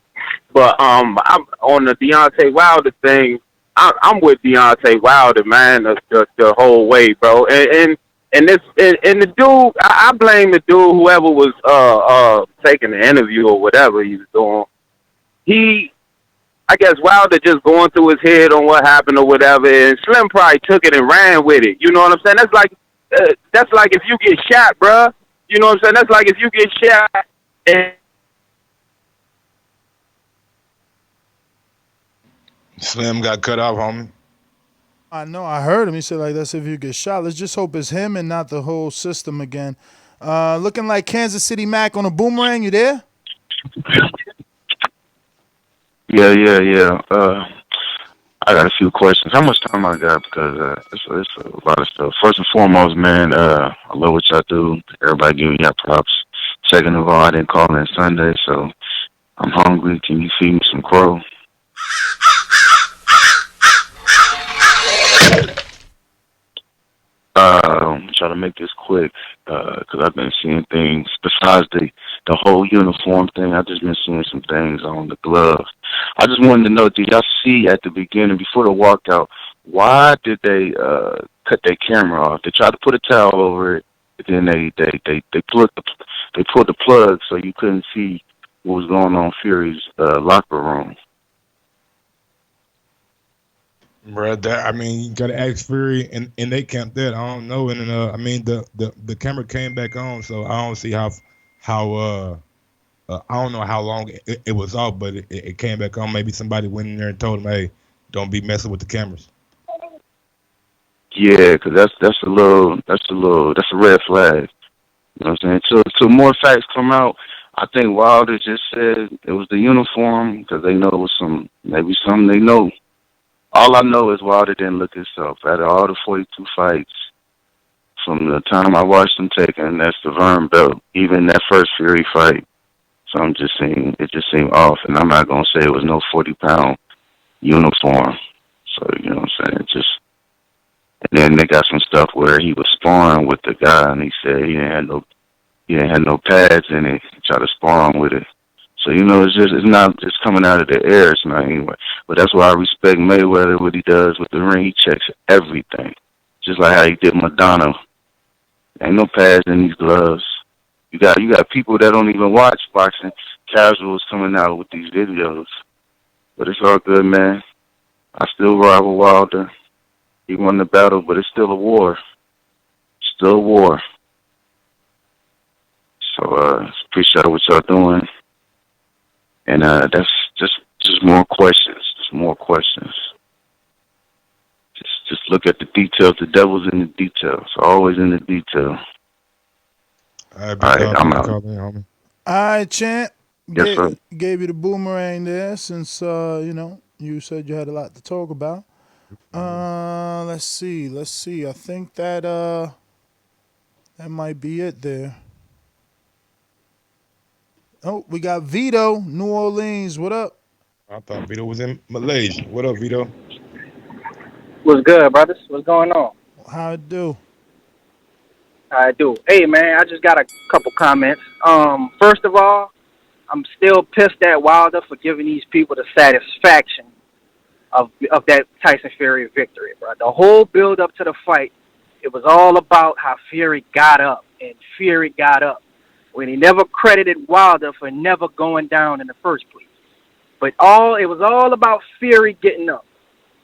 U: But I'm on the Deontay Wilder thing. I'm with Deontay Wilder, man, the whole way, bro. And the dude, I blame the dude, whoever was taking the interview or whatever he was doing. I guess Wilder just going through his head on what happened or whatever, and Slim probably took it and ran with it. You know what I'm saying? That's like if you get shot, bruh. You know what I'm saying? That's like if you get shot and
J: Slim got cut off, homie.
E: I know. I heard him. He said like that's if you get shot. Let's just hope it's him and not the whole system again. Looking like Kansas City Mac on a boomerang. You there?
H: Yeah. I got a few questions. How much time I got? Because it's a lot of stuff. First and foremost, man, I love what y'all do. Everybody give y'all props. Second of all, I didn't call in Sunday, so I'm hungry. Can you feed me some crow? Try to make this quick because I've been seeing things besides the whole uniform thing. I've just been seeing some things on the glove. I just wanted to know, did y'all see at the beginning before the walkout, why did they cut their camera off? They tried to put a towel over it, but then they pulled the plug so you couldn't see what was going on in Fury's locker room.
J: Bro, you gotta ask Fury, and they camped that. I don't know, and the camera came back on, so I don't see how I don't know how long it was off, but it came back on. Maybe somebody went in there and told him, "Hey, don't be messing with the cameras."
H: Yeah, because that's a red flag. You know what I'm saying? Till more facts come out, I think Wilder just said it was the uniform because they know it was maybe something they know. All I know is Wilder didn't look himself. Out of all the 42 fights, from the time I watched him taking that Dazn belt, even that first Fury fight, it just seemed off. And I'm not gonna say it was no 40-pound uniform. So you know what I'm saying? And then they got some stuff where he was sparring with the guy, and he said he didn't have no pads in it. He tried to spar him with it. So, you know, it's coming out of the air. It's not anyway. But that's why I respect Mayweather, what he does with the ring. He checks everything. Just like how he did Madonna. Ain't no pads in these gloves. You got people that don't even watch boxing, casuals coming out with these videos. But it's all good, man. I still ride with Wilder. He won the battle, but it's still a war. Still a war. So, appreciate what y'all doing. And that's just more questions. Just more questions. Just look at the details. The devil's in the details. Always in the detail.
J: All right,
H: I'm out.
E: All right, champ.
H: Yes, sir.
E: Gave you the boomerang there since you said you had a lot to talk about. Let's see. I think that might be it there. Oh, we got Vito, New Orleans. What up?
J: I thought Vito was in Malaysia. What up, Vito?
K: What's good, brothers? What's going on?
E: How it do?
K: I do. Hey, man, I just got a couple comments. First of all, I'm still pissed at Wilder for giving these people the satisfaction of that Tyson Fury victory, bro. The whole build up to the fight, it was all about how Fury got up, and Fury got up when he never credited Wilder for never going down in the first place. But it was all about Fury getting up,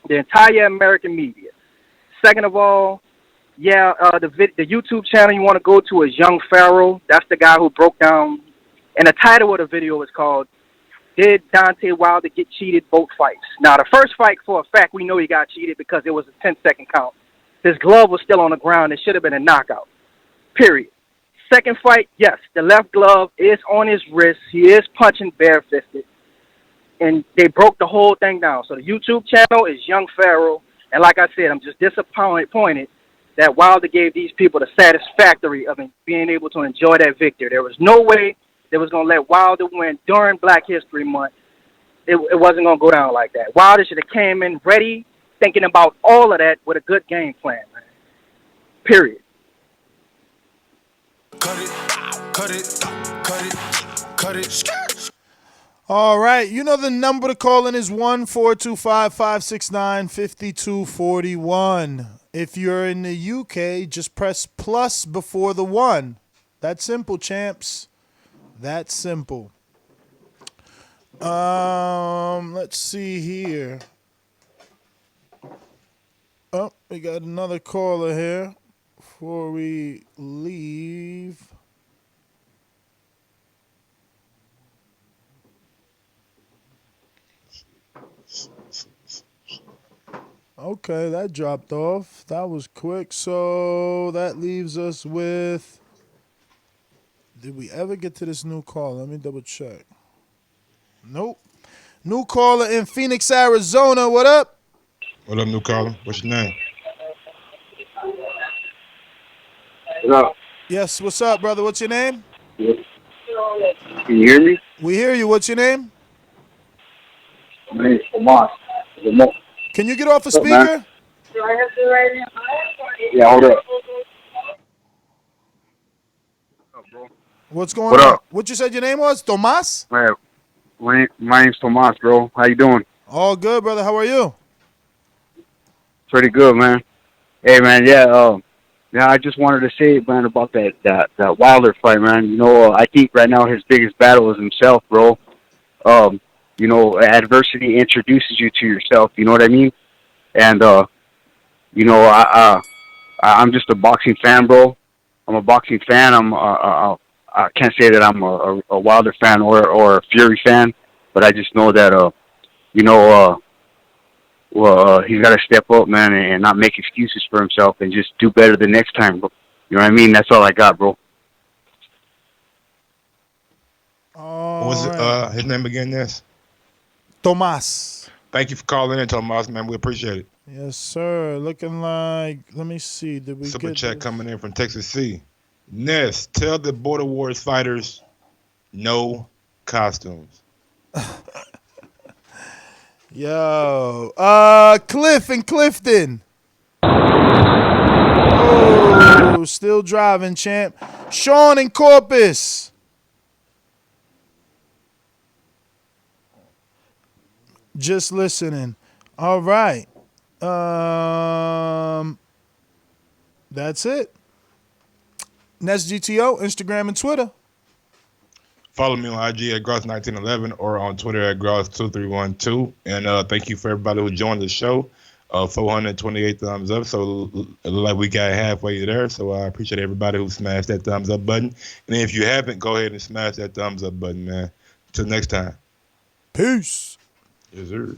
K: the entire American media. Second of all, the YouTube channel you want to go to is Young Pharaoh. That's the guy who broke down, and the title of the video is called, Did Deontay Wilder Get Cheated Both Fights? Now, the first fight, for a fact, we know he got cheated because it was a 10-second count. His glove was still on the ground. It should have been a knockout, period. Second fight, yes, the left glove is on his wrist. He is punching barefisted. And they broke the whole thing down. So the YouTube channel is Young Pharaoh. And like I said, I'm just disappointed that Wilder gave these people the satisfactory of being able to enjoy that victory. There was no way they was going to let Wilder win during Black History Month. It wasn't going to go down like that. Wilder should have came in ready, thinking about all of that with a good game plan, man. Period.
E: All right. You know the number to call in is 1-425-569-5241. If you're in the UK, just press plus before the 1. That's simple, champs. That's simple. Let's see here. Oh, we got another caller here before we leave. Okay, that dropped off. That was quick. So that leaves us with... Did we ever get to this new call? Let me double check. Nope. New caller in Phoenix, Arizona. What up?
J: What up, new caller? What's your name?
T: What up?
E: Yes, what's up, brother? What's your name?
T: Can you hear me?
E: We hear you. What's your name?
T: My name is Tomas.
E: Can you get off a
T: What's up,
E: speaker?
T: man? Yeah, hold up.
E: What's going
T: What
E: on?
T: up?
E: What you said your name was? Tomas?
T: My name's Tomas, bro. How you doing?
E: All good, brother. How are you?
T: Pretty good, man. Hey, man, yeah, I just wanted to say, man, about that Wilder fight, man. You know, I think right now his biggest battle is himself, bro. You know, adversity introduces you to yourself. You know what I mean? And you know, I'm just a boxing fan, bro. I'm a boxing fan. I can't say that I'm a Wilder fan or a Fury fan, but I just know that you know, he's got to step up, man, and not make excuses for himself and just do better the next time, bro. You know what I mean? That's all I got, bro.
J: What was his name again, Ness?
E: Tomas.
J: Thank you for calling in, Tomas, man. We appreciate it.
E: Yes, sir. Looking like, let me see. Did we
J: Super
E: get
J: chat
E: this?
J: coming in from Texas C. Ness, tell the Border Wars fighters no costumes.
E: Yo. Cliff in Clifton. Oh, still driving, champ. Sean in Corpus. Just listening. All right. That's it. Ness GTO, Instagram and Twitter.
J: Follow me on IG at Gross1911 or on Twitter at Gross2312. And thank you for everybody who joined the show. 428 thumbs up. So it look like we got halfway there. So I appreciate everybody who smashed that thumbs up button. And if you haven't, go ahead and smash that thumbs up button, man. Until next time.
E: Peace.
J: Yes, sir.